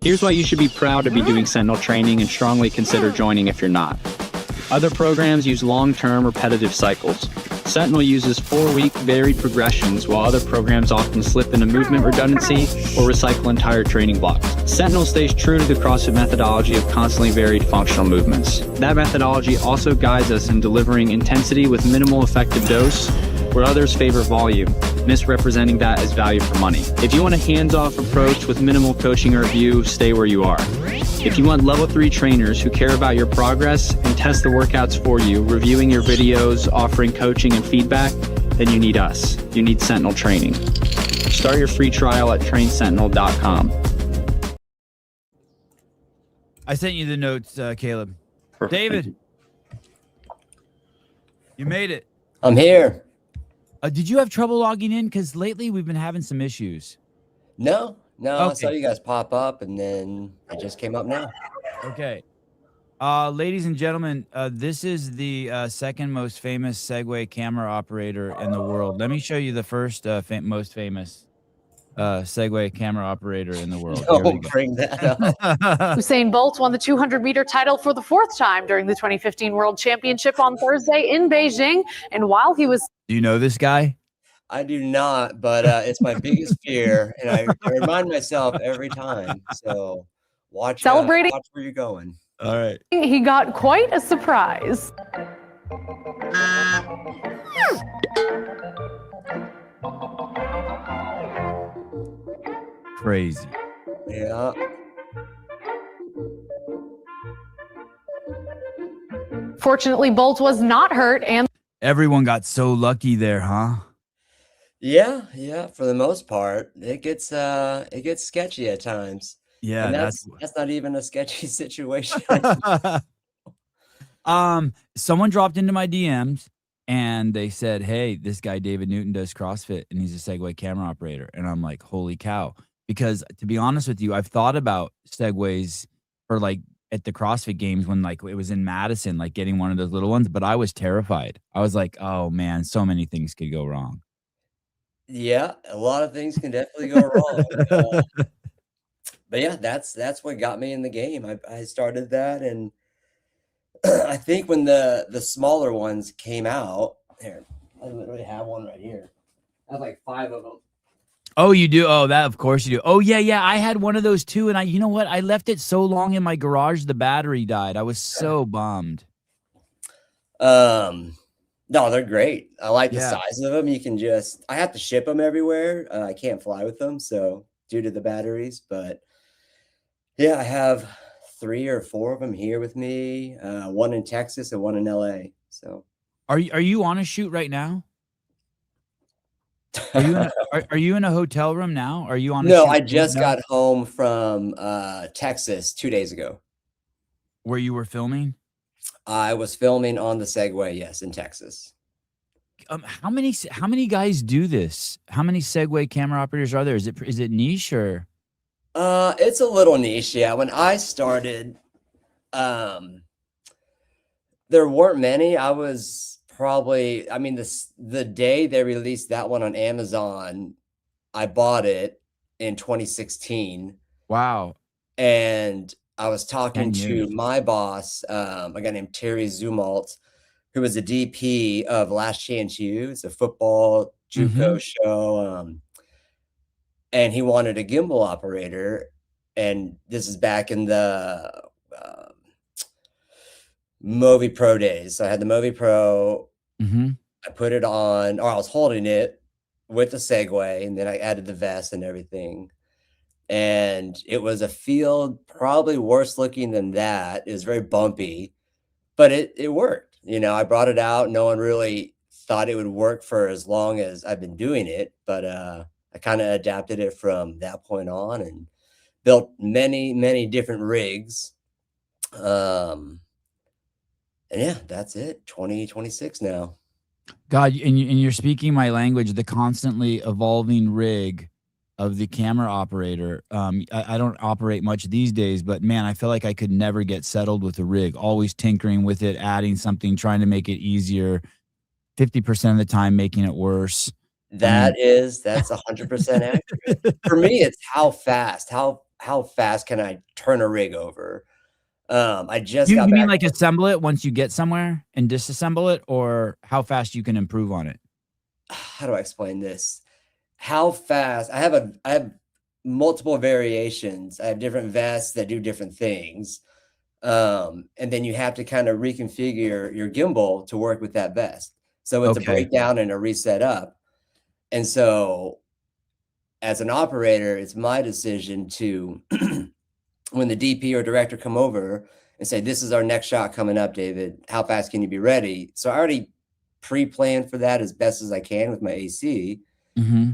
Here's why you should be proud to be doing Sentinel training and strongly consider joining if you're not. Other programs use long-term repetitive cycles. Sentinel uses 4-week varied progressions, while other programs often slip into movement redundancy or recycle entire training blocks. Sentinel stays true to the CrossFit methodology of constantly varied functional movements. That methodology also guides us in delivering intensity with minimal effective dose, where others favor volume, misrepresenting that as value for money. If you want a hands-off approach with minimal coaching or review, stay where you are. If you want level 3 trainers who care about your progress and test the workouts for you, reviewing your videos, offering coaching and feedback, then you need us. You need Sentinel training. Start your free trial at trainsentinel.com. I sent you the notes, Caleb. Perfect. David, you made it. I'm here. Did you have trouble logging in? Because lately we've been having some issues. No, Okay. I saw you guys pop up, and then it just came up now. Okay. Ladies and gentlemen, this is the second most famous Segway camera operator in the world. Let me show you the first most famous Segway camera operator in the world. Don't bring that up. Usain Bolt won the 200-meter title for the 4th time during the 2015 World Championship on Thursday in Beijing. And while he was... Do you know this guy? I do not, but it's my biggest fear, and I remind myself every time. So watch Celebrating. Watch where you're going. All right. He got quite a surprise. Crazy. Yeah. Fortunately, Bolt was not hurt, and Everyone got so lucky there, huh? Yeah. For the most part, it gets sketchy at times. Yeah, And that's not even a sketchy situation. Someone dropped into my DMs and they said, "Hey, this guy David Newton does CrossFit and he's a Segway camera operator." And I'm like, "Holy cow!" Because to be honest with you, I've thought about Segways for like at the CrossFit games when like it was in Madison, like getting one of those little ones, but I was terrified. I was like, "Oh man, so many things could go wrong." Yeah, a lot of things can definitely go wrong. But yeah, that's what got me in the game. I started that, and I think when the smaller ones came out, here, I literally have one right here. I have like 5 of them. Oh, you do? Oh, that of course you do. Oh yeah. I had one of those too, and you know what? I left it so long in my garage, the battery died. I was so bummed. No, they're great. I like the Yeah. size of them. I have to ship them everywhere. I can't fly with them, so due to the batteries, but yeah, I have 3 or 4 of them here with me. One in Texas and one in LA. So Are you on a shoot right now? Are you in a hotel room now? Are you on a no, shoot I just now? got home from Texas 2 days ago. Where you were filming? I was filming on the Segway, yes, in Texas. How many guys do this? How many Segway camera operators are there? Is it niche or? It's a little niche, yeah. When I started, there weren't many. I was probably, the day they released that one on Amazon, I bought it in 2016. Wow. And I was talking 10 to years. my boss, a guy named Terry Zumalt, who was a DP of Last Chance U. It's a football JUCO show. And he wanted a gimbal operator. And this is back in the Movi Pro days. So I had the Movi Pro. I put it on, or I was holding it with the Segway, and then I added the vest and everything. And it was a field probably worse looking than that. It was very bumpy, but it worked. I brought it out. No one really thought it would work for as long as I've been doing it, but I kind of adapted it from that point on and built many, many different rigs. And yeah, that's it. 2026 now. God, and you're speaking my language, the constantly evolving rig of the camera operator. I don't operate much these days, but man, I feel like I could never get settled with a rig, always tinkering with it, adding something, trying to make it easier, 50% of the time making it worse. That's 100% accurate. For me, it's how fast, how how fast can I turn a rig over? I just You got mean back. like assemble it once you get somewhere and disassemble it, or how fast you can improve on it? How do I explain this? How fast I have multiple variations. I have different vests that do different things. And then you have to kind of reconfigure your gimbal to work with that vest. So it's a Okay. breakdown and a reset up. And so as an operator, it's my decision to when the DP or director come over and say, this is our next shot coming up, David, how fast can you be ready? So I already pre-planned for that as best as I can with my AC. Mm-hmm.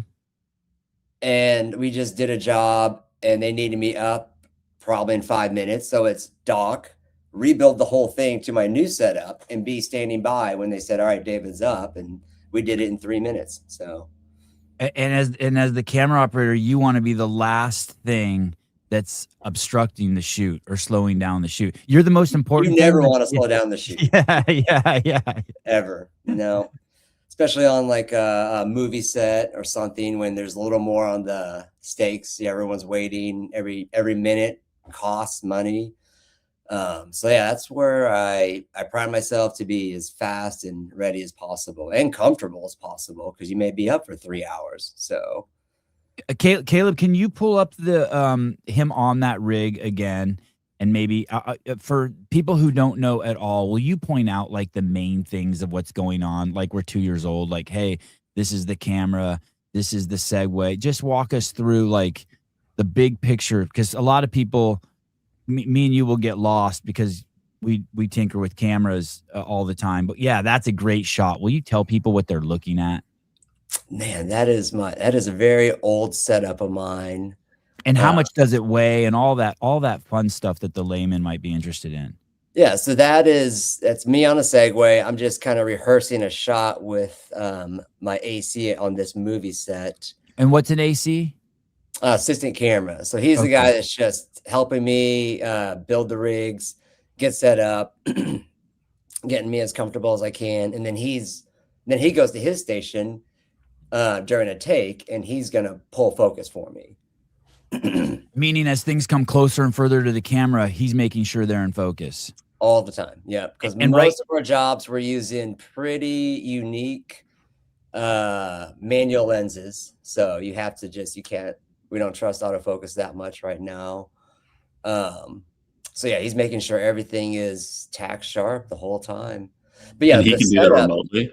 And we just did a job and they needed me up probably in 5 minutes. So it's dock, rebuild the whole thing to my new setup, and be standing by when they said, all right, David's up. And we did it in 3 minutes. So And as the camera operator, you want to be the last thing that's obstructing the shoot or slowing down the shoot. You're the most important you thing. never want to slow down the shoot. Yeah. Ever. No. Especially on like a movie set or something when there's a little more on the stakes. Yeah, everyone's waiting. Every minute costs money. So yeah, that's where I pride myself to be as fast and ready as possible and comfortable as possible, because you may be up for 3 hours. So Caleb, can you pull up the him on that rig again? And maybe for people who don't know at all, will you point out like the main things of what's going on? Like we're 2 years old, like, hey, this is the camera, this is the Segway. Just walk us through like the big picture, because a lot of people, me and you will get lost because we tinker with cameras all the time. But yeah, that's a great shot. Will you tell people what they're looking at? man, that is a very old setup of mine. And how much does it weigh and all that fun stuff that the layman might be interested in? Yeah, so that's me on a Segway. I'm just kind of rehearsing a shot with my AC on this movie set. And what's an AC? Assistant camera. So he's the guy that's just helping me build the rigs, get set up, getting me as comfortable as I can, and then he goes to his station during a take, and he's gonna pull focus for me. Meaning as things come closer and further to the camera, he's making sure they're in focus. All the time. Yeah. Because most of our jobs we're using pretty unique manual lenses. So you have to we don't trust autofocus that much right now. So yeah, he's making sure everything is tack sharp the whole time. But yeah, and he can do that remotely.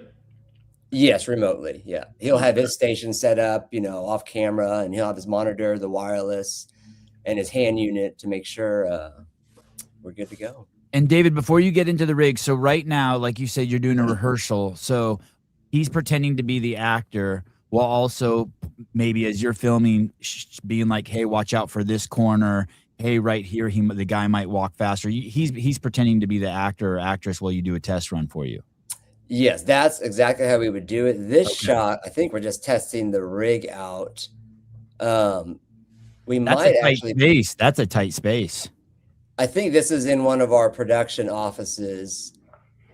Yes, remotely. Yeah. He'll have his station set up, off camera, and he'll have his monitor, the wireless, and his hand unit to make sure we're good to go. And David, before you get into the rig, so right now, like you said, you're doing a rehearsal. So he's pretending to be the actor while also maybe as you're filming, being like, hey, watch out for this corner. Hey, right here, the guy might walk faster. He's pretending to be the actor or actress while you do a test run for you. Yes, that's exactly how we would do it. This shot, I think we're just testing the rig out. That's a tight space. I think this is in one of our production offices.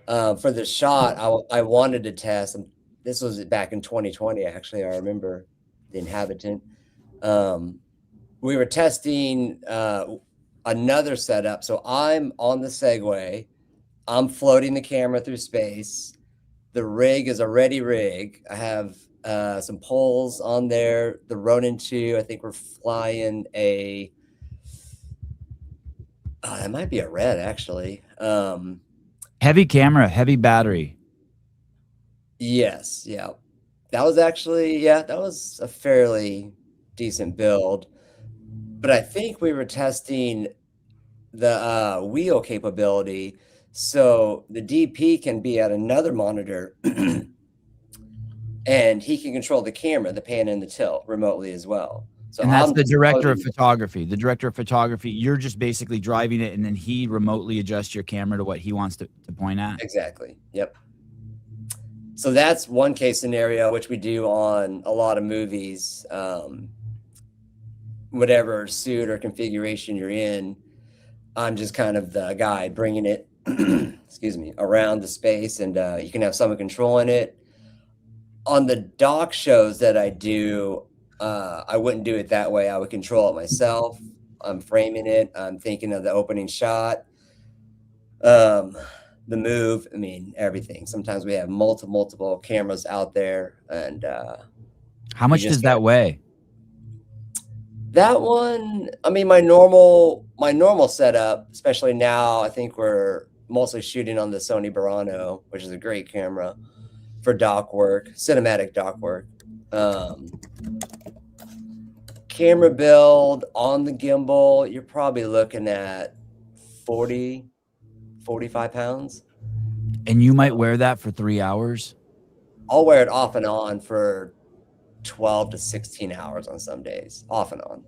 For the shot, I wanted to test. This was back in 2020, actually. I remember the inhabitant. We were testing another setup. So I'm on the Segway. I'm floating the camera through space. The rig is a ready rig. I have some poles on there. The Ronin 2, I think we're flying a... that might be a red, actually. Heavy camera, heavy battery. Yes, yeah. That was a fairly decent build. But I think we were testing the wheel capability. So the DP can be at another monitor and he can control the camera, the pan and the tilt remotely as well. So and that's the director of photography. The director of photography, you're just basically driving it and then he remotely adjusts your camera to what he wants to point at. Exactly. Yep. So that's one case scenario, which we do on a lot of movies. Whatever suit or configuration you're in, I'm just kind of the guy bringing it excuse me, around the space, and you can have someone controlling it. On the dock shows that I do, I wouldn't do it that way. I would control it myself. I'm framing it. I'm thinking of the opening shot, the move. I mean, everything. Sometimes we have multiple cameras out there, and how much does that weigh? That one, I mean, my normal setup, especially now, I think we're mostly shooting on the Sony Burano, which is a great camera for doc work, cinematic doc work. Camera build on the gimbal, you're probably looking at 40, 45 pounds. And you might wear that for 3 hours? I'll wear it off and on for 12 to 16 hours on some days, off and on.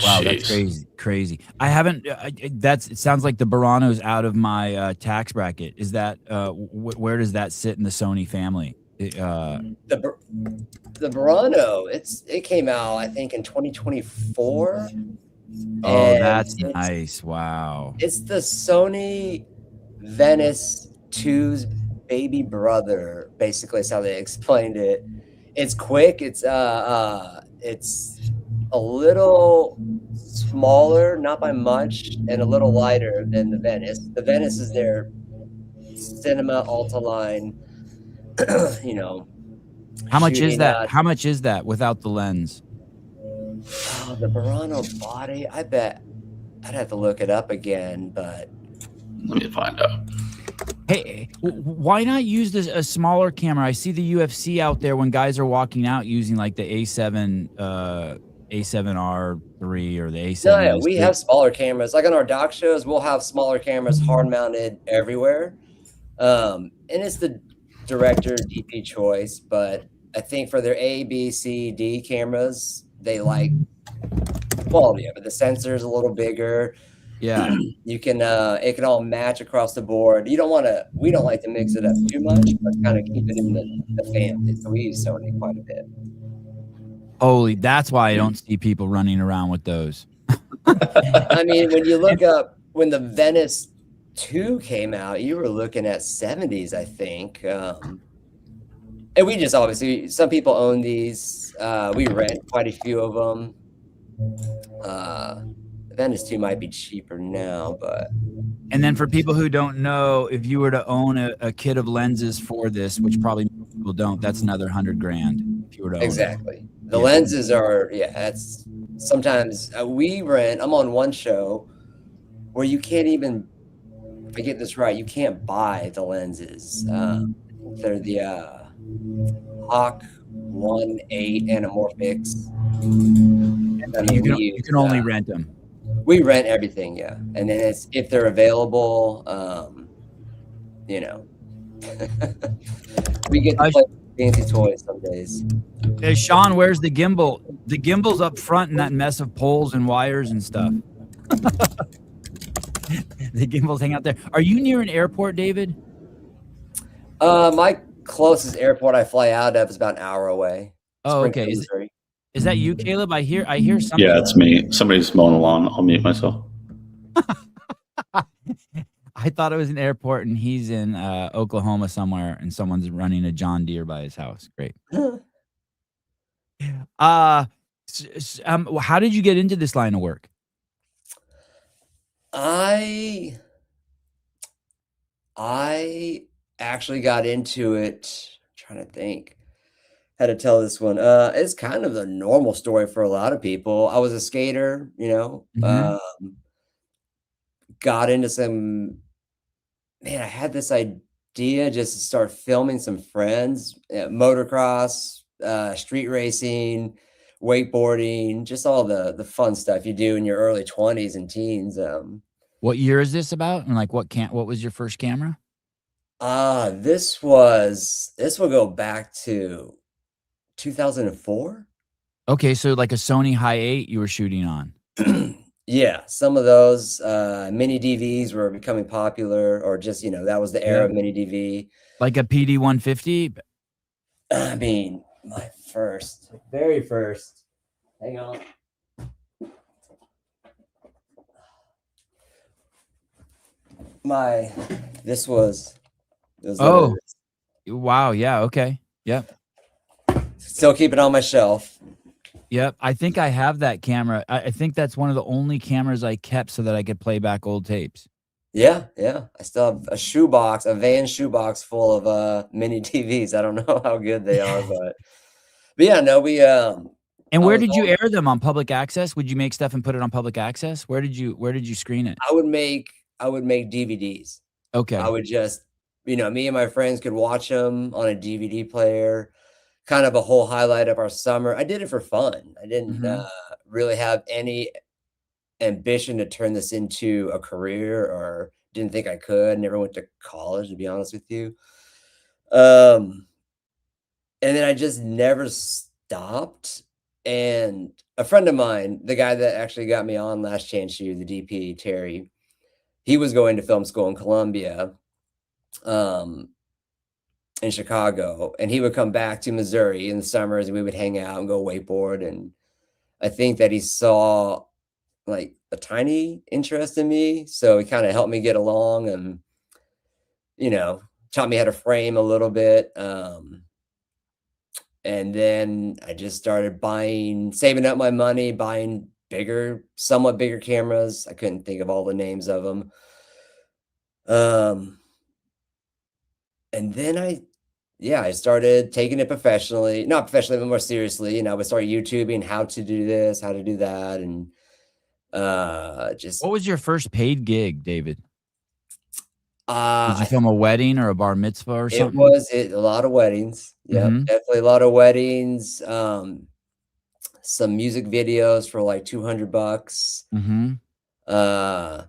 Wow, that's crazy. I haven't. It sounds like the Burano's out of my tax bracket. Is that where does that sit in the Sony family? The Burano, it came out I think in 2024. Oh, that's nice. Wow. It's the Sony Venice 2's baby brother. Basically, is how they explained it. It's quick. It's a little smaller, not by much, and a little lighter than the Venice. The Venice is their cinema Alta line. You know, how much is that? How much is that without the lens? Oh, the Burano body. I bet I'd have to look it up again, but let me find out. Hey, why not use a smaller camera? I see the UFC out there when guys are walking out using like the A7R3 or the A7. No, yeah, we have smaller cameras. Like on our doc shows, we'll have smaller cameras hard mounted everywhere. And it's the director DP choice, but I think for their A, B, C, D cameras, they like quality of it. The sensor is a little bigger. Yeah, you can it can all match across the board. We don't like to mix it up too much, but kind of keep it in the family. So we use Sony quite a bit. Holy, that's why I don't see people running around with those. I mean, when you look up when the Venice 2 came out, you were looking at 70s, I think. And we just obviously, some people own these. We rent quite a few of them. Venice 2 might be cheaper now, but. And then for people who don't know, if you were to own a kit of lenses for this, which probably most people don't, that's another $100,000. If you were to exactly. Own the lenses are, that's sometimes we rent. I'm on one show where you can't even, if I get this right, you can't buy the lenses. They're the Hawk 1.8 anamorphics. You can only rent them. We rent everything, yeah. And then it's if they're available, you know, we get to play fancy toys some days. Hey, Sean, where's the gimbal? The gimbal's up front in that mess of poles and wires and stuff. The gimbal's hanging out there. Are you near an airport, David? My closest airport I fly out of is about an hour away. Oh, okay. Is that you, Caleb? I hear something. Yeah, it's me. Somebody's mowing the lawn. I'll mute myself. I thought it was an airport and he's in Oklahoma somewhere and someone's running a John Deere by his house. Great. How did you get into this line of work? I actually got into it. I'm trying to think how to tell this one. It's kind of the normal story for a lot of people. I was a skater, you know, got into some, man, I had this idea just to start filming some friends, motocross, street racing, wakeboarding, just all the fun stuff you do in your early 20s and teens. What year is this about? And like what was your first camera? This will go back to 2004. Okay, so like a Sony Hi8 you were shooting on. Yeah, some of those mini DVs were becoming popular, or just, you know, that was the era of mini DV. Like a PD 150? I mean, my very first, hang on. This was oh, wow, yeah, okay, yep. Still keep it on my shelf. Yep. I think I have that camera. I think that's one of the only cameras I kept so that I could play back old tapes. Yeah, yeah. I still have a van shoebox full of mini TVs. I don't know how good they are, but yeah, no, And I where was did you on air them, on public access? Would you make stuff and put it on public access? Where did you screen it? I would make DVDs. I Okay. would just, me and my friends could watch them on a DVD player, kind of a whole highlight of our summer. I did it for fun. I didn't Mhm. really have any ambition to turn this into a career, or didn't think I could. Never went to college, to be honest with you. Um, and then I just never stopped. And a friend of mine, the guy that actually got me on Last Chance U, the DP, Terry, he was going to film school in Columbia, um, in Chicago, and he would come back to Missouri in the summers, and we would hang out and go wakeboard. And I think that he saw like a tiny interest in me, so he kind of helped me get along, and taught me how to frame a little bit. And then I just started saving up my money, buying somewhat bigger cameras. I couldn't think of all the names of them. And then I started taking it professionally, not professionally, but more seriously. And I would start YouTubing how to do this, how to do that. And just, What was your first paid gig, David? Did you I film a wedding or a bar mitzvah or It something? was a lot of weddings. Yep, Mhm. definitely a lot of weddings. Some music videos for like $200. Mhm. Uh,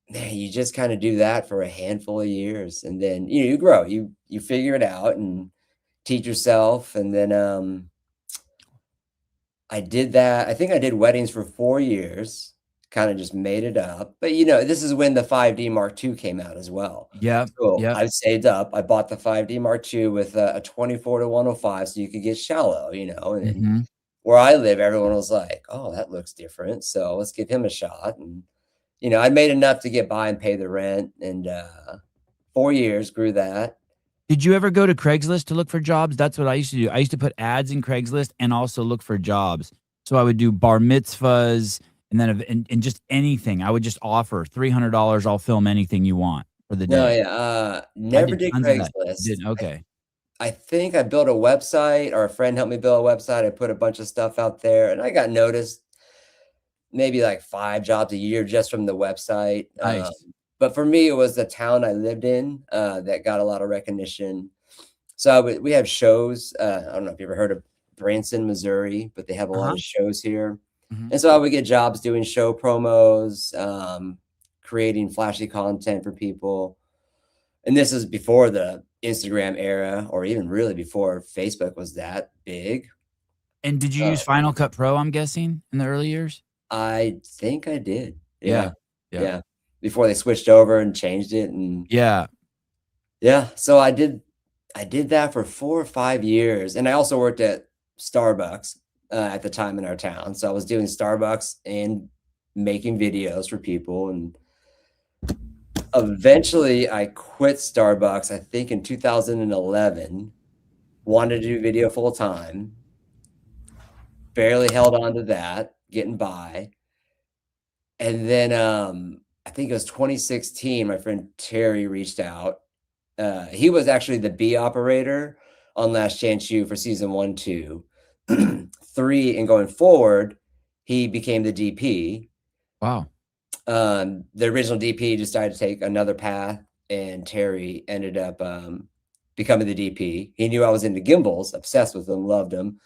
man, you just kind of do that for a handful of years, and then you grow. You figure it out and teach yourself, and then I did that. I think I did weddings for 4 years. Kind of just made it up, but this is when the 5D Mark II came out as well. Yep. So Yep. I saved up. I bought the 5D Mark II with a 24-105, so you could get shallow, and then Mhm. where I live, everyone was like, "Oh, that looks different, so let's give him a shot." And I made enough to get by and pay the rent, and 4 years grew that. Did you ever go to Craigslist to look for jobs? That's what I used to do. I used to put ads in Craigslist and also look for jobs. So I would do bar mitzvahs and then and just anything. I would just offer $300. I'll film anything you want for the No, day. yeah, I never did did tons of that. You Craigslist. did? Okay. I think I built a website, or a friend helped me build a website. I put a bunch of stuff out there, and I got noticed maybe like 5 jobs a year just from the website. Nice. But for me, it was the town I lived in that got a lot of recognition. So we have shows. I don't know if you ever heard of Branson, Missouri, but they have a lot Uh-huh. of shows here. Mhm. And so I would get jobs doing show promos, creating flashy content for people. And this is before the Instagram era, or even really before Facebook was that big. And did you Uh, use Final Cut Pro, I'm guessing, in the early years? I think I did. Yeah. Yeah. Yeah. Yeah. Before they switched over and changed it. And Yeah. yeah, so I did that for 4 or 5 years, and I also worked at Starbucks, at the time in our town. So I was doing Starbucks and making videos for people, and eventually I quit Starbucks, I think in 2011, wanted to do video full time, barely held on to that, getting by. And then, I think it was 2016, my friend Terry reached out. He was actually the B operator on Last Chance U for season 1, 2. 3, and going forward, he became the DP. Wow. The original DP decided to take another path, and Terry ended up becoming the DP. He knew I was into gimbals, obsessed with them, loved them,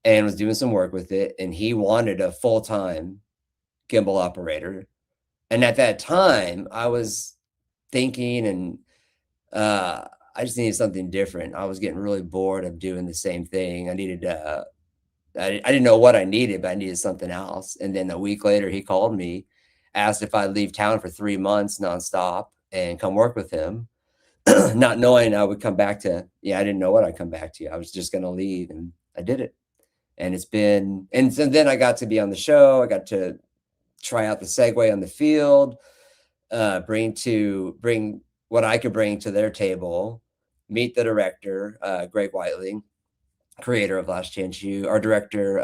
and was doing some work with it. And he wanted a full-time gimbal operator. And at that time, I was thinking, and I just needed something different. I was getting really bored of doing the same thing. I didn't know what I needed, but I needed something else. And then a week later, he called me, asked if I'd leave town for 3 months nonstop and come work with him, not knowing I would come back to, I didn't know what I'd come back to. I was just going to leave, and I did it. And so then I got to be on the show. I got to try out the Segway on the field, bring what I could bring to their table, meet the director, Greg Whiteley, creator of Last Chance U, our director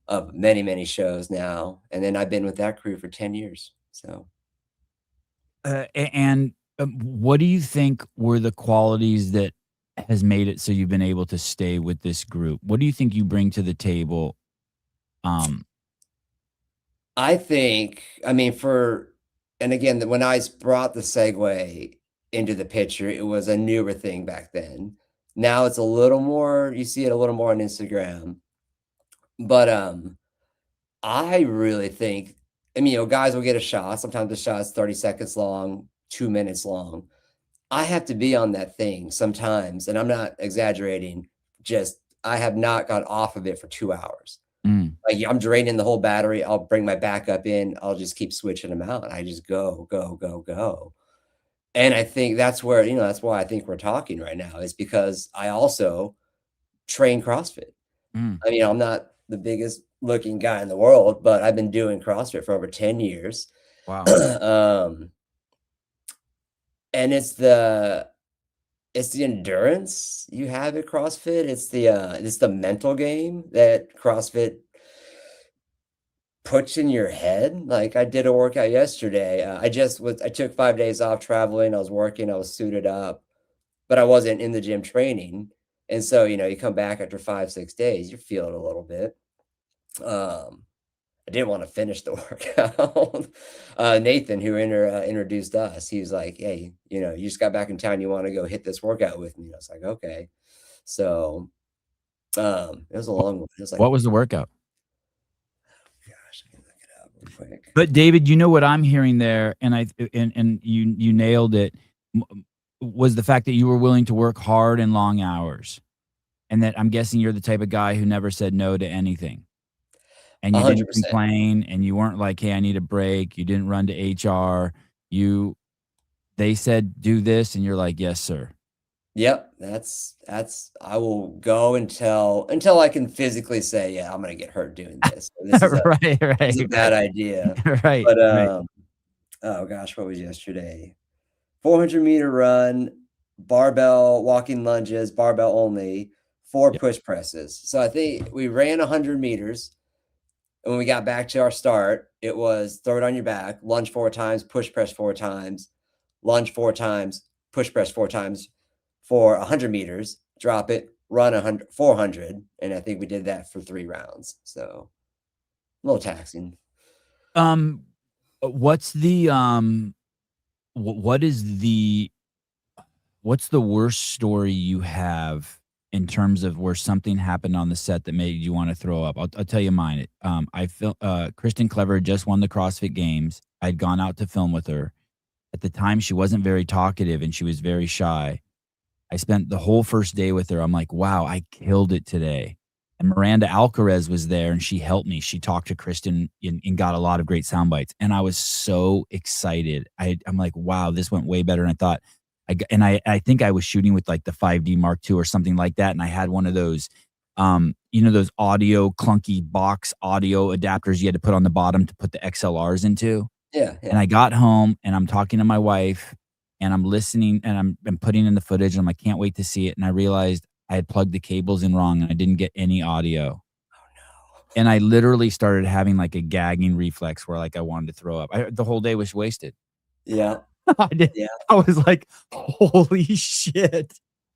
of many, many shows now. And then I've been with that crew for 10 years. So, And what do you think were the qualities that has made it so you've been able to stay with this group? What do you think you bring to the table? I think, I mean, and again, when I brought the Segway into the picture, it was a newer thing back then. Now it's a little more, you see it a little more on Instagram. But I really think, I mean, guys will get a shot. Sometimes the shot's 30 seconds long, 2 minutes long. I have to be on that thing sometimes, and I'm not exaggerating. Just I have not got off of it for 2 hours. Like, I'm draining the whole battery. I'll bring my backup in. I'll just keep switching them out. I just go, go, go, go. And I think that's where, that's why I think we're talking right now, is because I also train CrossFit. I mean, I'm not the biggest looking guy in the world, but I've been doing CrossFit for over 10 years. Wow. And it's the endurance you have at CrossFit. It's the mental game that CrossFit puts in your head. Like, I did a workout yesterday. I took 5 days off traveling. I was working, I was suited up, but I wasn't in the gym training. And so, you come back after 5-6 days, you're feeling a little bit. I didn't want to finish the workout. Nathan, who introduced us, he was like, "Hey, you just got back in town. You want to go hit this workout with me?" I was like, "Okay." So, it was a long one. It was like, What was the workout? gosh, I can look it up real quick. But David, you know what I'm hearing there, and you nailed it, was the fact that you were willing to work hard and long hours, and that I'm guessing you're the type of guy who never said no to anything. And you didn't 100%. complain, and you weren't like, "Hey, I need a break." You didn't run to HR. They said, "Do this," and you're like, "Yes, sir." Yep, that's I will go until I can physically say, "Yeah, I'm gonna get hurt doing this. This is a bad idea." Right. But Right. oh gosh, what was yesterday? 400-meter run, barbell walking lunges, barbell only, 4 Yep. push presses. So I think we ran 100 meters. And when we got back to our start, it was throw it on your back, lunge 4 times, push press 4 times, lunge 4 times, push press 4 times for 100 meters, drop it, run 400. And I think we did that for 3 rounds. So a little taxing. What's the what's the worst story you have in terms of where something happened on the set that made you want to throw up? I'll tell you mine. Kristen Clever had just won the CrossFit Games. I'd gone out to film with her. At the time, she wasn't very talkative and she was very shy. I spent the whole first day with her. I'm like, wow, I killed it today. And Miranda Alcaraz was there and she helped me. She talked to Kristen and got a lot of great sound bites. And I was so excited. I'm like, wow, this went way better than I thought. I think I was shooting with like the 5D Mark II or something like that. And I had one of those, those audio clunky box audio adapters you had to put on the bottom to put the XLRs into. Yeah. And I got home and I'm talking to my wife and I'm listening and I'm putting in the footage and I can't wait to see it. And I realized I had plugged the cables in wrong and I didn't get any audio. Oh no. And I literally started having like a gagging reflex where like I wanted to throw up. The whole day was wasted. Yeah. I did. Yeah. I was like, holy shit.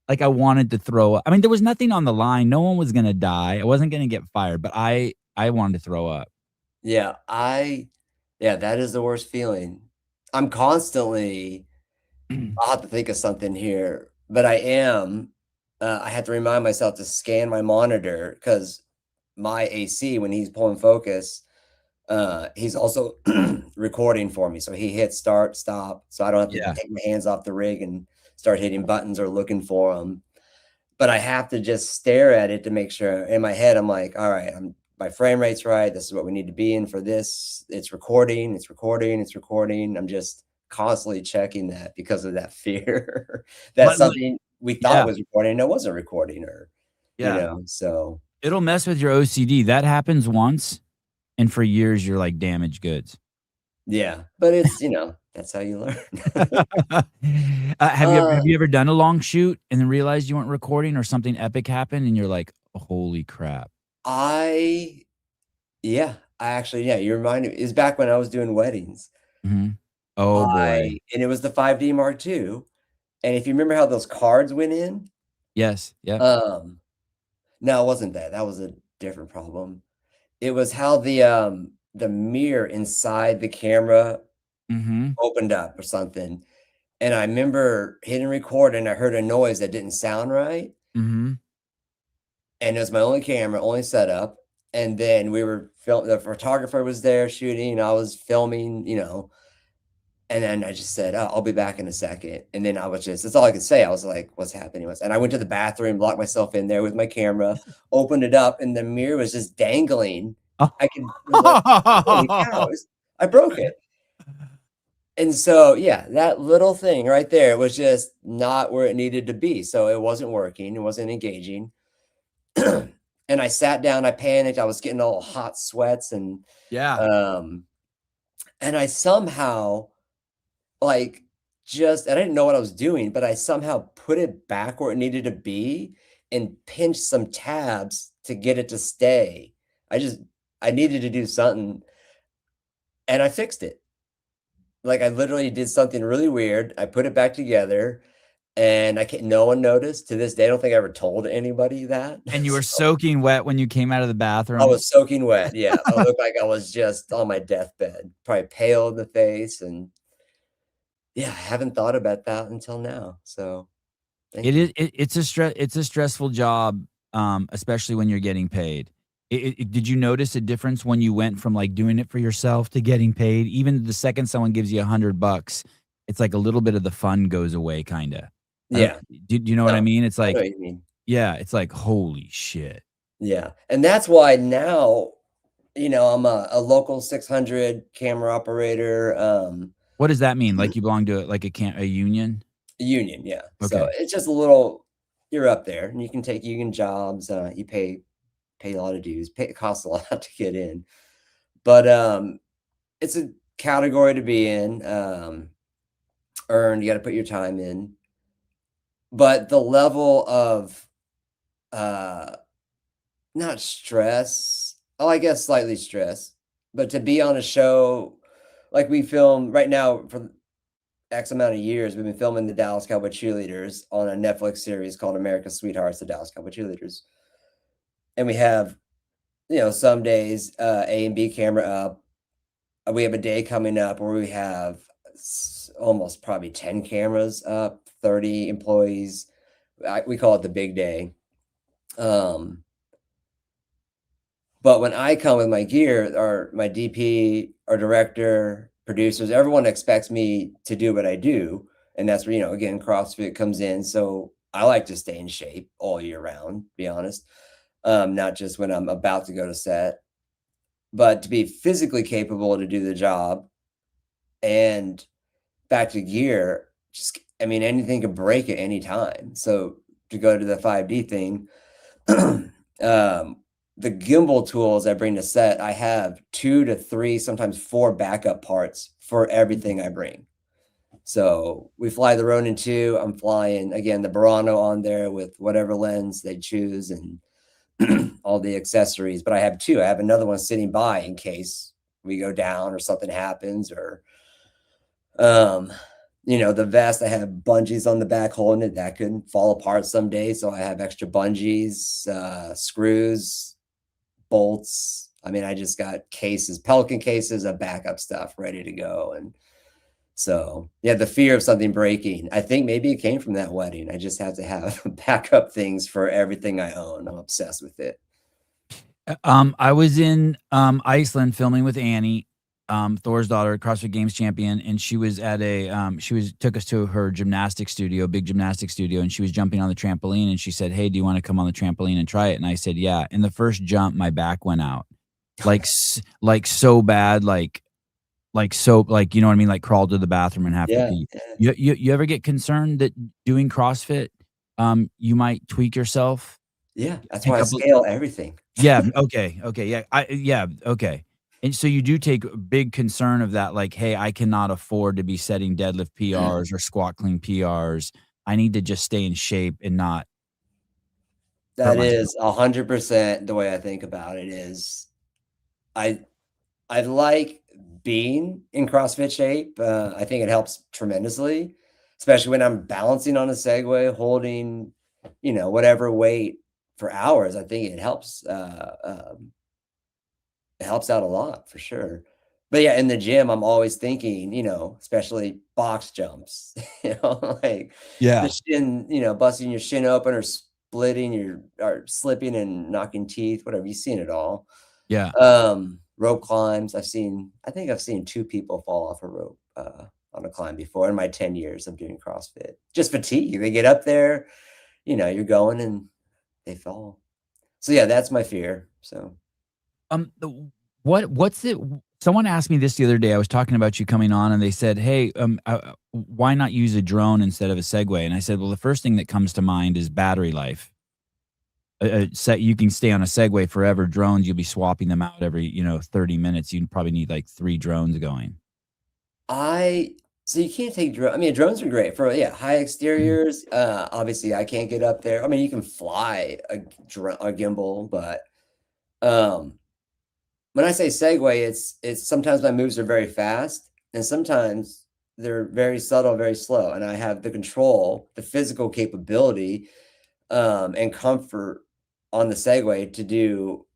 Like I wanted to throw up. I mean, there was nothing on the line. No one was going to die. I wasn't going to get fired, but I wanted to throw up. Yeah. That is the worst feeling. I'm constantly, I'll have to think of something here, but I have to remind myself to scan my monitor because my AC, when he's pulling focus, he's also recording for me. So he hits start, stop. So I don't have to take my hands off the rig and start hitting buttons or looking for them. But I have to just stare at it to make sure. In my head, I'm like, all right, my frame rate's right. This is what we need to be in for this. It's recording. It's recording. It's recording. I'm just constantly checking that because of that fear that something we thought was recording and it wasn't recording, or so it'll mess with your OCD. That happens once. And for years, you're like damaged goods. Yeah, but it's, that's how you learn. Have you ever done a long shoot and then realized you weren't recording or something epic happened and you're like, holy crap? I Yeah, I actually, yeah, you reminded me. It's back when I was doing weddings. Mhm. Oh boy. And it was the 5D Mark II, and if you remember how those cards went in, Yes. Yep. um no, it wasn't that. That was a different problem. It was how the mirror inside the camera Mhm. opened up or something, and I remember hitting record, and I heard a noise that didn't sound right, Mhm. and it was my only camera, only setup, and then we were the photographer was there shooting, I was filming, and then I just said, "Oh, I'll be back in a second." And then that's all I could say. I was like, "What's happening?" And I went to the bathroom, locked myself in there with my camera, opened it up, and the mirror was just dangling. Was like, "Holy cow, I broke it." And so, yeah, that little thing right there was just not where it needed to be. So it wasn't working, it wasn't engaging. And I sat down, I panicked, I was getting all hot sweats Yeah. um, and I somehow like, just and I didn't know what I was doing, but I somehow put it back where it needed to be and pinched some tabs to get it to stay. I needed to do something, and I fixed it. Like, I literally did something really weird. I put it back together, and I can't no one noticed. To this day, I don't think I ever told anybody that. And you were So, soaking wet when you came out of the I bathroom? was soaking wet, yeah. I looked like I was just on my deathbed, probably pale in the face, and yeah, I haven't thought about that until now, so thank you. It's a stressful job, especially when you're getting paid. Did you notice a difference when you went from, like, doing it for yourself to getting paid? Even the second someone gives you $100, it's like a little bit of the fun goes away kinda. I don't Yeah. do you know what I No, mean? It's I know like what you mean. yeah, it's like, "Holy shit." Yeah, and that's why now, I'm a local 600 camera operator, What does that mean? Like, you belong to, like, a union? union, yeah. So Okay. it's just a little you're up there, and you can take union jobs, you pay a lot of dues, it costs a lot to get in. But, it's a category to be in, earned, you gotta put your time in. But the level of, uh not stress. Oh, I guess slightly stress, but to be on a show like we film right now for X amount of years, we've been filming the Dallas Cowboy Cheerleaders on a Netflix series called America's Sweethearts, the Dallas Cowboy Cheerleaders. And we have, some days A and B camera up. We have a day coming up where we have almost probably 10 cameras up, 30 employees. We call it the big day. But when I come with my gear, or my DP, our director, producers, everyone expects me to do what I do. And that's where, again, CrossFit comes in. So I like to stay in shape all year round, to be honest. Not just when I'm about to go to set, but to be physically capable to do the job and back to gear, I mean, anything could break at any time. So to go to the 5D thing, the gimbal tools I bring to set, I have 2 to 3, sometimes 4 backup parts for everything I bring. So we fly the Ronin 2. I'm flying again the Burano on there with whatever lens they choose and all the accessories. But I have 2. I have another one sitting by in case we go down or something happens, or um, the vest, I have bungees on the back holding it that could fall apart someday. So I have extra bungees, screws, bolts. I mean, I just got cases, Pelican cases of backup stuff ready to go. And so, yeah, the fear of something breaking, I think maybe it came from that wedding. I just have to have backup things for everything I own. I'm obsessed with it. I was in, Iceland filming with Annie, Thor's daughter, CrossFit Games champion, and she was at took us to her gymnastics studio, big gymnastics studio, and she was jumping on the trampoline, and she said, "Hey, do you wanna come on the trampoline and try it?" And I said, "Yeah." In the first jump, my back went out. Like, so bad, you know what I mean, like, crawl to the bathroom and have to Yeah, pee. yeah, You ever get concerned that doing CrossFit, you might tweak yourself? yeah. That's why Pick I up a scale everything. yeah, okay, yeah, okay. And so you do take a big concern of that, like, hey, I cannot afford to be setting deadlift PRs or squat clean PRs. I need to just stay in shape and not hurt That myself. is 100% the way I think about it is I I like being in CrossFit shape. I think it helps tremendously, especially when I'm balancing on a Segway, holding, whatever weight for hours. I think it helps out a lot for sure. But yeah, in the gym, I'm always thinking, especially box jumps, like the Yeah. shin, busting your shin open or splitting or slipping and knocking teeth, whatever. You've seen it all. Yeah. Rope climbs. I think I've seen 2 people fall off a rope, on a climb before in my 10 years of doing CrossFit. Just fatigue. They get up there, you're going and they fall. So yeah, that's my fear. So What's it? Someone asked me this the other day. I was talking about you coming on, and they said, "Hey, why not use a drone instead of a Segway?" And I said, "Well, the first thing that comes to mind is battery life. You can stay on a Segway forever. Drones, you'll be swapping them out every 30 minutes. You probably need like 3 drones going." so you can't take drone. I mean, drones are great for high exteriors. Obviously I can't get up there. I mean, you can fly a gimbal, but when I say Segway, it's sometimes my moves are very fast and sometimes they're very subtle, very slow. And I have the control, the physical capability, and comfort on the Segway to do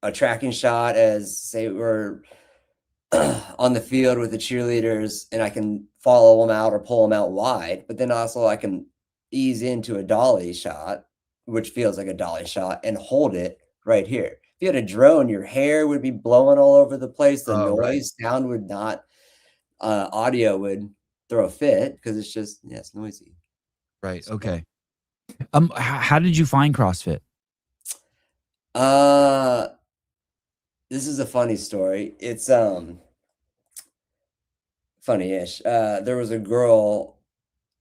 a tracking shot as say we're on the field with the cheerleaders and I can follow them out or pull them out wide, but then also I can ease into a dolly shot, which feels like a dolly shot, and hold it right here. If you had a drone, your hair would be blowing all over the place. The Oh, right. noise, sound would not, audio would throw a fit because it's noisy. Right. So, Okay. How did you find CrossFit? uh, this is a funny story. It's funny-ish. There was a girl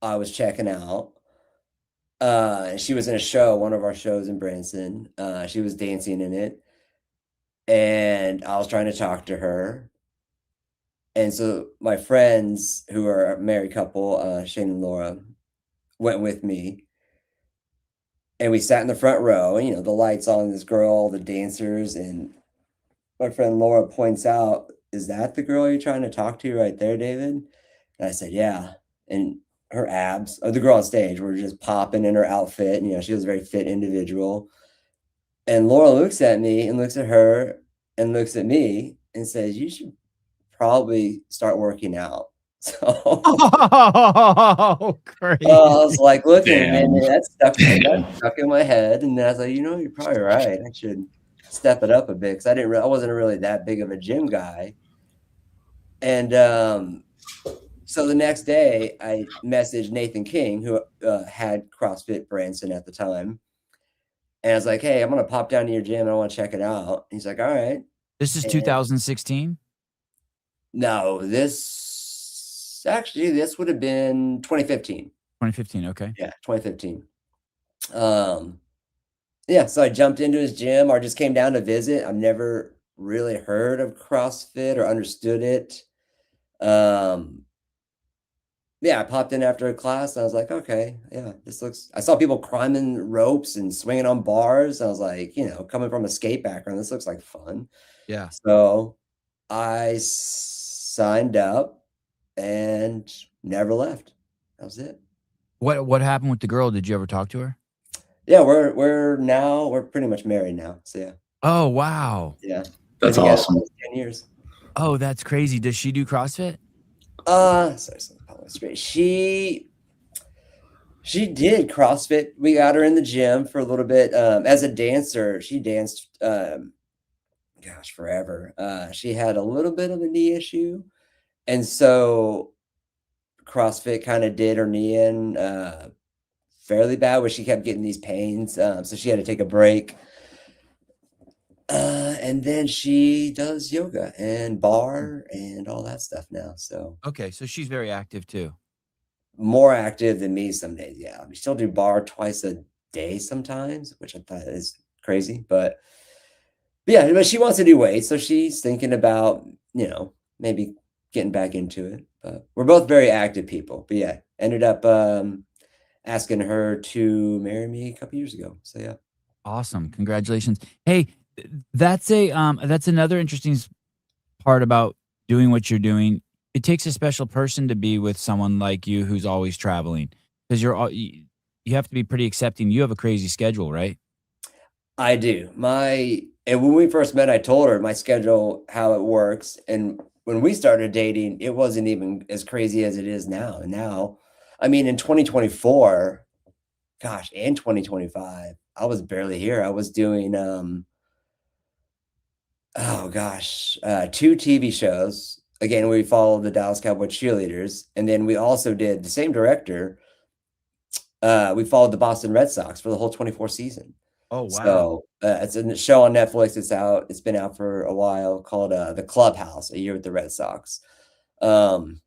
I was checking out. She was in a show, one of our shows in Branson. She was dancing in it, and I was trying to talk to her. And so my friends, who are a married couple, Shane and Laura, went with me, and we sat in the front row. And the lights on this girl, all the dancers, and my friend Laura points out, "Is that the girl you're trying to talk to right there, David?" And I said, "Yeah." And her abs, or the girl on stage, were just popping in her outfit. And, she was a very fit individual. And Laura looks at me and looks at her and looks at me and says, "You should probably start working out." So Oh, I crazy. was like, looking at Damn. me, that's Damn. stuck in my head. And then I was like, you're probably right. I should step it up a bit because I wasn't really that big of a gym guy. And so the next day, I messaged Nathan King, who had CrossFit Branson at the time. And I was like, "Hey, I'm going to pop down to your gym. I want to check it out." And he's like, "All right." This is And 2016? no, this would have been 2015. 2015, okay. Yeah, 2015. Yeah, so I jumped into his gym or just came down to visit. I've never really heard of CrossFit or understood it. Yeah, I popped in after a class and I was like, okay, yeah, I saw people climbing ropes and swinging on bars. I was like, coming from a skate background, this looks like fun. Yeah. So I signed up and never left. That was it. What happened with the girl? Did you ever talk to her? Yeah, we're pretty much married now. So yeah. Oh, wow. Yeah. That's Been together awesome. almost 10 years. Oh, that's crazy. Does she do CrossFit? Sorry, straight. She did CrossFit. We got her in the gym for a little bit. As a dancer, she danced forever. She had a little bit of a knee issue. And so CrossFit kind of did her knee in fairly bad, where she kept getting these pains. So she had to take a break. And then she does yoga and bar and all that stuff now. So Okay, so she's very active too. more active than me some days. Yeah, we still do bar twice a day sometimes, which I thought is crazy. But yeah, but she wants to do weights, so she's thinking about, maybe getting back into it. But we're both very active people. But yeah, ended up asking her to marry me a couple years ago. So yeah. Awesome. Congratulations. Hey, that's another interesting part about doing what you're doing. It takes a special person to be with someone like you who's always traveling because you have to be pretty accepting. You have a crazy schedule, right? I do. And when we first met, I told her my schedule, how it works. And when we started dating, it wasn't even as crazy as it is now. And now, I mean, in 2024, gosh, and 2025, I was barely here. I was doing oh gosh, 2 TV shows. Again, we followed the Dallas Cowboy cheerleaders, and then we also did the same director. We followed the Boston Red Sox for the whole 24 season. Oh, wow. So, it's a show on Netflix. It's been out for a while called, The Clubhouse, A Year with the Red Sox. Um,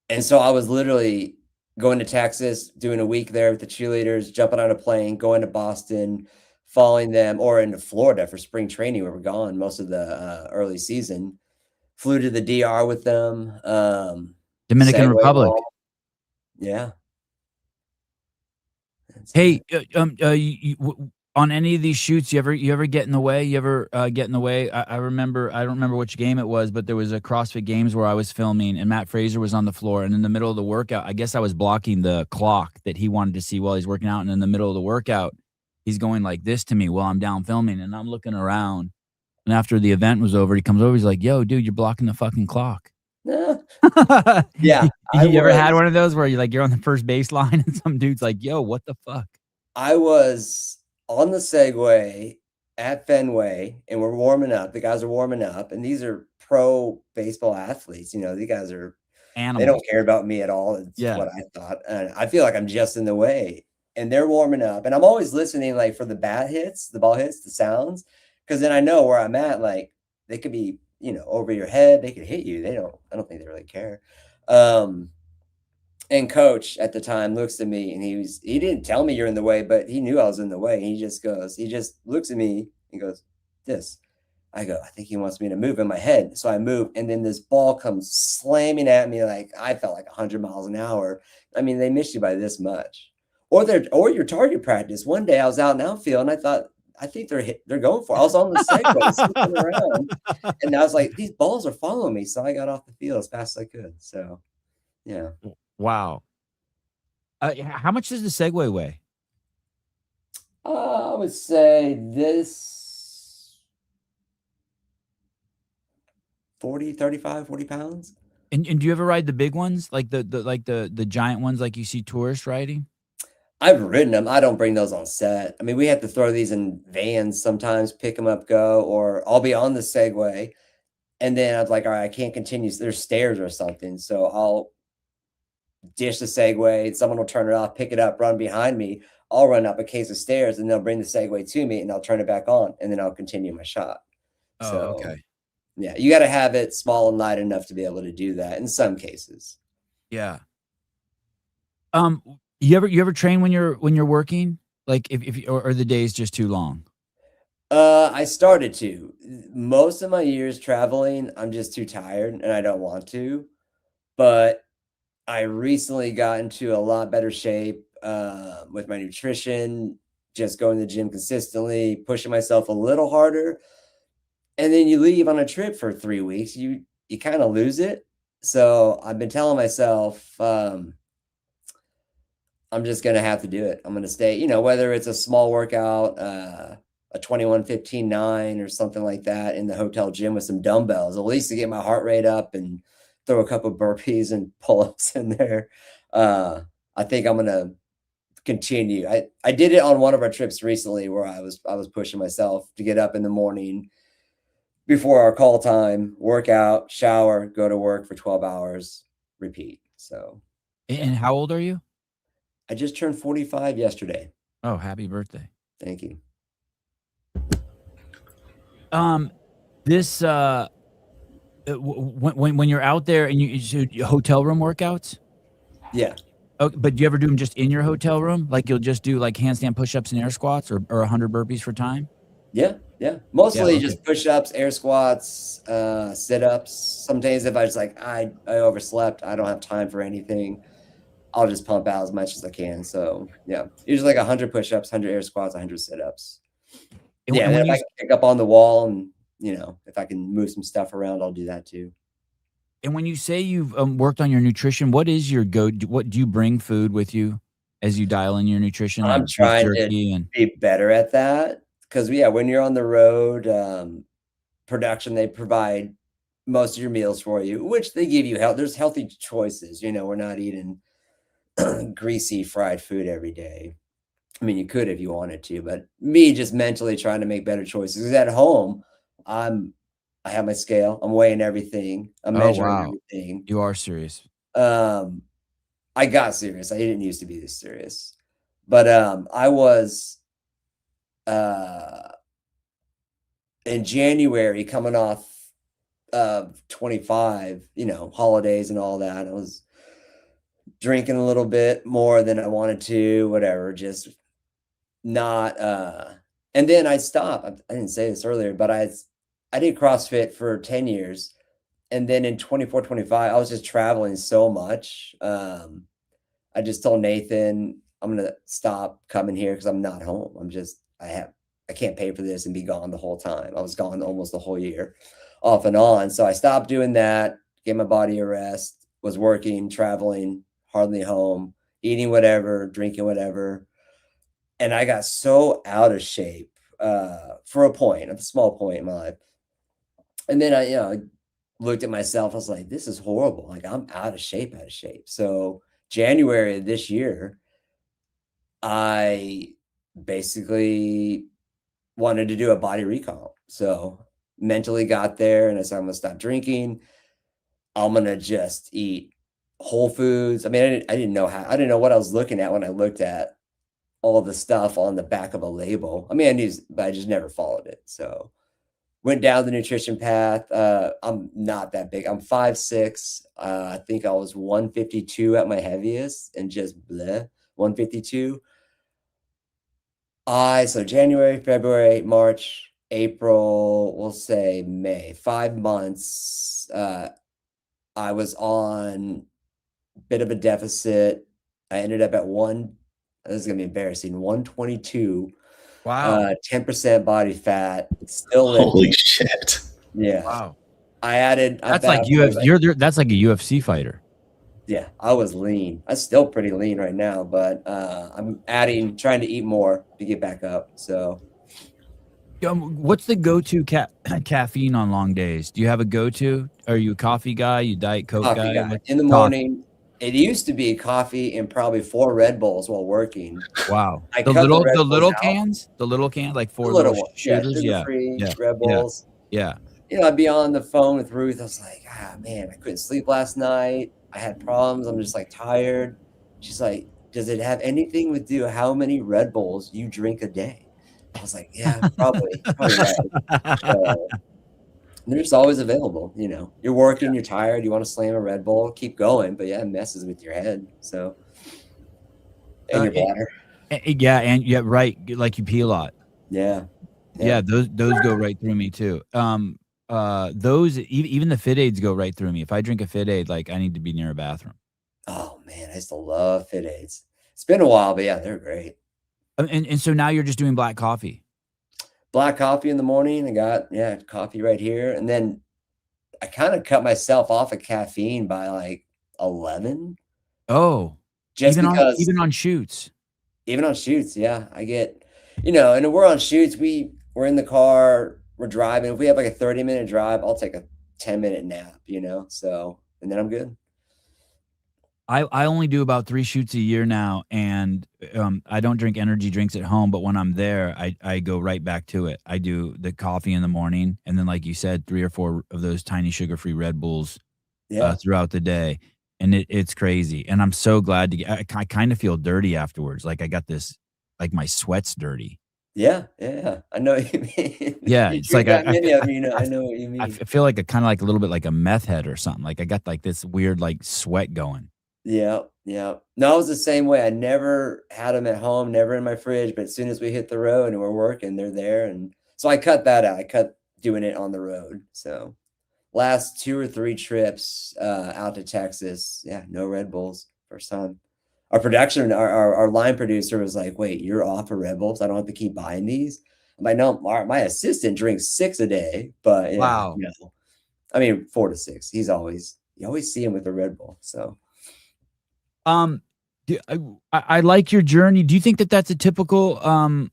and so I was literally going to Texas, doing a week there with the cheerleaders, jumping on a plane, going to Boston, following them, or into Florida for spring training. We were gone most of the, early season. Flew to the DR with them, Dominican Segway Republic. home. Yeah. That's Hey, it. on any of these shoots, you ever get in the way? You ever get in the way? I remember, I don't remember which game it was, but there was a CrossFit Games where I was filming, and Matt Fraser was on the floor, and in the middle of the workout, I guess I was blocking the clock that he wanted to see while he's working out, and in the middle of the workout, he's going like this to me while I'm down filming, and I'm looking around, and after the event was over, he comes over, he's like, "Yo, dude, you're blocking the fucking clock." Yeah, You ever had one of those where you're on the first baseline and some dude's like, "Yo, what the fuck?" I was on the Segway at Fenway, and we're warming up. The guys are warming up, and these are pro baseball athletes. These guys they Animals. don't care about me at all. It's Yeah. what I thought. And I feel like I'm just in the way. And they're warming up, and I'm always listening, like, for the bat hits, the ball hits, the sounds, because then I know where I'm at. Like, they could be, over your head. They could hit you. I don't think they really care. And coach at the time looks at me, and he didn't tell me you're in the way, but he knew I was in the way. He just looks at me and goes, "This." I go, "I think he wants me to move," in my head. So I move, and then this ball comes slamming at me, like I felt like 100 miles an hour. I mean, they miss you by this much. Or your target practice. One day I was out in outfield, and I thought, I think they're going for it. I was on the Segway slipping around, and I was like, these balls are following me. So I got off the field as fast as I could. So yeah. Wow. How much does the Segway weigh? I would say this 35, 40 pounds. And do you ever ride the big ones, like the giant ones, like you see tourists riding? I've ridden them. I don't bring those on set. I mean, we have to throw these in vans sometimes, pick them up, go, or I'll be on the Segway, and then I'm like, all right, I can't continue. There's stairs or something, so I'll dish the Segway. Someone will turn it off, pick it up, run behind me. I'll run up a case of stairs, and they'll bring the Segway to me, and I'll turn it back on, and then I'll continue my shot. Oh, So, okay. yeah, you got to have it small and light enough to be able to do that in some cases. Yeah. You ever train when you're working? Like if or the day's just too long? I started to. Most of my years traveling, I'm just too tired and I don't want to. But I recently got into a lot better shape with my nutrition, just going to the gym consistently, pushing myself a little harder. And then you leave on a trip for 3 weeks, you kind of lose it. So I've been telling myself, I'm just gonna have to do it. I'm gonna stay, whether it's a small workout, a 21-15-9 or something like that in the hotel gym with some dumbbells, at least to get my heart rate up and throw a couple burpees and pull-ups in there. I think I'm gonna continue. I did it on one of our trips recently where I was pushing myself to get up in the morning before our call time, work out, shower, go to work for 12 hours, repeat. So, And how old are you? I just turned 45 yesterday. Oh, happy birthday. Thank you. This when you're out there and you do hotel room workouts? Yeah. Oh, but do you ever do them just in your hotel room? Like you'll just do like handstand push-ups and air squats or 100 burpees for time? Yeah, yeah. Mostly just push-ups, air squats, sit-ups. Sometimes if I just like I overslept, I don't have time for anything, I'll just pump out as much as I can. So yeah, usually like 100 push-ups, 100 air squats, 100 sit-ups. And, Yeah, and and when if you I can pick up on the wall and if I can move some stuff around, I'll do that too. and when you say you've worked on your nutrition, what is your what do you bring food with you as you dial in your nutrition, like I'm beef trying to jerky and be better at that because yeah, when you're on the road, production, they provide most of your meals for you, which they give you health. There's healthy choices. We're not eating greasy fried food every day. I mean, you could if you wanted to, but me just mentally trying to make better choices. 'Cause at home, I have my scale. I'm weighing everything. I'm oh measuring wow, everything. you are serious. Um, I got serious. I didn't used to be this serious, but I was uh in January coming off of 25, holidays and all that. I was drinking a little bit more than I wanted to, whatever, just not and then I stopped. I didn't say this earlier, but I did CrossFit for 10 years. And then in 24, 25, I was just traveling so much. I just told Nathan, I'm gonna stop coming here because I'm not home. I can't pay for this and be gone the whole time. I was gone almost the whole year, off and on. So I stopped doing that, gave my body a rest, was working, traveling, hardly home, eating whatever, drinking whatever. And I got so out of shape for a small point in my life. And then I looked at myself. I was like, this is horrible. Like I'm out of shape, out of shape. So January of this year, I basically wanted to do a body recall. So mentally got there and I said, I'm gonna stop drinking. I'm gonna just eat whole foods. I mean, I didn't know what I was looking at when I looked at all the stuff on the back of a label. I mean, I knew, but I just never followed it. So went down the nutrition path. I'm not that big. I'm 5'6". I think I was 152 at my heaviest and just bleh, 152. So January, February, March, April, we'll say May, 5 months. I was on a bit of a deficit. I ended up at this is gonna be embarrassing, 122. Wow. 10% body fat, still Holy lifting. shit. Yeah. Wow. That's like UFC. That's like a UFC fighter. Yeah, I was lean. I'm still pretty lean right now, but I'm trying to eat more to get back up. So What's the go-to caffeine on long days? Do you have a go-to? Are you a coffee guy? You Diet Coke coffee guy? guy in the morning. It used to be coffee and probably 4 Red Bulls while working. Wow. I The cut the Red little Bulls out. cans, like The 4 little little one, yeah, shooters. Yeah. sugar-free Yeah. Red Yeah. Bulls. Yeah. I'd be on the phone with Ruth. I was like, man, I couldn't sleep last night. I had problems. I'm just like tired. She's like, does it have anything to do how many Red Bulls you drink a day? I was like, yeah, probably right. So they're just always available. You're working, you're tired, you want to slam a Red Bull, keep going. But yeah, it messes with your head. So, and your bladder. Yeah, and yeah, right. Like you pee a lot. Yeah. Yeah, those go right through me too. Those even the Fit Aids go right through me. If I drink a Fit Aid, like I need to be near a bathroom. Oh man, I used to love Fit Aids. It's been a while, but yeah, they're great. And so now you're just doing black coffee. Black coffee in the morning. I got coffee right here, and then I kind of cut myself off of caffeine by like 11. Oh, Just because even on shoots. even on shoots, yeah, I get, and we're on shoots. We're in the car, we're driving. If we have like a 30-minute drive, I'll take a 10-minute nap, so, and then I'm good. I only do about 3 shoots a year now, and I don't drink energy drinks at home, but when I'm there, I go right back to it. I do the coffee in the morning, and then, like you said, 3 or 4 of those tiny sugar-free Red Bulls throughout the day, and it's crazy, and I'm so glad to get I kind of feel dirty afterwards, like I got this like my sweat's dirty. Yeah, yeah, I know what you mean. Yeah, You it's drink like that many of them, I know what you I mean. feel like kinda like a little bit like a meth head or something, like I got like this weird, like, sweat going. Yeah, yeah. No, I was the same way. I never had them at home, never in my fridge, but as soon as we hit the road and we're working, they're there, and So I cut that out. I cut doing it on the road. So last 2 or 3 trips out to Texas, yeah, no Red Bulls. First time. Our line producer was like, "Wait, you're off of Red Bulls? I don't have to keep buying these?" I'm like, "No, my assistant drinks 6 a day, but yeah, Wow. no. I mean, 4 to 6. You always see him with a Red Bull, so. I like your journey. Do you think that that's a typical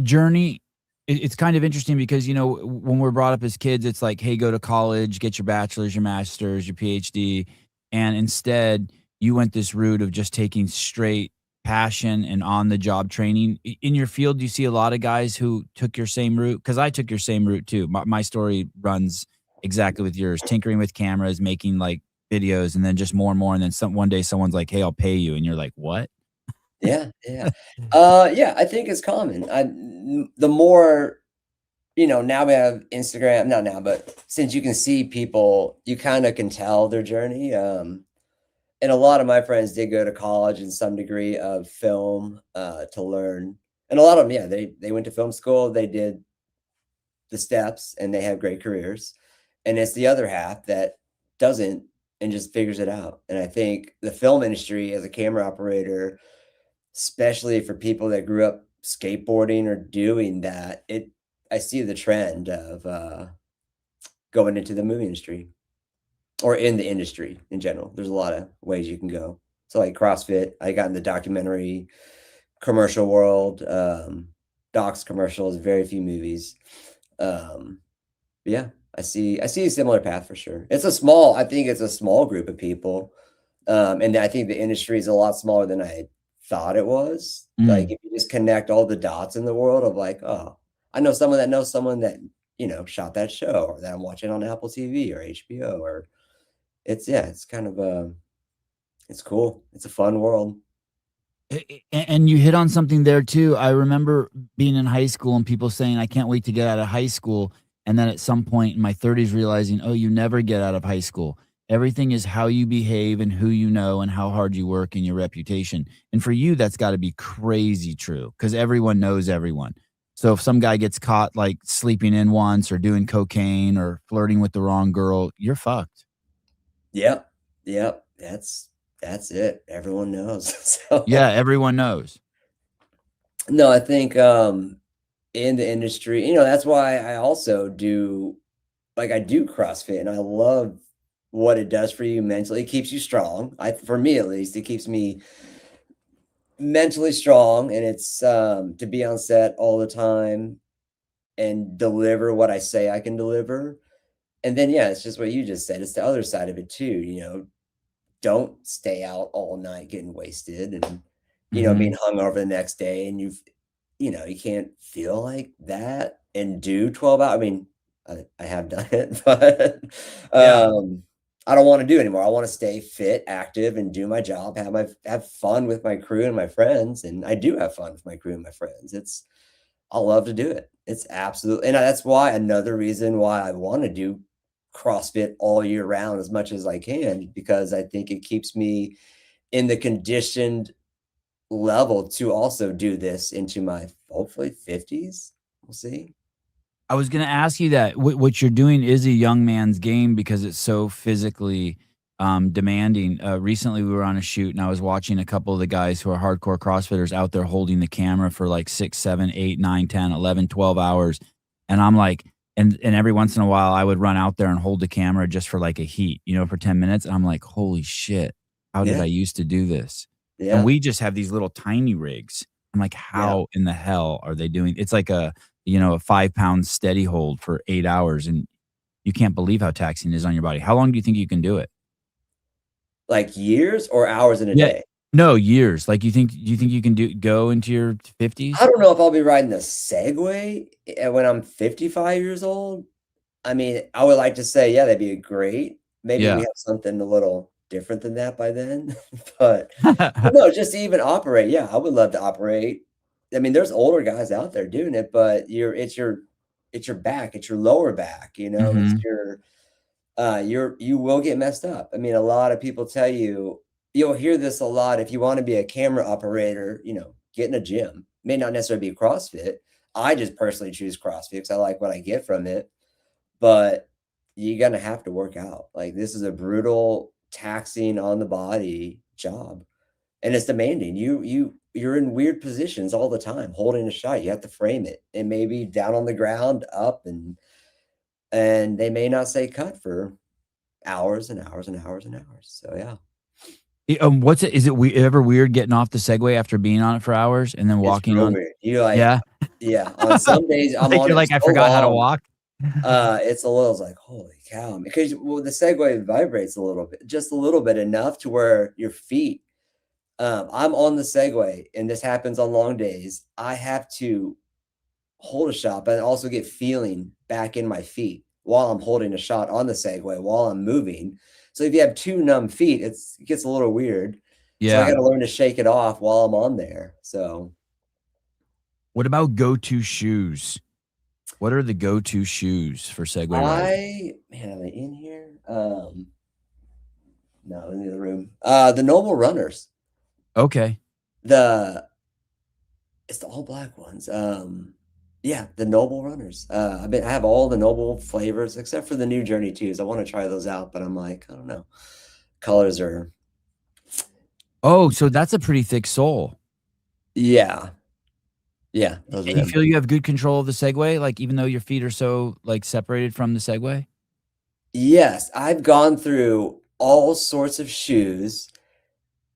journey? It's kind of interesting because, you know, when we're brought up as kids, it's like, hey, go to college, get your bachelor's, your master's, your PhD. And instead, you went this route of just taking straight passion and on the job training. In your field, do you see a lot of guys who took your same route? Because I took your same route too. My story runs exactly with yours, tinkering with cameras, making like videos, and then just more and more. And then one day someone's like, hey, I'll pay you. And you're like, what? Yeah, yeah. Yeah, I think it's common. The more, now we have Instagram, not now, but since you can see people, you kind of can tell their journey. And a lot of my friends did go to college in some degree of film to learn. And a lot of them, yeah, they went to film school, they did the steps, and they have great careers. And it's the other half that doesn't and just figures it out. And I think the film industry as a camera operator, especially for people that grew up skateboarding or doing that, I see the trend of going into the movie industry or in the industry in general. There's a lot of ways you can go. So like CrossFit, I got in the documentary commercial world, docs commercials, very few movies. Yeah, I see a similar path for sure. I think it's a small group of people. And I think the industry is a lot smaller than I thought it was. Like if you just connect all the dots in the world of like, oh, I know someone that knows someone that, shot that show or that I'm watching on Apple TV or HBO or it's kind of it's cool. It's a fun world. And you hit on something there too. I remember being in high school and people saying, I can't wait to get out of high school. And then at some point in my 30s, realizing, oh, you never get out of high school. Everything is how you behave and who you know and how hard you work and your reputation. And for you, that's got to be crazy true because everyone knows everyone. So if some guy gets caught like sleeping in once or doing cocaine or flirting with the wrong girl, you're fucked. Yep. Yep. That's it. Everyone knows. So Yeah, everyone knows. no, I think in the industry, that's why I also I do CrossFit and I love what it does for you mentally. It keeps you strong. For me at least, it keeps me mentally strong and it's to be on set all the time and deliver what I say I can deliver. And then yeah, it's just what you just said. It's the other side of it too, don't stay out all night getting wasted and being hungover the next day and you can't feel like that and do 12 hours. I mean, I have done it, but I don't want to do it anymore. I want to stay fit, active, and do my job, have fun with my crew and my friends. And I do have fun with my crew and my friends. I love to do it. It's absolutely, and that's why another reason why I want to do CrossFit all year round as much as I can, because I think it keeps me in the conditioned level to also do this into my hopefully 50s. We'll see. I was going to ask you that. What you're doing is a young man's game because it's so physically demanding. Recently, we were on a shoot and I was watching a couple of the guys who are hardcore CrossFitters out there holding the camera for like 6, 7, 8, 9, 10, 11, 12 hours. And I'm like, and every once in a while I would run out there and hold the camera just for like a heat, for 10 minutes. And I'm like, holy shit, how did I used to do this? Yeah. And we just have these little tiny rigs. I'm like, how in the hell are they doing? It's like a 5-pound steady hold for 8 hours. And you can't believe how taxing it is on your body. How long do you think you can do it? Like years or hours in a day? No, years. Like you think you can go into your 50s? I don't know if I'll be riding the Segway when I'm 55 years old. I mean, I would like to say, yeah, that'd be great. Maybe we have something a little different than that by then. But no, just to even operate. Yeah, I would love to operate. I mean, there's older guys out there doing it, but it's your back, it's your lower back, it's you will get messed up. I mean, a lot of people tell you'll hear this a lot. If you want to be a camera operator, get in a gym. May not necessarily be CrossFit. I just personally choose CrossFit because I like what I get from it. But you're gonna have to work out. Like, this is a brutal, taxing on the body job, and it's demanding. You're in weird positions all the time, holding a shot. You have to frame it. It may be down on the ground, up, and they may not say cut for hours and hours and hours and hours. So yeah. What's it? Is it ever weird getting off the Segway after being on it for hours and then It's walking real on? weird. You like, Yeah. yeah. On some days I'm Like on you're it like, I so forgot how to long. walk. It's a little, it's like, holy cow, because the Segway vibrates a little bit, just a little bit, enough to where your feet. I'm on the Segway, and this happens on long days. I have to hold a shot, but I also get feeling back in my feet while I'm holding a shot on the Segway while I'm moving. So if you have two numb feet, it gets a little weird. So I Yeah. got to learn to shake it off while I'm on there. So What about go-to shoes? What are the go-to shoes for Segway riding? man, am I in here? No, in the other room. The Noble Runners. Okay. It's the all black ones. Yeah, the Noble Runners. I have all the Noble flavors except for the new Journey 2s. I want to try those out, but I'm like, I don't know. Colors are. Oh, so that's a pretty thick sole. Yeah. Yeah. And you feel you have good control of the Segway, like even though your feet are so like separated from the Segway? Yes, I've gone through all sorts of shoes,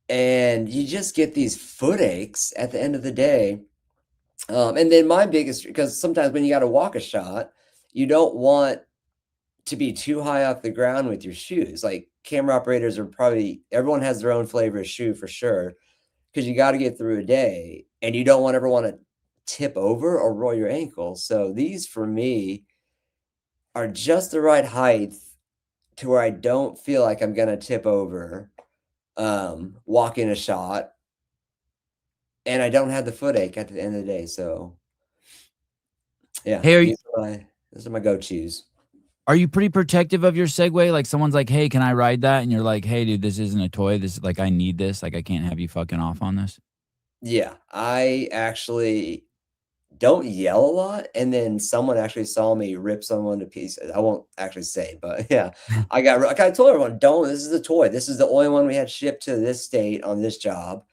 and you just get these foot aches at the end of the day. And then my biggest, because sometimes when you got to walk a shot, you don't want to be too high off the ground with your shoes. Like, camera operators are probably, everyone has their own flavor of shoe for sure, because you got to get through a day, and you don't ever want to tip over or roll your ankle. So these for me are just the right height to where I don't feel like I'm gonna tip over walking a shot, and I don't have the foot ache at the end of the day. So yeah, Hey, those are my go-tos. are you pretty protective of your Segway? Like someone's like, hey, can I ride that? And you're like, hey, dude, this isn't a toy. This is like, I need this. Like, I can't have you fucking off on this. Yeah, I actually don't yell a lot, and then someone actually saw me rip someone to pieces. I won't actually say, but yeah, I told everyone, don't. This is a toy. This is the only one we had shipped to this state on this job.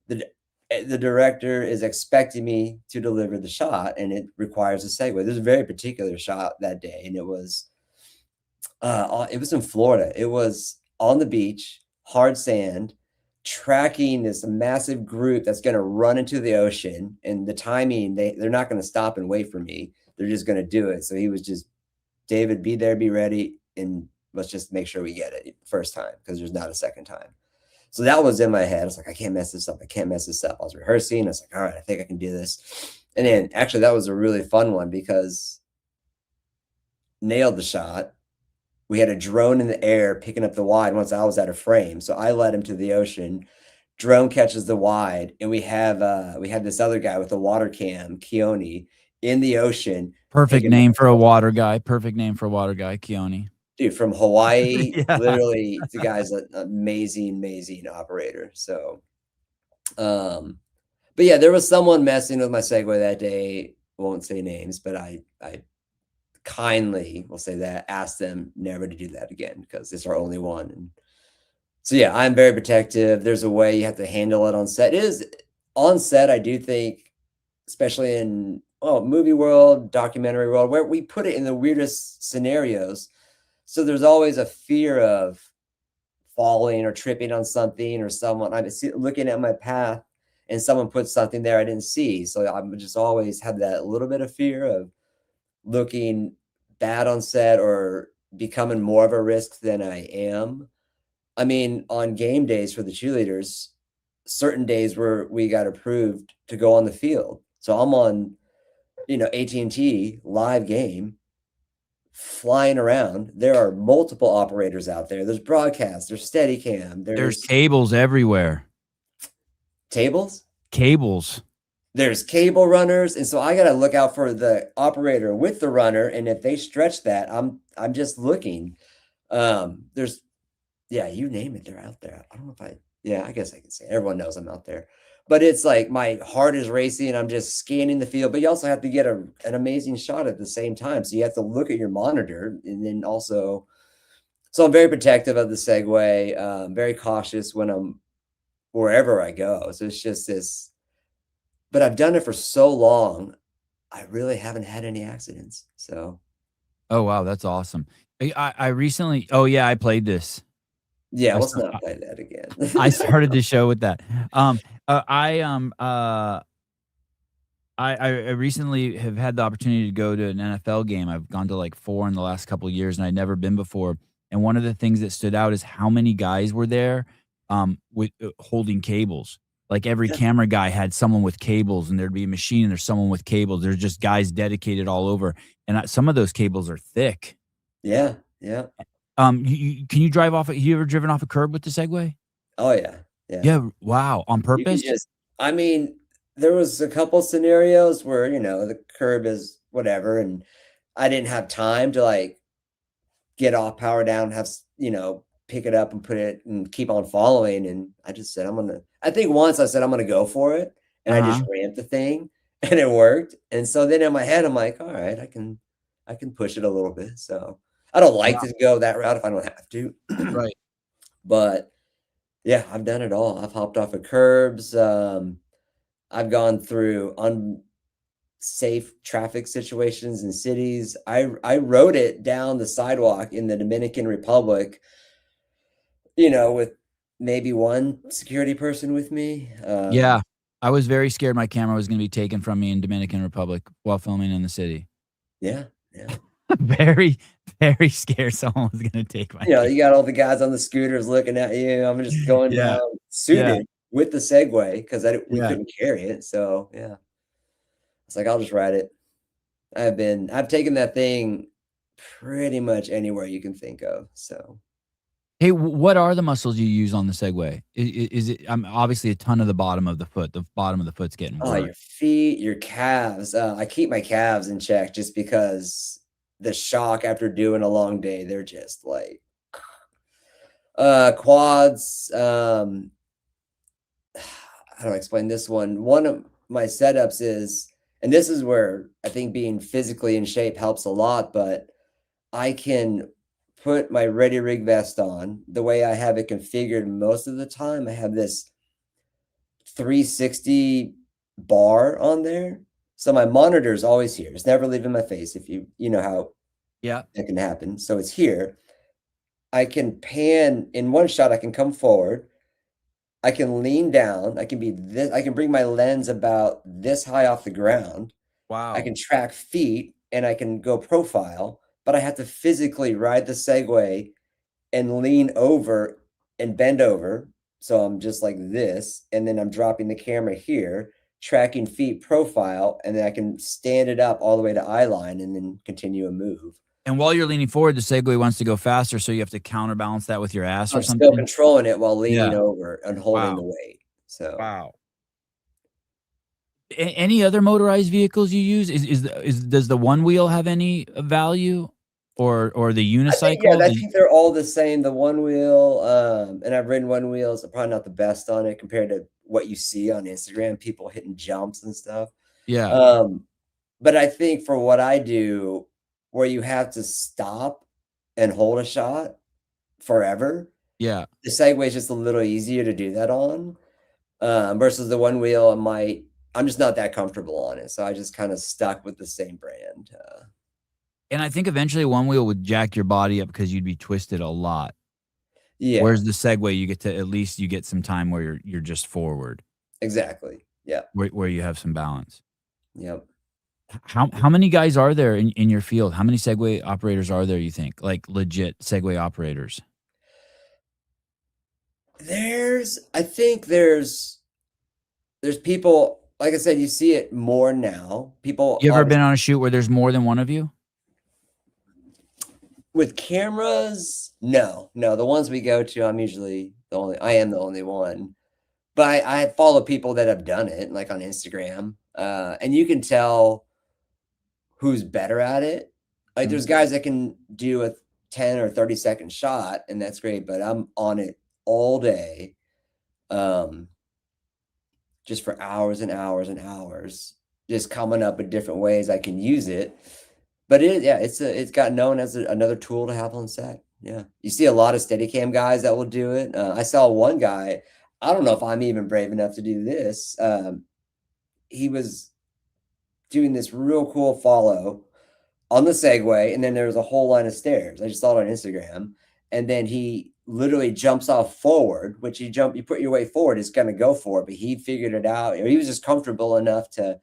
The director is expecting me to deliver the shot, and it requires a Segway. There's a very particular shot that day, and it was in Florida. It was on the beach, hard sand, tracking this massive group that's going to run into the ocean. And the timing, they're not going to stop and wait for me. They're just going to do it. So he was just, David, be there, be ready, and let's just make sure we get it first time, because there's not a second time. So that was in my head. I was like, I can't mess this up. I can't mess this up. I was rehearsing. I was like, all right, I think I can do this. And then actually that was a really fun one, because nailed the shot. We had a drone in the air picking up the wide once I was out of frame. So I led him to the ocean. Drone catches the wide, and we had this other guy with a water cam, Keone, in the ocean. Perfect name for a water guy. Perfect name for a water guy, Keone. Dude, from Hawaii. Yeah. Literally, the guy's an amazing operator. So, but yeah, there was someone messing with my Segway that day. Won't say names, but I kindly, will say that, ask them never to do that again, because it's our only one. And so yeah, I'm very protective. There's a way you have to handle it on set. It is on set, I do think, especially in movie world, documentary world, where we put it in the weirdest scenarios. So there's always a fear of falling or tripping on something, or someone, I'm looking at my path and someone puts something there I didn't see. So I'm just always have that little bit of fear of looking bad on set or becoming more of a risk than I am. I mean, on game days for the cheerleaders, certain days where we got approved to go on the field. So I'm on, AT&T live game, flying around. There are multiple operators out there. There's broadcast, there's Steadicam, There's cables everywhere. Tables? Cables. There's cable runners, and so I got to look out for the operator with the runner, and if they stretch that, I'm just looking. You name it, they're out there. I don't know if Yeah, I guess I can say it. Everyone knows I'm out there. But it's like my heart is racing. I'm just scanning the field, but you also have to get an amazing shot at the same time. So you have to look at your monitor and then also. So I'm very protective of the Segway, very cautious when I'm wherever I go. So it's just this, but I've done it for so long. I really haven't had any accidents. So Oh, wow, that's awesome. I recently oh, yeah, I played this. yeah, I let's sta not play that again. I started the show with that. I recently have had the opportunity to go to an NFL game. I've gone to, like, 4 in the last couple of years, and I'd never been before, and one of the things that stood out is how many guys were there, with holding cables. Like, every Yeah, camera guy had someone with cables, and there'd be a machine, and there's someone with cables. There's just guys dedicated all over, and some of those cables are thick. yeah, yeah. Can you drive off you ever driven off a curb with the Segway? Oh yeah, yeah. Yeah, wow, on You can purpose? just I mean, there was a couple scenarios where, the curb is whatever, and I didn't have time to, like, get off, power down, pick it up and put it and keep on following, and I just said, I think once I said, "I'm gonna go for it," and I just Uh-huh. ramped the thing, and it worked, and so then in my head, I'm like, "Alright, I can push it a little bit," so I don't like Wow, to go that route if I don't have to, right. but yeah, I've done it all. I've hopped off of curbs, I've gone through unsafe traffic situations in cities. I rode it down the sidewalk in the Dominican Republic, with maybe one security person with me. Yeah. I was very scared my camera was gonna be taken from me in Dominican Republic while filming in the city. Yeah, yeah. Very, very scared someone was gonna take my You got all the guys on the scooters looking at you. I'm just going Yeah, down yeah, suited with the Segway because we yeah. couldn't carry it. So yeah, it's like I'll just ride it. I've taken that thing pretty much anywhere you can think of. So Hey, what are the muscles you use on the Segway? Is it obviously a ton of the bottom of the foot. The bottom of the foot's getting oh, your worked. feet, your calves. I keep my calves in check just because the shock after doing a long day, they're just like quads. How do I explain this one? One of my setups is, and this is where I think being physically in shape helps a lot, but I can put my ready rig vest on the way I have it configured most of the time. I have this 360 bar on there. So my monitor is always here. It's never leaving my face if you know how Yeah. that can happen. So it's here. I can pan in one shot, I can come forward. I can lean down. I can bring my lens about this high off the ground. I Wow. can track feet and I can go profile, but I have to physically ride the Segway and lean over and bend over. So I'm just like this, and then I'm dropping the camera here, tracking feet profile, and then I can stand it up all the way to eye line and then continue a move. And while you're leaning forward, the Segway wants to go faster, so you have to counterbalance that with your ass or I'm still something? controlling it while leaning Yeah. over and holding Wow. the weight. So Wow. Any other motorized vehicles you use? Does the one wheel have any value or the unicycle? I think they're all the same. The one wheel, and I've ridden one wheels, are probably not the best on it compared to what you see on Instagram, people hitting jumps and stuff. Yeah. Um, but I think for what I do, where you have to stop and hold a shot forever, Yeah. the Segway is just a little easier to do that on, versus the one wheel. I'm just not that comfortable on it, so I just kind of stuck with the same brand. And I think eventually one wheel would jack your body up because you'd be twisted a lot. Yeah, Whereas the Segway, you get to at least you get some time where you're just forward, exactly. Yeah, where you have some balance. yep. How many guys are there in your field? How many Segway operators are there, you think? Like legit Segway operators? I think there's people, like I said, you see it more now. People You ever been obviously on a shoot where there's more than one of you? with cameras, no, no. The ones we go to, I am the only one. But I follow people that have done it, like on Instagram, and you can tell who's better at it. Like Mhm. there's guys that can do a 10 or 30-second shot, and that's great. But I'm on it all day. just for hours and hours and hours, just coming up with different ways I can use it. But it's got known as another tool to have on set. Yeah, you see a lot of Steadicam guys that will do it. I saw one guy. I don't know if I'm even brave enough to do this. He was doing this real cool follow on the Segway, and then there was a whole line of stairs. I just saw it on Instagram, and then he literally jumps off forward, which you put your way forward, it's gonna go for it, but he figured it out. Or he was just comfortable enough to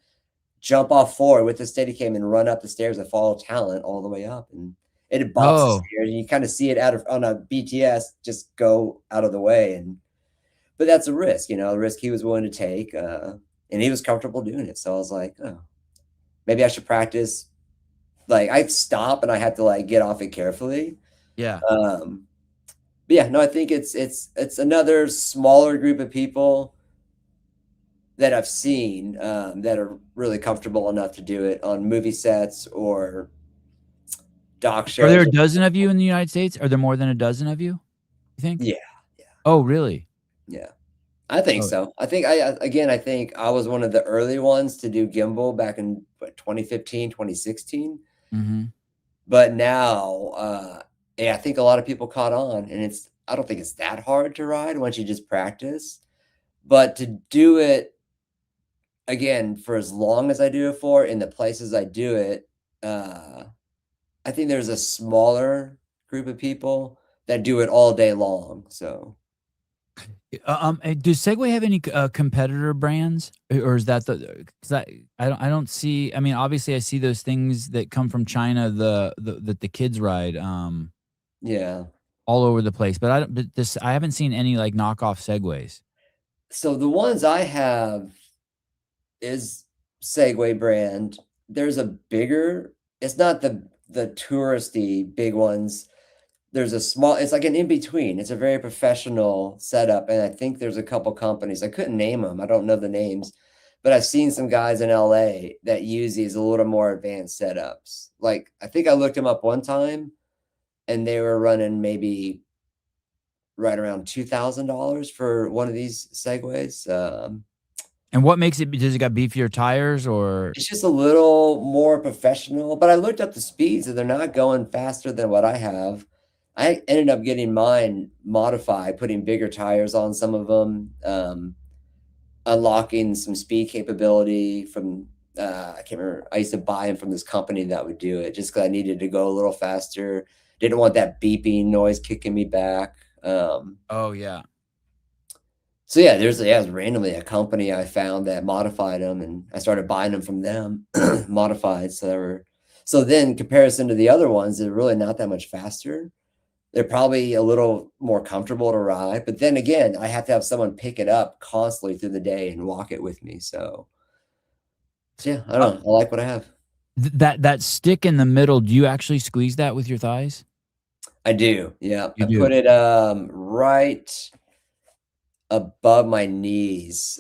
jump off forward with the Steadicam and run up the stairs and follow talent all the way up, and it bumps the stairs, and you kind of see it on a BTS just go out of the way, but that's a risk, a risk he was willing to take, and he was comfortable doing it. So I was like, oh, maybe I should practice. Like I'd stop and I had to like get off it carefully. Yeah. But yeah, no, I think it's another smaller group of people that I've seen that are really comfortable enough to do it on movie sets or doc shows. Are there a dozen of you in the United States? Are there more than a dozen of you think? Yeah. Oh, really? Yeah. I think so. I think I think I was one of the early ones to do gimbal back in 2015, 2016. But now, I think a lot of people caught on, and I don't think it's that hard to ride once you just practice. But to do it again for as long as I do it for, in the places I do it, I think there's a smaller group of people that do it all day long. So. Does Segway have any competitor brands, or is that because I don't see? I mean, obviously, I see those things that come from China, the kids ride, yeah, all over the place. But I haven't seen any like knockoff Segways. So the ones I have is Segway brand. There's a bigger. It's not the touristy big ones. There's a small, it's like an in-between. It's a very professional setup. And I think there's a couple companies. I couldn't name them. I don't know the names, but I've seen some guys in LA that use these a little more advanced setups. Like, I think I looked them up one time and they were running maybe right around $2,000 for one of these Segways. And what makes it, does it got beefier tires, or? It's just a little more professional, but I looked up the speeds and they're not going faster than what I have. I ended up getting mine modified, putting bigger tires on some of them, unlocking some speed capability from, I can't remember. I used to buy them from this company that would do it just because I needed to go a little faster. Didn't want that beeping noise kicking me back. Oh, yeah. So yeah, there's randomly a company I found that modified them, and I started buying them from them, modified. So then comparison to the other ones, they're really not that much faster. They're probably a little more comfortable to ride, but then again, I have to have someone pick it up constantly through the day and walk it with me. So yeah, I don't know. I like what I have. That stick in the middle, do you actually squeeze that with your thighs? I do. Yeah. I put it right above my knees.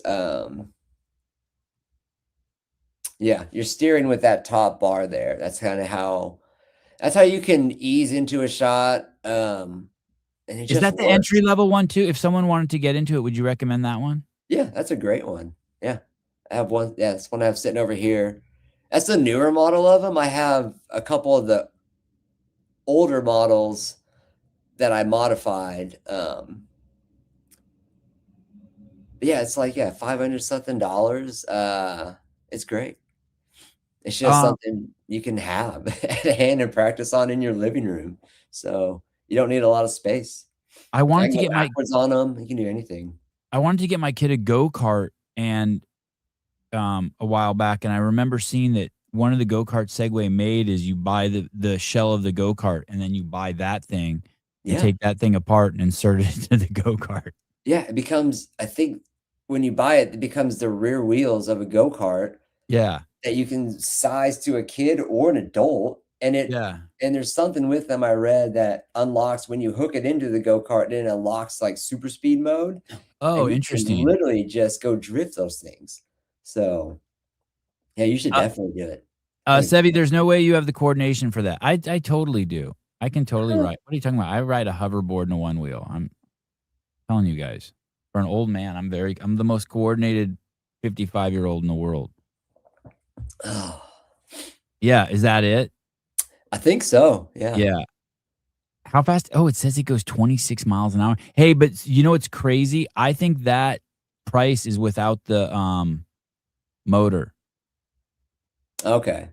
Yeah, you're steering with that top bar there. That's how you can ease into a shot. And it Is that the entry level one too? If someone wanted to get into it, would you recommend that one? Yeah, that's a great one. Yeah. I have one. Yeah, that's one I have sitting over here. That's the newer model of them. I have a couple of the older models that I modified. Yeah, it's like, $500 something. It's great. It's just something you can have at hand and practice on in your living room. So you don't need a lot of space. I wanted to get backwards on them. You can do anything. I wanted to get my kid a go-kart and a while back, and I remember seeing that one of the go-kart Segway made is you buy the shell of the go-kart, and then you buy that thing and take that thing apart and insert it into the go-kart. Yeah, it becomes, I think when you buy it, it becomes the rear wheels of a go-kart. Yeah. That you can size to a kid or an adult. And and there's something with them I read that unlocks when you hook it into the go-kart, then it unlocks like super speed mode. Oh, interesting. You can literally just go drift those things. So yeah, you should definitely do it. Sevi, there's no way you have the coordination for that. I totally do. I can totally ride. What are you talking about? I ride a hoverboard and a one wheel. I'm telling you guys. For an old man, I'm the most coordinated 55-year-old in the world. Oh, Yeah, is that it? I think so. Yeah. Yeah. How fast? Oh, it says it goes 26 miles an hour. Hey, but you know what's crazy? I think that price is without the motor. Okay.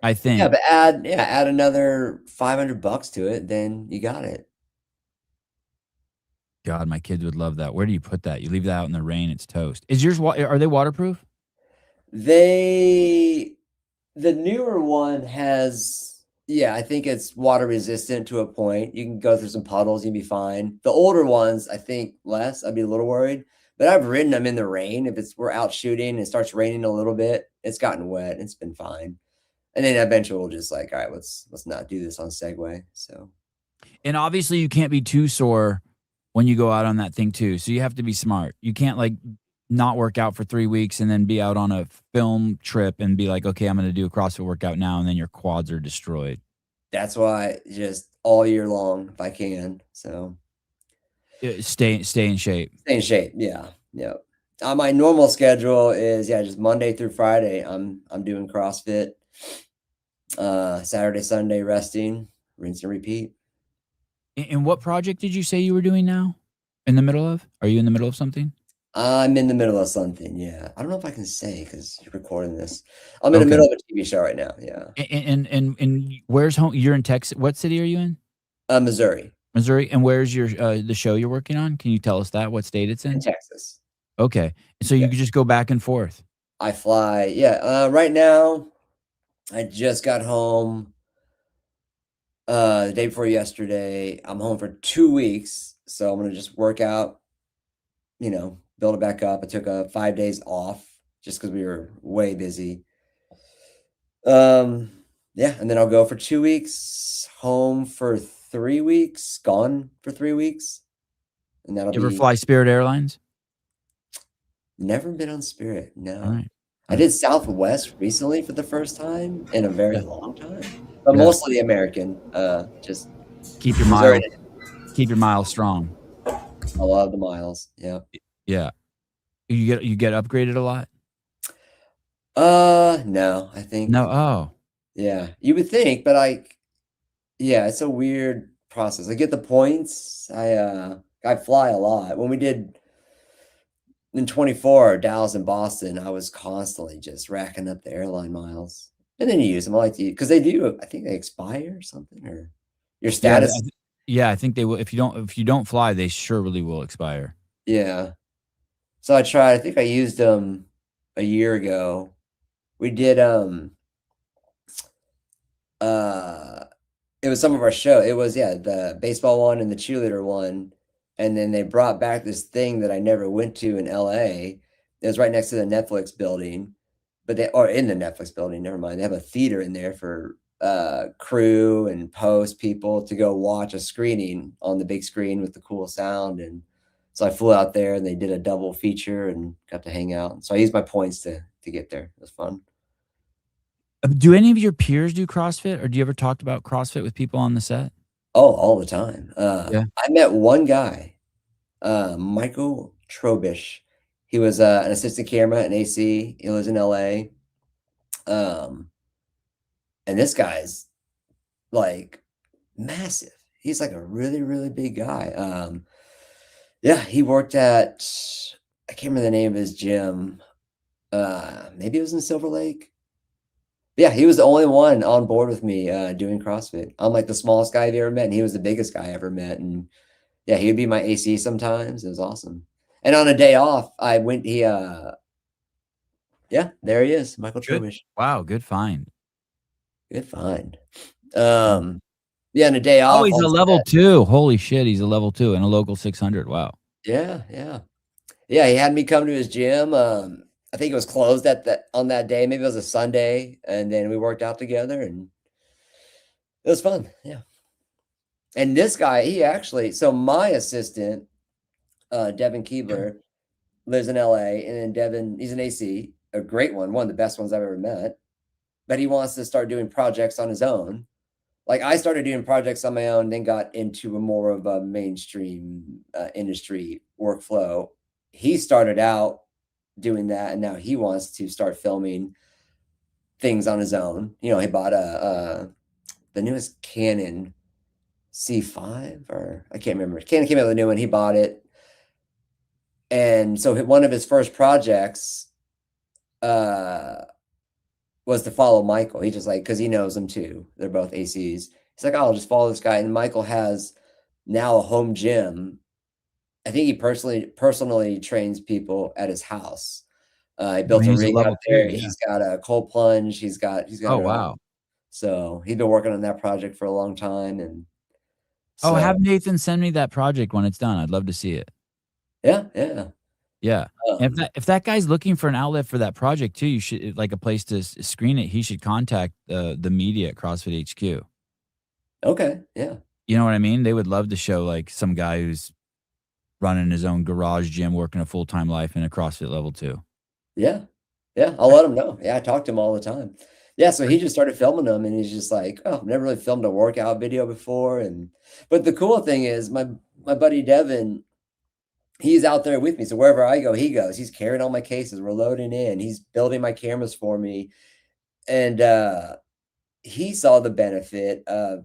I Yeah, think. but add another $500 to it, then you got it. God, my kids would love that. Where do you put that? You leave that out in the rain, it's toast. Is yours are they waterproof? The newer one has, I think it's water resistant to a point. You can go through some puddles, you'll be fine. The older ones, I think less. I'd be a little worried, but I've ridden them in the rain. If we're out shooting and it starts raining a little bit, it's gotten wet. It's been fine. And then eventually we'll just like, all right, let's not do this on Segway. So, And obviously you can't be too sore when you go out on that thing too. So you have to be smart. You can't like not work out for 3 weeks and then be out on a film trip and be like, okay, I'm going to do a CrossFit workout now. And then your quads are destroyed. that's why just all year long, if I can. So Stay in shape. stay in shape. Yeah. Yeah. My normal schedule is just Monday through Friday. I'm doing CrossFit. Saturday, Sunday resting, rinse and repeat. And what project did you say you were doing now? In the middle of? Are you in the middle of something? I'm in the middle of something. Yeah. I don't know if I can say because you're recording this. I'm in the middle of a TV show right now. Yeah. And where's home? You're in Texas. What city are you in? Missouri. Missouri. And where's your the show you're working on? Can you tell us that? What state it's in? In Texas. Okay. So you could just go back and forth. I fly. Yeah. Right now, I just got home the day before yesterday. I'm home for 2 weeks. So I'm going to just work out, build it back up. I took 5 days off just because we were way busy. And then I'll go for 2 weeks, home for 3 weeks, gone for 3 weeks. And that'll You ever be fly Spirit Airlines? never been on Spirit. No. All right. I did Southwest recently for the first time in a very long time. But Yeah. mostly American. Just keep your miles strong. I love the miles. Yeah. Yeah. You get upgraded a lot? No, I think No. Oh. yeah. You would think, but it's a weird process. I get the points. I fly a lot. When we did in 24, Dallas and Boston, I was constantly just racking up the airline miles. And then you use them. I like to because they do. I think they expire or something, or your status. Yeah, I think they will. If you don't fly, they surely will expire. Yeah. So I tried. I think I used them a year ago. We did it was some of our show. It was the baseball one and the cheerleader one. And then they brought back this thing that I never went to in LA. It was right next to the Netflix building. Or in the Netflix building, never mind. They have a theater in there for crew and post people to go watch a screening on the big screen with the cool sound. And so I flew out there and they did a double feature and got to hang out. So I used my points to get there. It was fun. Do any of your peers do CrossFit, or do you ever talk about CrossFit with people on the set? Oh, all the time. Yeah. I met one guy, Michael Trobish. He was an assistant camera at an AC. He lives in LA. And this guy's like massive. He's like a really, really big guy. He worked at, I can't remember the name of his gym. Maybe it was in Silver Lake. Yeah, he was the only one on board with me doing CrossFit. I'm like the smallest guy I've ever met, and he was the biggest guy I ever met. And yeah, he would be my AC sometimes. It was awesome. And on a day off, I went. There he is, Michael Trobish. Wow, good find. Good find. On a day off. Oh, he's a level 2. Holy shit, he's a level 2 and a local 600. Wow. Yeah. He had me come to his gym. I think it was closed on that day. Maybe it was a Sunday, and then we worked out together, and it was fun. Yeah. And this guy, so my assistant, Devin Keebler, lives in LA, and then Devin, he's an AC, a great one of the best ones I've ever met. But he wants to start doing projects on his own. Like I started doing projects on my own, then got into more of a mainstream industry workflow. he started out doing that, and now he wants to start filming things on his own. You know, he bought the newest Canon C5, or I can't remember. Canon came out with a new one. He bought it. And so one of his first projects was to follow Michael. He just like, because he knows him too. They're both ACs. He's like, oh, I'll just follow this guy. And Michael has now a home gym. I think he personally trains people at his house. He built a rig up there. Yeah. He's got a cold plunge. He's got Oh, wow. So he's been working on that project for a long time. And so, have Nathan send me that project when it's done. I'd love to see it. Yeah. And if that guy's looking for an outlet for that project too, you should, like, a place to screen it. He should contact the media at CrossFit HQ. Okay. Yeah. You know what I mean? They would love to show like some guy who's running his own garage gym, working a full-time life in a CrossFit level 2. Yeah. I'll let him know. Yeah, I talk to him all the time. Yeah, so he just started filming them, and he's just like, oh, I've never really filmed a workout video before. But the cool thing is my buddy Devin, he's out there with me. So wherever I go, he goes. He's carrying all my cases. We're loading in. He's building my cameras for me. And he saw the benefit of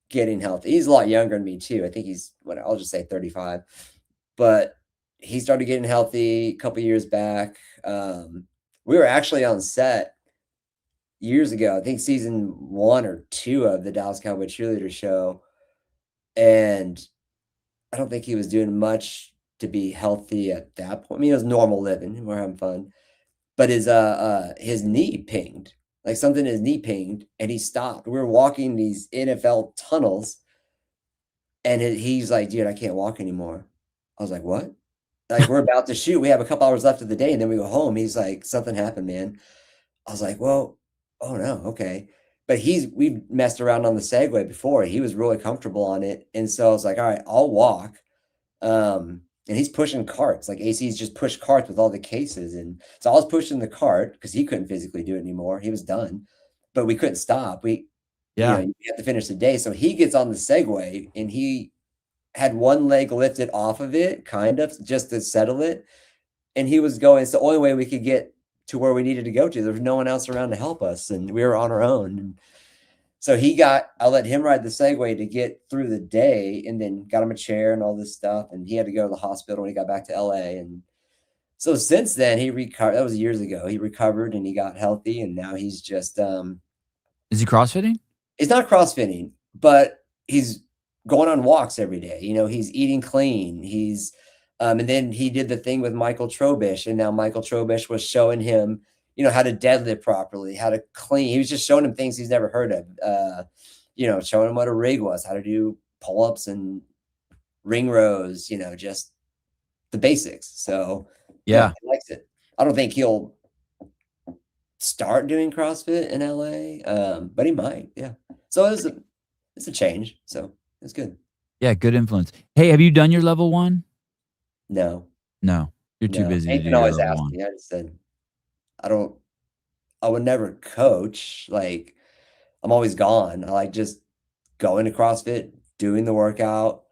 getting healthy. He's a lot younger than me too. I think he's, I'll just say 35. But he started getting healthy a couple years back. We were actually on set years ago, I think season 1 or 2 of the Dallas Cowboy Cheerleader show. And I don't think he was doing much to be healthy at that point. I mean, it was normal living. We're having fun. But his knee pinged. Like something in his knee pinged, and he stopped. We were walking these NFL tunnels, and he's like, dude, I can't walk anymore. I was like, what? Like, we're about to shoot. We have a couple hours left of the day, and then we go home. He's like, something happened, man. I was like, well, oh no, okay. But we've messed around on the Segway before. He was really comfortable on it. And so I was like, all right, I'll walk. And he's pushing carts. Like AC's just push carts with all the cases. And so I was pushing the cart because he couldn't physically do it anymore. He was done, but we couldn't stop. You have to finish the day. So he gets on the Segway, and he had one leg lifted off of it, kind of, just to settle it. And he was going, it's the only way we could get to where we needed to go to. There was no one else around to help us, and we were on our own. And so I let him ride the Segway to get through the day, and then got him a chair and all this stuff. And he had to go to the hospital when he got back to LA. And so since then he recovered. That was years ago. He recovered and he got healthy, and now he's just, is he CrossFitting? He's not CrossFitting, but he's going on walks every day. You know, he's eating clean. He's, and then he did the thing with Michael Trobish, and now Michael Trobish was showing him, you know, how to deadlift properly, how to clean. He was just showing him things he's never heard of, you know, showing him what a rig was, how to do pull-ups and ring rows, you know, just the basics. So yeah, he likes it. I don't think he'll start doing CrossFit in LA, but he might. Yeah. So it's a change. So it's good. Yeah. Good influence. Hey, have you done your level 1? No. You're too busy. Nathan always asked me. I just said, I would never coach. Like, I'm always gone. I like just going to CrossFit, doing the workout,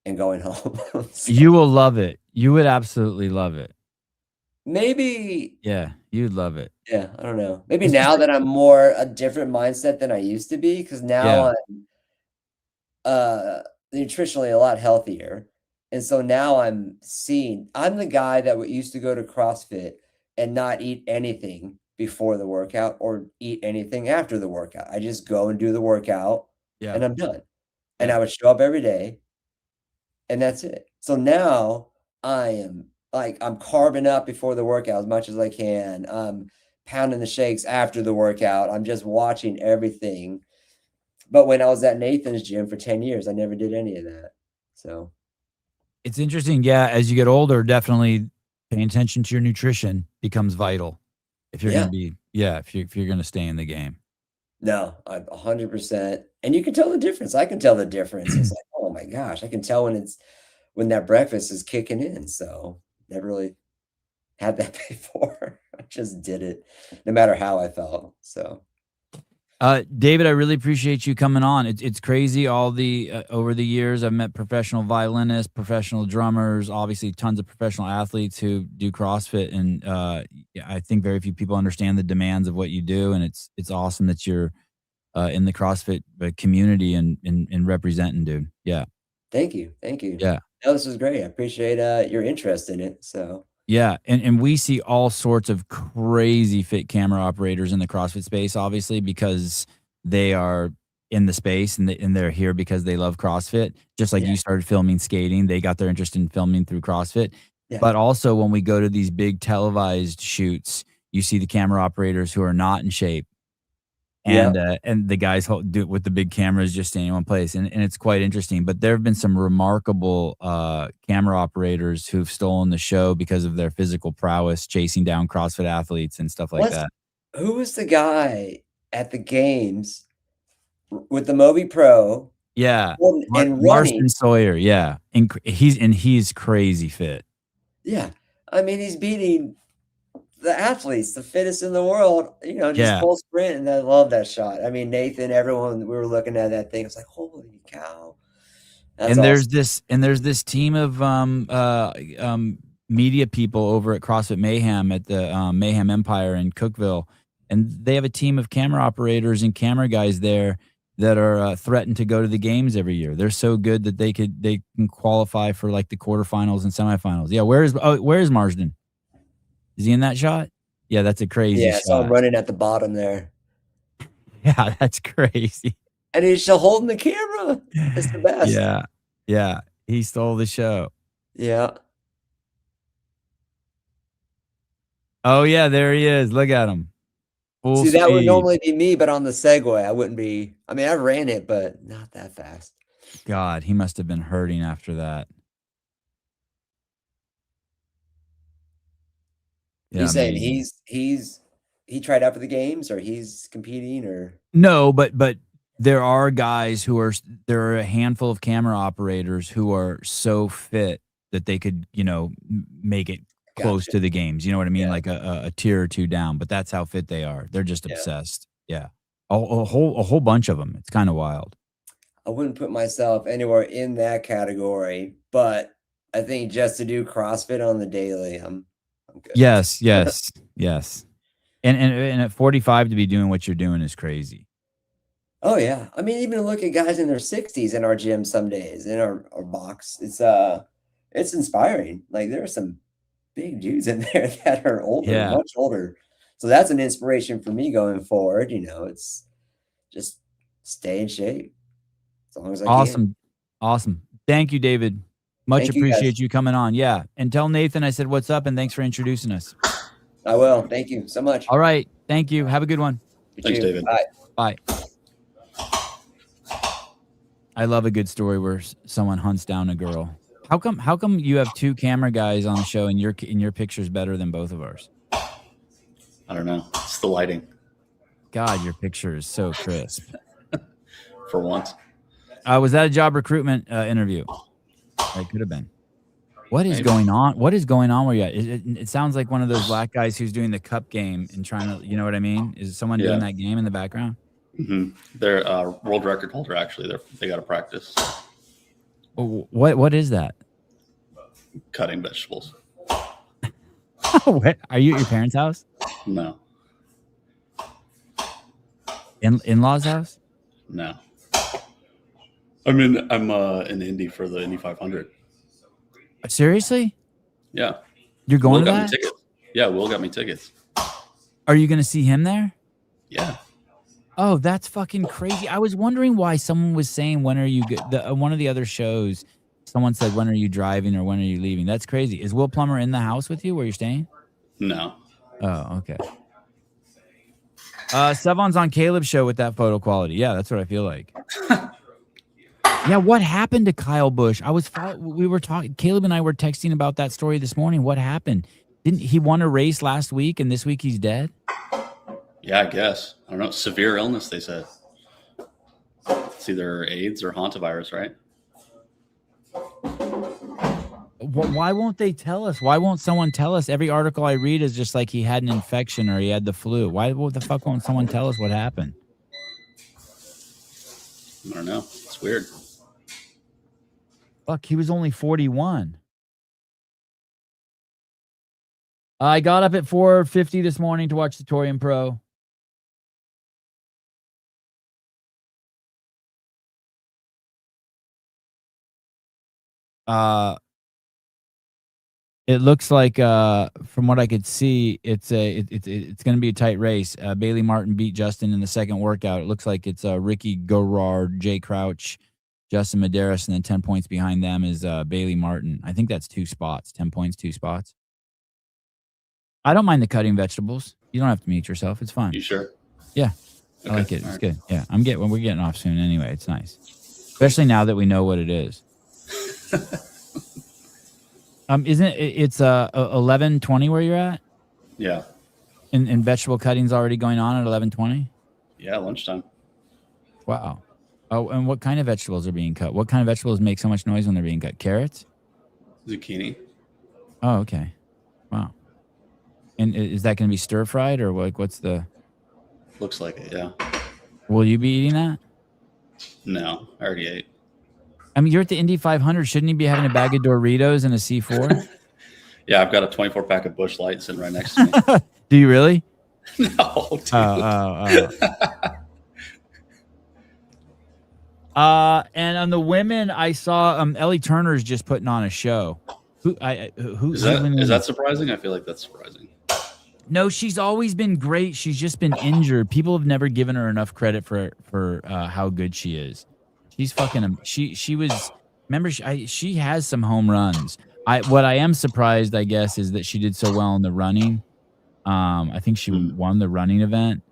and going home. So, you will love it. You would absolutely love it. Maybe. Yeah, you'd love it. Yeah, I don't know. Maybe now that I'm more a different mindset than I used to be, because now I'm nutritionally a lot healthier. And so now I'm the guy that used to go to CrossFit and not eat anything before the workout or eat anything after the workout. I just go and do the workout and I'm done. And I would show up every day and that's it. So now I'm carving up before the workout as much as I can. I'm pounding the shakes after the workout. I'm just watching everything. But when I was at Nathan's gym for 10 years, I never did any of that. So it's interesting. Yeah. As you get older, definitely paying attention to your nutrition becomes vital. If you're going to be, if you're going to stay in the game. No, I'm 100%. And you can tell the difference. I can tell the difference. It's like, oh my gosh, I can tell when that breakfast is kicking in. So never really had that before. I just did it no matter how I felt. So David, I really appreciate you coming on. It's crazy. All the over the years, I've met professional violinists, professional drummers, obviously tons of professional athletes who do CrossFit, and yeah, I think very few people understand the demands of what you do, and it's awesome that you're in the CrossFit community and representing, dude. Yeah, Thank you. Thank you. yeah. No, this was great. I appreciate your interest in it. So Yeah, and we see all sorts of crazy fit camera operators in the CrossFit space, obviously, because they are in the space and they're here because they love CrossFit. Just like yeah, you started filming skating, they got their interest in filming through CrossFit. yeah, But also when we go to these big televised shoots, you see the camera operators who are not in shape yeah. and the guys do it with the big cameras just staying in one place, and it's quite interesting. But there have been some remarkable camera operators who've stolen the show because of their physical prowess, chasing down CrossFit athletes and stuff like What's that. who was the guy at the games with the Moby Pro Yeah, and Marston running? Sawyer, yeah, he's crazy fit. Yeah, I mean he's beating the athletes, the fittest in the world. Just Yeah, full sprint, and I love that shot. I mean Nathan, everyone, we were looking at that thing. It's like holy cow, that's and awesome. there's this team of media people over at CrossFit Mayhem at the Mayhem Empire in Cookeville, and they have a team of camera operators and camera guys there that are threatened to go to the games every year. They're so good that they can qualify for like the quarterfinals and semifinals. Yeah, where is Marsden? Is he in that shot? Yeah, that's a crazy Yeah, I saw him shot. running at the bottom there, Yeah, that's crazy. and he's still holding the camera. It's the best. Yeah, yeah, he stole the show. Yeah. Oh yeah, there he is. Look at him. Full See, that would speed. normally be me, but on the Segway, I wouldn't be. I mean, I ran it, but not that fast. God, he must have been hurting after that. Yeah, You saying amazing. he tried out for the games, or he's competing, or No, but there are guys there are a handful of camera operators who are so fit that they could, make it close gotcha. to the games. You know what I mean? Yeah, Like a tier or two down, but that's how fit they are. They're just yeah. obsessed. Yeah. A whole bunch of them. It's kind of wild. I wouldn't put myself anywhere in that category, but I think just to do CrossFit on the daily, I'm good. Yes, yes, yes. And at 45 to be doing what you're doing is crazy. Oh yeah, I mean, even look at guys in their 60s in our gym some days in our box. It's inspiring. Like there are some big dudes in there that are older, Yeah. much older. So that's an inspiration for me going forward. It's just stay in shape as long as I can. Awesome. Awesome. Thank you, David. Much Thank you guys. appreciate you coming on. Yeah. And tell Nathan I said what's up and thanks for introducing us. I will. Thank you so much. All right. Thank you. Have a good one. You Thanks, too. David. Bye. Bye. I love a good story where someone hunts down a girl. How come you have two camera guys on the show and your picture's better than both of ours? I don't know. It's the lighting God, your picture is so crisp. for once. Was that a job recruitment interview? It could have been. What is Maybe. going on? What is going on where you at? It sounds like one of those black guys who's doing the cup game and trying to, you know what I mean? Is someone doing Yeah. that game in the background? Mm-hmm. They're world record holder. Actually, they got to practice What is that? cutting vegetables. What? Are you at your parents' house? No, In-laws' house? no. I'm in Indy for the Indy 500. Seriously? Yeah, You're going Will to got that? me tickets. Yeah, Will got me tickets. Are you going to see him there? Yeah, Oh, that's fucking crazy. I was wondering why someone was saying, when are you one of the other shows, someone said, when are you driving or when are you leaving? That's crazy. Is Will Plummer in the house with you where you're staying? no. Oh, okay. Sevon's on Caleb's show with that photo quality. Yeah, that's what I feel like. Yeah, what happened to Kyle Busch? We were talking, Caleb and I were texting about that story this morning. What happened? Didn't he won a race last week and this week he's dead? Yeah, I guess. I don't know. Severe illness, they said. It's either AIDS or hantavirus, right? Why won't they tell us? Why won't someone tell us? Every article I read is just like he had an infection or he had the flu. Why the fuck won't someone tell us what happened? I don't know. It's weird. Fuck, he was only 41. I got up at 4:50 this morning to watch the Torium Pro. It looks like, from what I could see, it's going to be a tight race. Bailey Martin beat Justin in the second workout. It looks like it's Ricky Gorard, Jay Crouch, Justin Medeiros, and then 10 points behind them is Bailey Martin. I think that's 2 spots. 10 points, 2 spots. I don't mind the cutting vegetables. You don't have to mute yourself. It's fine. You sure? Yeah, Okay. I like it. It's Right. good. Yeah, we're getting off soon anyway. It's nice, especially now that we know what it is. Isn't it's 11:20 where you're at? Yeah. And vegetable cutting's already going on at 11:20? Yeah, lunchtime. Wow. Oh, and what kind of vegetables are being cut? What kind of vegetables make so much noise when they're being cut? Carrots? Zucchini. Oh, okay. Wow. And is that going to be stir fried or what's the? Looks like it, yeah. Will you be eating that? No, I already ate. I mean, you're at the Indy 500. Shouldn't you be having a bag of Doritos and a C4? Yeah, I've got a 24-pack of Busch Light sitting right next to me. Do you really? No, dude. And on the women, I saw Ellie Turner's just putting on a show. Is that surprising? I feel like that's surprising. No, she's always been great. She's just been injured. People have never given her enough credit for how good she is. She's fucking. She was. Remember, she has some home runs. What I am surprised, I guess, is that she did so well in the running. I think she won the running event.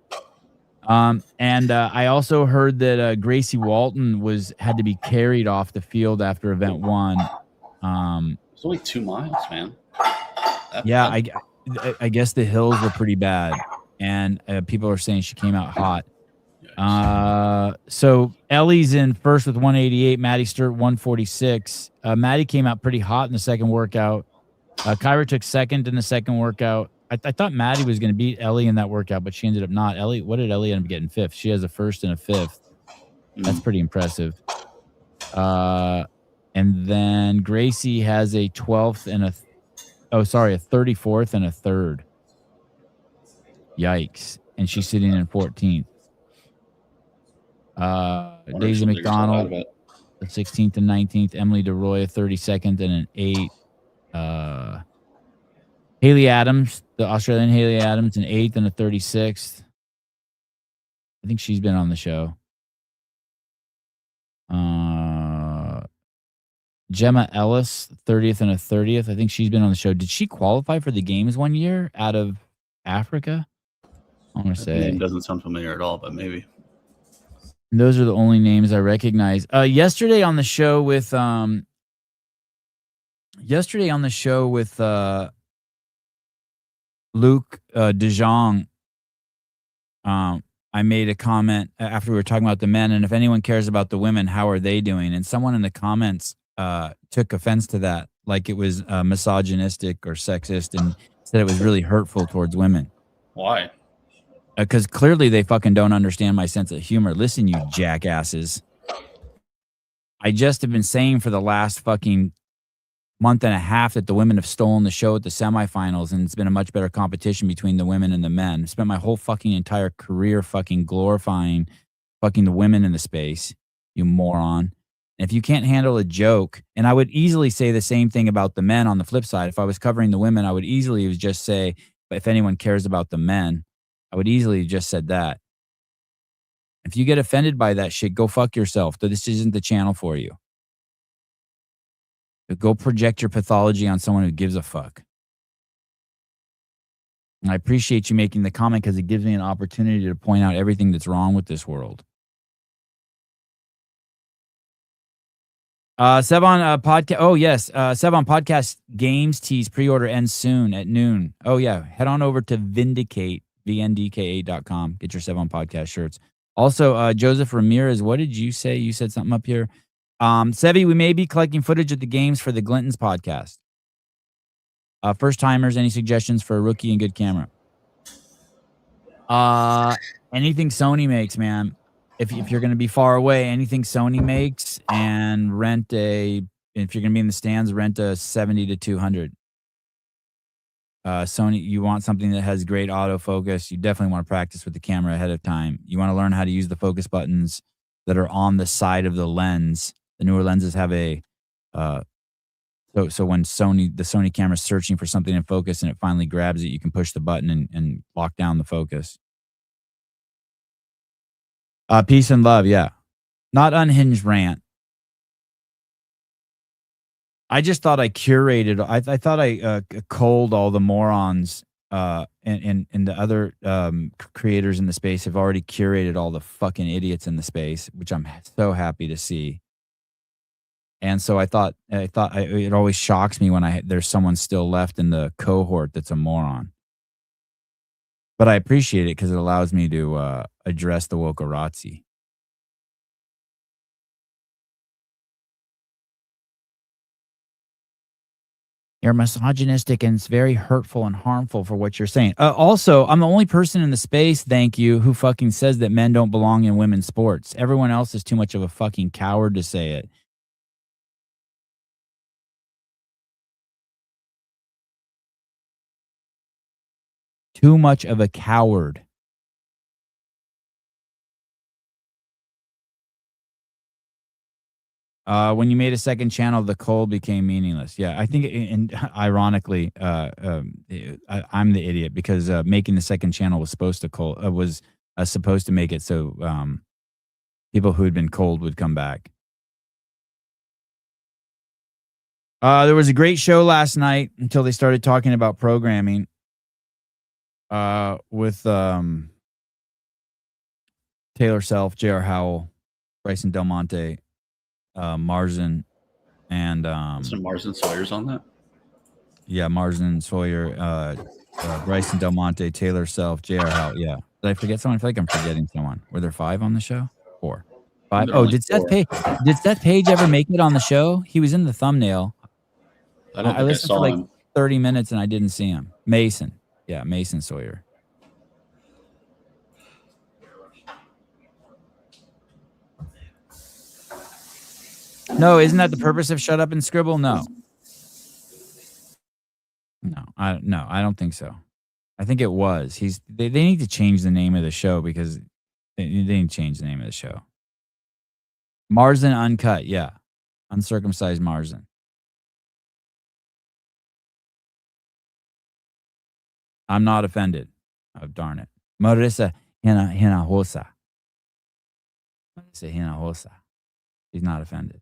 And I also heard that Gracie Walton had to be carried off the field after event 1. It's only 2 miles, man. Yeah, I guess the hills were pretty bad, and people are saying she came out hot. So Ellie's in first with 188, Maddie Sturt 146. Maddie came out pretty hot in the second workout. Kyra took second in the second workout. I thought Maddie was going to beat Ellie in that workout, but she ended up not. What did Ellie end up getting? 5th. She has a 1st and a 5th. That's pretty impressive. And then Gracie has a 12th and a 34th and a 3rd. Yikes. And she's sitting in 14th. Daisy McDonald, the 16th and 19th. Emily DeRoy, a 32nd and an 8th. Haley Adams, the Australian Haley Adams, an 8th and a 36th. I think she's been on the show. Gemma Ellis, 30th and a 30th. I think she's been on the show. Did she qualify for the games one year out of Africa? I want to say. Name doesn't sound familiar at all, but maybe. Those are the only names I recognize. Yesterday on the show with Luke DeJong, I made a comment after we were talking about the men, and if anyone cares about the women, how are they doing? And someone in the comments took offense to that, like it was misogynistic or sexist, and said it was really hurtful towards women. Why? Because clearly they fucking don't understand my sense of humor. Listen, you jackasses. I just have been saying for the last fucking month and a half that the women have stolen the show at the semifinals, and it's been a much better competition between the women and the men. I spent my whole fucking entire career fucking glorifying fucking the women in the space, you moron. And if you can't handle a joke, and I would easily say the same thing about the men on the flip side. If I was covering the women, I would easily just say, but if anyone cares about the men, I would easily have just said that. If you get offended by that shit, go fuck yourself. This isn't the channel for you. Go project your pathology on someone who gives a fuck. And I appreciate you making the comment because it gives me an opportunity to point out everything that's wrong with this world. Sevon podcast. Oh yes, Sevon podcast games tease pre-order ends soon at noon. Oh yeah, head on over to vndka.com. Get your Sevon podcast shirts. Also, Joseph Ramirez, what did you say? You said something up here. Sevi, we may be collecting footage at the games for the Glintons podcast. First timers, any suggestions for a rookie and good camera? Anything Sony makes, man. if you're going to be far away, anything Sony makes, and if you're going to be in the stands, rent a 70 to 200. Sony, you want something that has great autofocus. You definitely want to practice with the camera ahead of time. You want to learn how to use the focus buttons that are on the side of the lens. The newer lenses have a so when the Sony camera is searching for something in focus and it finally grabs it, you can push the button and lock down the focus. Peace and love, yeah. Not unhinged rant. I just thought I curated. I thought I culled all the morons, and the other creators in the space have already curated all the fucking idiots in the space, which I'm so happy to see. And so I thought it always shocks me when there's someone still left in the cohort that's a moron. But I appreciate it because it allows me to address the wokerazzi. You're misogynistic and it's very hurtful and harmful for what you're saying. Also, I'm the only person in the space, thank you, who fucking says that men don't belong in women's sports. Everyone else is too much of a fucking coward to say it. Too much of a coward. When you made a second channel, the cold became meaningless. Yeah, I think, and ironically, I'm the idiot because making the second channel was supposed to make it so people who had been cold would come back. There was a great show last night until they started talking about programming. With Taylor Self, J.R. Howell, Bryson Del Monte, Marzin, and so Marzin Sawyer's on that. Yeah, Marzin Sawyer, Bryson Del Monte, Taylor Self, J.R. Howell. Yeah, did I forget someone? I feel like I'm forgetting someone. Were there 5 on the show? 4, 5. Oh, did Seth Page ever make it on the show? He was in the thumbnail. I listened for like 30 minutes and I didn't see him. Mason. Yeah, Mason Sawyer. No, isn't that the purpose of Shut Up and Scribble? No. I don't think so. I think it was. They need to change the name of the show because they need to change the name of the show. Marzin Uncut, yeah. Uncircumcised Marzin. I'm not offended. Oh, darn it. Marissa Hinojosa. Marissa Hinojosa. He's not offended.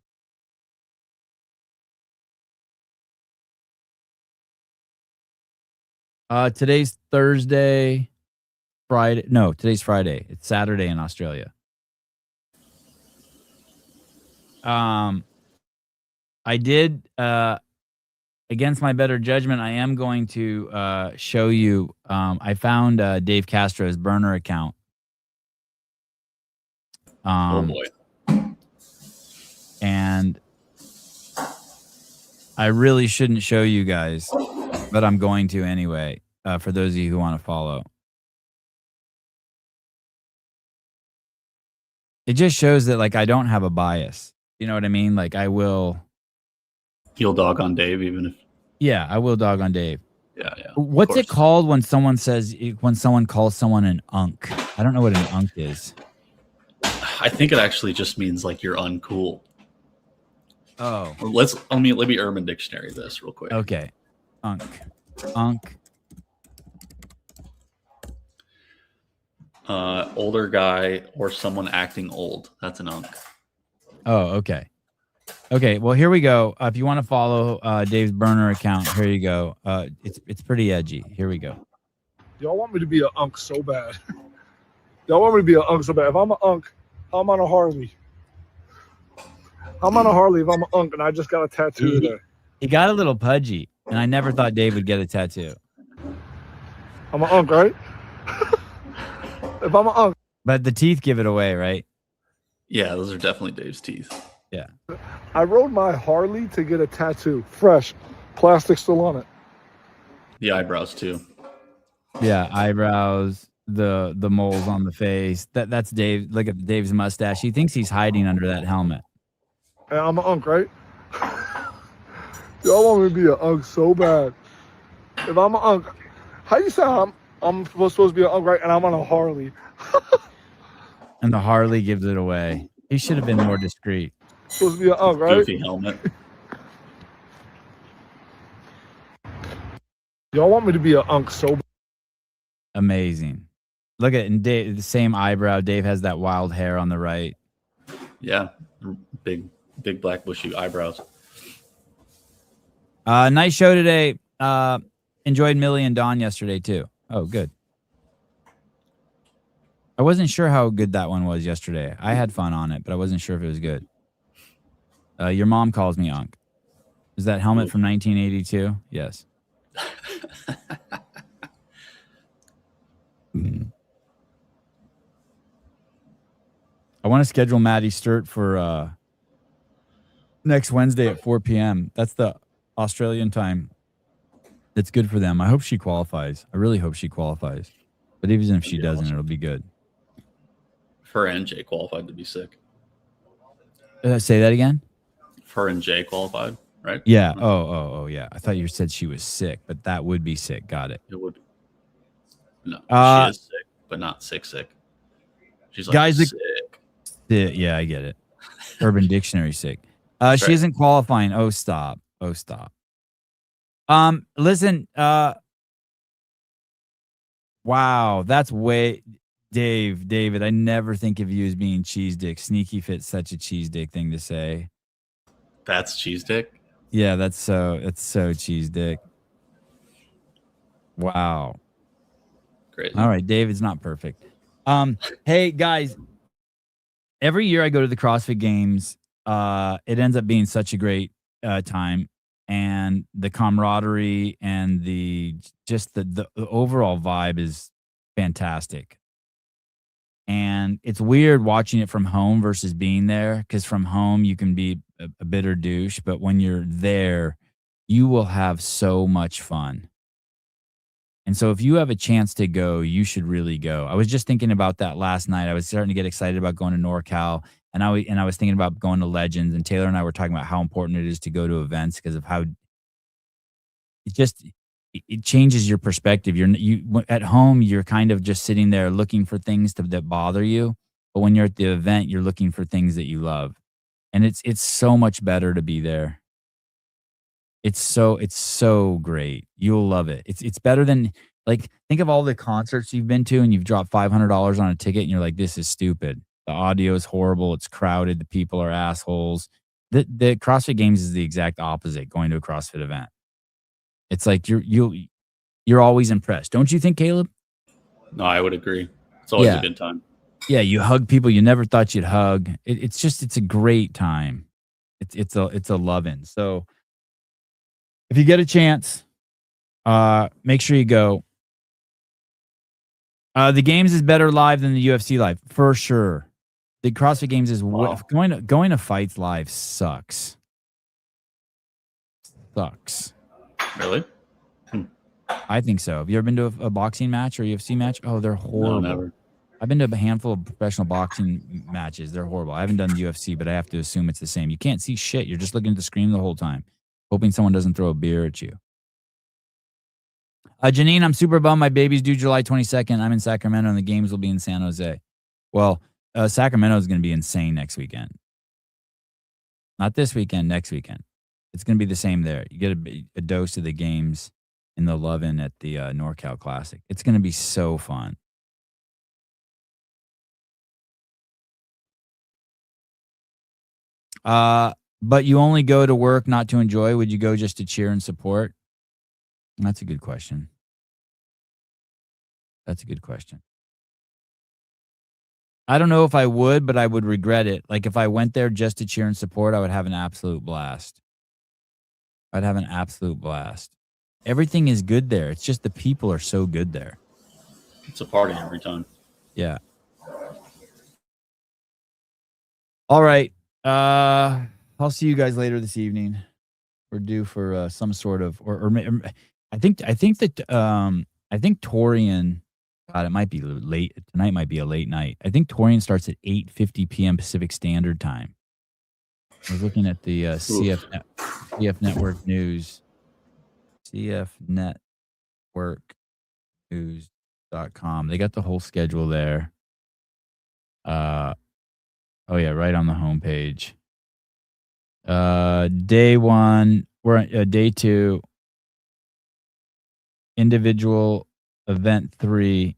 Today's Thursday, Friday. No, today's Friday. It's Saturday in Australia. I did, against my better judgment, I am going to show you. I found Dave Castro's burner account. Oh boy. And I really shouldn't show you guys, but I'm going to anyway, for those of you who want to follow. It just shows that, like, I don't have a bias. You know what I mean? Like, I will... You'll dog on Dave even if... Yeah, I will dog on Dave. Yeah. What's it called when someone calls someone an unk? I don't know what an unk is. I think it actually just means like you're uncool. Oh. Let me Urban Dictionary this real quick. Okay. Unk. Older guy or someone acting old. That's an unk. Oh, okay. Okay, well, here we go. If you want to follow Dave's burner account, here you go. It's pretty edgy. Here we go. Y'all want me to be an unk so bad. Y'all want me to be an unk so bad. If I'm an unk, how am I on a Harley? How am I on a Harley if I'm an unk and I just got a tattoo today? He got a little pudgy, and I never thought Dave would get a tattoo. I'm an unk, right? If I'm an unk. But the teeth give it away, right? Yeah, those are definitely Dave's teeth. Yeah. I rode my Harley to get a tattoo. Fresh. Plastic still on it. The eyebrows, too. Yeah, eyebrows. the moles on the face. That's Dave. Look at Dave's mustache. He thinks he's hiding under that helmet. And I'm an unk, right? Y'all want me to be an unk so bad. If I'm an unk, how you say I'm supposed to be an unk, right? And I'm on a Harley. And the Harley gives it away. He should have been more discreet. Supposed to be an unk, right? Goofy helmet. Y'all want me to be an unk so bad. Amazing. Look at it. And Dave, the same eyebrow. Dave has that wild hair on the right. Yeah, big black bushy eyebrows. Nice show today. Enjoyed Millie and Dawn yesterday too. Oh, good. I wasn't sure how good that one was yesterday. I had fun on it, but I wasn't sure if it was good. Your mom calls me Unk. Is that helmet from 1982? Yes. I want to schedule Maddie Sturt for next Wednesday at 4 p.m. That's the Australian time. It's good for them. I hope she qualifies. I really hope she qualifies. But even if she doesn't, it'll be good. Her and Jay qualified to be sick. Say that again? Her and Jay qualified, right? Yeah. Oh, yeah. I thought you said she was sick, but that would be sick. Got it. It would. No, she is sick, but not sick. She's like guys, sick. Yeah, I get it. Urban Dictionary sick. She isn't qualifying. Oh, stop. Listen, wow, that's way David, I never think of you as being cheese dick. Sneaky Fit's such a cheese dick thing to say. That's cheese dick? Yeah, that's so cheese dick. Wow. Great. All right, David's not perfect. Hey guys, every year I go to the CrossFit Games. It ends up being such a great time, and the camaraderie and the overall vibe is fantastic. And it's weird watching it from home versus being there, because from home you can be a bitter douche, but when you're there, you will have so much fun. And so if you have a chance to go, you should really go. I was just thinking about that last night. I was starting to get excited about going to NorCal, and I was thinking about going to Legends, and Taylor and I were talking about how important it is to go to events because of how it changes your perspective. You at home, you're kind of just sitting there looking for things that bother you. But when you're at the event, you're looking for things that you love. And it's so much better to be there. It's so great. You'll love it. It's better than, like, think of all the concerts you've been to and you've dropped $500 on a ticket and you're like, this is stupid. The audio is horrible. It's crowded. The people are assholes. The CrossFit Games is the exact opposite, going to a CrossFit event. It's like you're always impressed. Don't you think, Caleb? No, I would agree. It's always a good time. Yeah, you hug people you never thought you'd hug. It's a great time. It's a love-in. So if you get a chance, make sure you go. The Games is better live than the UFC live, for sure. The CrossFit Games is going to fights live sucks. Really? I think so. Have you ever been to a boxing match or UFC match? Oh, they're horrible. No, never. I've been to a handful of professional boxing matches. They're horrible. I haven't done the UFC, but I have to assume it's the same. You can't see shit. You're just looking at the screen the whole time, hoping someone doesn't throw a beer at you. Janine, I'm super bummed. My baby's due July 22nd. I'm in Sacramento, and the Games will be in San Jose. Well, Sacramento is going to be insane next weekend. Not this weekend, next weekend. It's going to be the same there. You get a dose of the Games in the Love-In at the NorCal Classic. It's going to be so fun. But you only go to work, not to enjoy. Would you go just to cheer and support? That's a good question. I don't know if I would, but I would regret it. Like, if I went there just to cheer and support, I would have an absolute blast. Everything is good there. It's just the people are so good there. It's a party every time. Yeah. All right. I'll see you guys later this evening. We're due for some sort of, I think Torian God, it might be late. Tonight might be a late night. I think Torian starts at 8:50 p.m. Pacific Standard Time. I was looking at the CF Network News. CFNetworkNews.com. They got the whole schedule there. Oh yeah, right on the homepage. Day 1, we're on day 2. Individual event 3,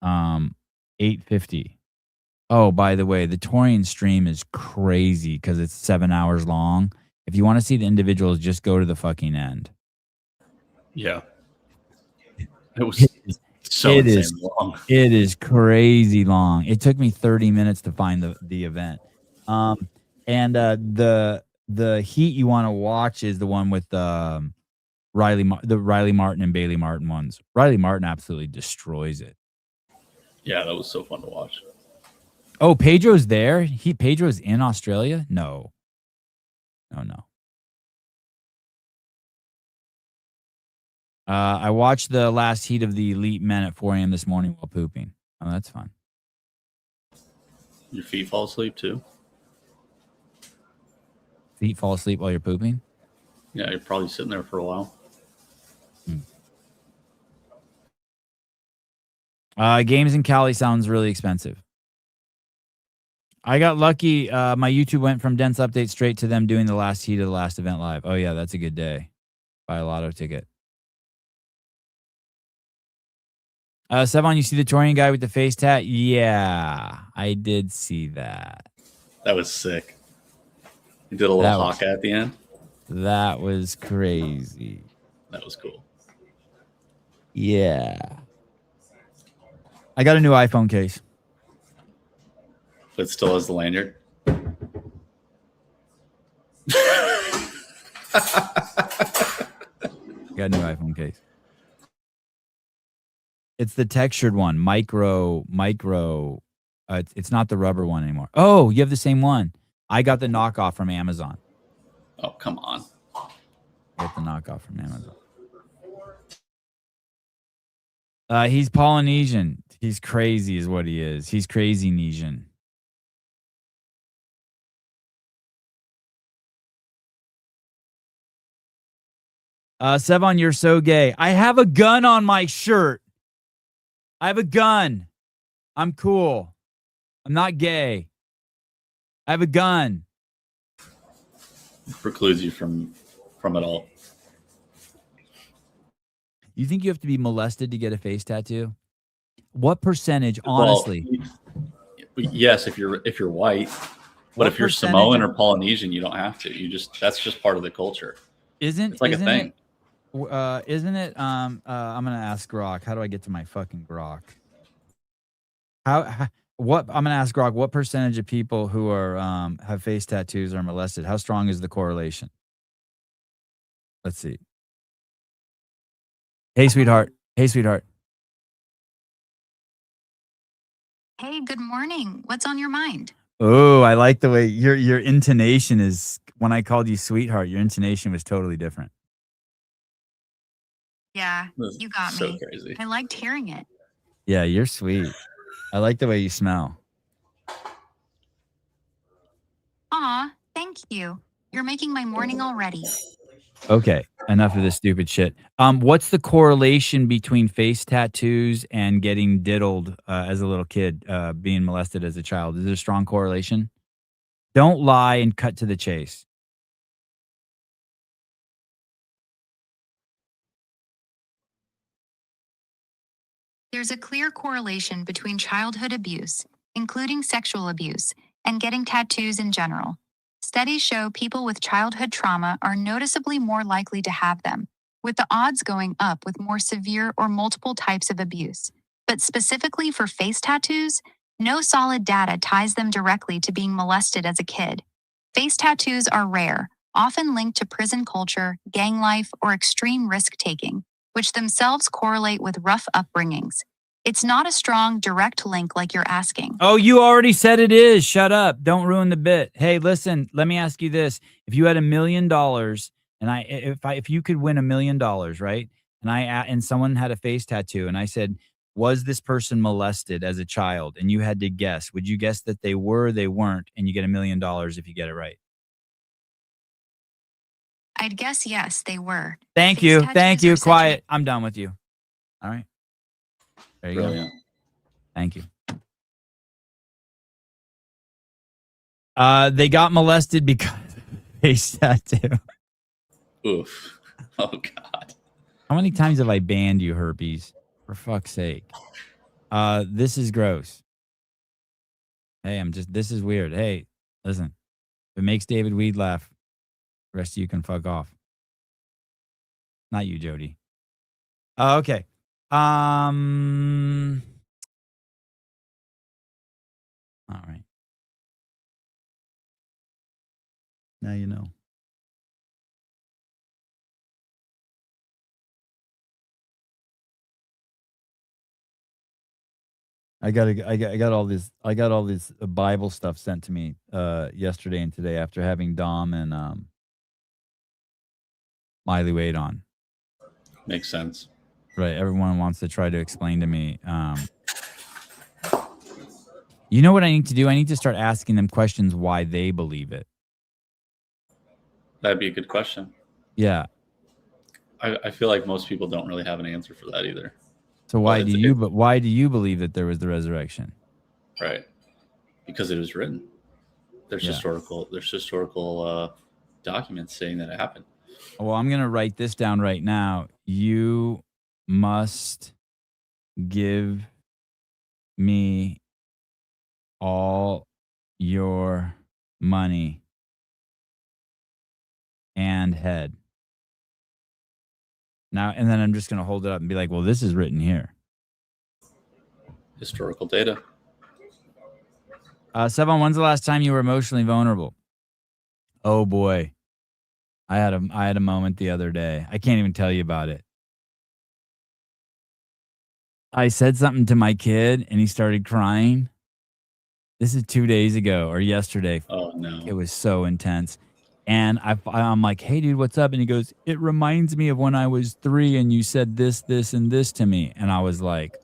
8:50. Oh, by the way, the Torian stream is crazy because it's 7 hours long. If you want to see the individuals, just go to the fucking end. Yeah. It was so insane long. It is crazy long. It took me 30 minutes to find the event. And the heat you want to watch is the one with the Riley Martin and Bailey Martin ones. Riley Martin absolutely destroys it. Yeah, that was so fun to watch. Oh, Pedro's there? Pedro's in Australia? No. No. I watched the last heat of the elite men at 4 a.m. this morning while pooping. Oh, that's fun. Your feet fall asleep too? Feet fall asleep while you're pooping? Yeah, you're probably sitting there for a while. Games in Cali sounds really expensive. I got lucky. My YouTube went from Dense Update straight to them doing the last heat of the last event live. Oh, yeah, that's a good day. Buy a lotto ticket. Sevon, you see the Torian guy with the face tat? Yeah, I did see that. That was sick. You did a little hawk at the end? That was crazy. That was cool. Yeah. I got a new iPhone case. But it still has the lanyard? Got a new iPhone case. It's the textured one, micro. It's not the rubber one anymore. Oh, you have the same one. I got the knockoff from Amazon. Oh, come on. I got the knockoff from Amazon. He's Polynesian. He's crazy is what he is. He's crazy-nesian. Sevon, you're so gay. I have a gun on my shirt. I have a gun. I'm cool. I'm not gay. I have a gun. It precludes you from it all. You think you have to be molested to get a face tattoo? What percentage, honestly? Well, yes, if you're white. But if you're Samoan or Polynesian, you don't have to. That's just part of the culture. It's like a thing. Isn't it? I'm gonna ask Grok. How do I get to my fucking Grok? What I'm gonna ask Grok. What percentage of people who are have face tattoos are molested? How strong is the correlation? Let's see. Hey, sweetheart. Hey, sweetheart. Hey, good morning. What's on your mind? Oh, I like the way your intonation is. When I called you sweetheart, your intonation was totally different. Yeah, you got so me. Crazy. I liked hearing it. Yeah, you're sweet. I like the way you smell. Aw, thank you. You're making my morning already. Okay, enough of this stupid shit. What's the correlation between face tattoos and getting diddled as a little kid, being molested as a child? Is there a strong correlation? Don't lie and cut to the chase. There's a clear correlation between childhood abuse, including sexual abuse, and getting tattoos in general. Studies show people with childhood trauma are noticeably more likely to have them, with the odds going up with more severe or multiple types of abuse. But specifically for face tattoos, no solid data ties them directly to being molested as a kid. Face tattoos are rare, often linked to prison culture, gang life, or extreme risk-taking, which themselves correlate with rough upbringings. It's not a strong, direct link like you're asking. Oh, you already said it is. Shut up. Don't ruin the bit. Hey, listen, let me ask you this. If you had $1 million and if you could win $1 million, right? And someone had a face tattoo and I said, was this person molested as a child? And you had to guess. Would you guess that they were, they weren't, and you get $1 million if you get it right? I'd guess yes, they were. Thank Face you. tattoos Thank are you. such Quiet. I'm done with you. All right. There you go. Brilliant. Thank you. They got molested because of face tattoo. Oof. Oh God. How many times have I banned you, herpes? For fuck's sake. This is gross. Hey, this is weird. Hey, listen. If it makes David Weed laugh, the rest of you can fuck off. Not you, Jody. Okay. All right. Now you know. I got all this Bible stuff sent to me yesterday and today after having Dom and Miley Wade on. Makes sense. Right. Everyone wants to try to explain to me. You know what I need to do? I need to start asking them questions why they believe it. That'd be a good question. Yeah. I feel like most people don't really have an answer for that either. So why do you believe that there was the resurrection? Right. Because it was written. There's historical documents saying that it happened. Well, I'm going to write this down right now. You must give me all your money and head. Now, and then I'm just going to hold it up and be like, well, this is written here. Historical data. Sevon, when's the last time you were emotionally vulnerable? Oh boy. I had a moment the other day. I can't even tell you about it. I said something to my kid and he started crying. This is 2 days ago or yesterday. Oh no. It was so intense. And I'm like, hey, dude, what's up? And he goes, it reminds me of when I was 3 and you said this, this, and this to me. And I was like,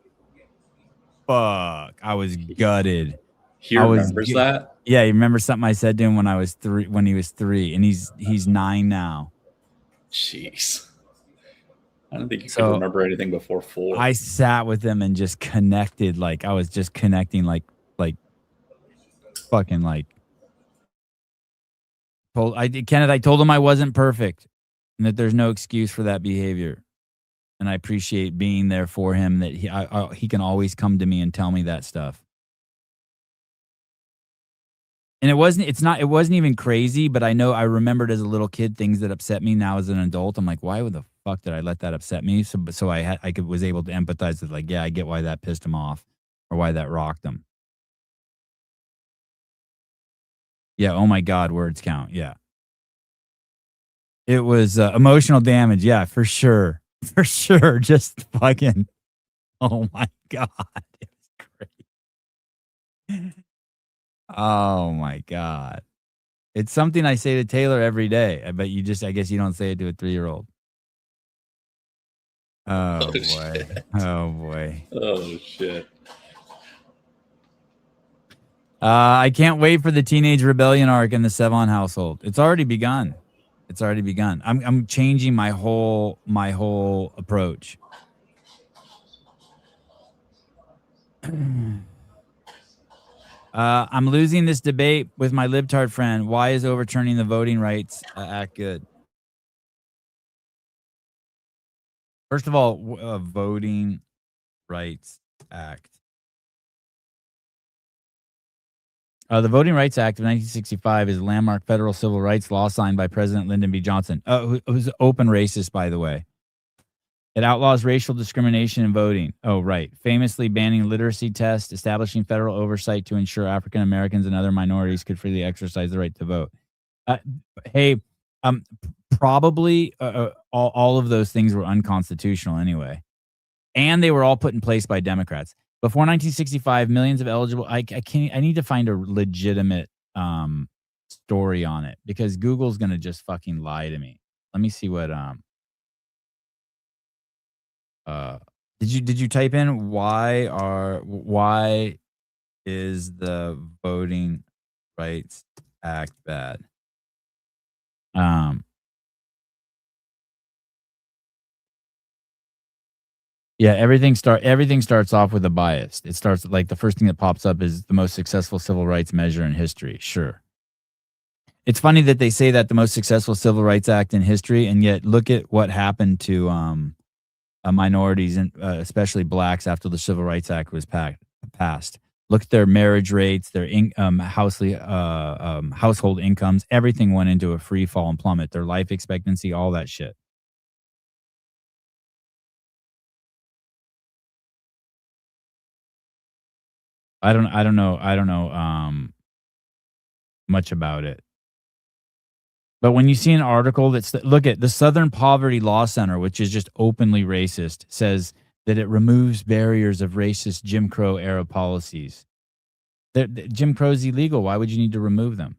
fuck. I was gutted. He remembers that? Yeah, he remembers something I said to him when he was 3. And he's 9 now. Jeez. I don't think you could remember anything before 4. I sat with him and just connected. Like I was just connecting like fucking like. Kenneth, I told him I wasn't perfect and that there's no excuse for that behavior. And I appreciate being there for him, that he can always come to me and tell me that stuff. And it wasn't even crazy, but I remembered as a little kid things that upset me. Now as an adult, I'm like, why the fuck did I let that upset me? So I was able to empathize with, like, yeah, I get why that pissed him off or why that rocked him. Yeah. Oh my God. Words count. Yeah. It was emotional damage. Yeah, for sure. For sure. Just fucking. Oh my God. It was great. Oh my God. It's something I say to Taylor every day. I bet I guess you don't say it to a 3-year-old. Oh boy. Shit. Oh boy. Oh shit. I can't wait for the teenage rebellion arc in the Sevon household. It's already begun. I'm changing my whole approach. I'm losing this debate with my libtard friend. Why is overturning the Voting Rights Act good? First of all, Voting Rights Act. The Voting Rights Act of 1965 is a landmark federal civil rights law signed by President Lyndon B. Johnson, who's open racist, by the way. It outlaws racial discrimination in voting. Oh, right. Famously banning literacy tests, establishing federal oversight to ensure African Americans and other minorities could freely exercise the right to vote. Probably all of those things were unconstitutional anyway. And they were all put in place by Democrats. Before 1965, millions of eligible. I need to find a legitimate story on it because Google's gonna just fucking lie to me. Let me see what Did you type in why is the Voting Rights Act bad? Yeah, everything starts off with a bias. It starts like the first thing that pops up is the most successful civil rights measure in history. Sure. It's funny that they say that the most successful civil rights act in history, and yet look at what happened to minorities and especially blacks after the Civil Rights Act was passed. Look at their marriage rates, their household incomes. Everything went into a free fall and plummet. Their life expectancy, all that shit. I don't know much about it. But when you see an article that's look at the Southern Poverty Law Center, which is just openly racist, says that it removes barriers of racist Jim Crow era policies. Jim Crow's illegal. Why would you need to remove them?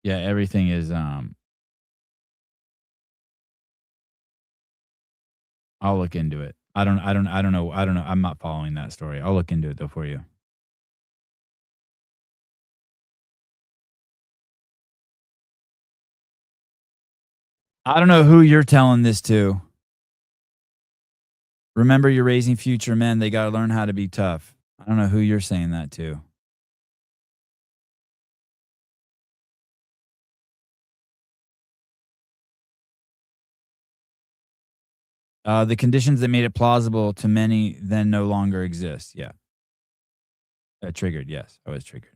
Yeah, everything is I'll look into it. I don't know. I'm not following that story. I'll look into it though for you. I don't know who you're telling this to. Remember, you're raising future men. They got to learn how to be tough. I don't know who you're saying that to. The conditions that made it plausible to many then no longer exist. Yeah. Triggered. Yes, I was triggered.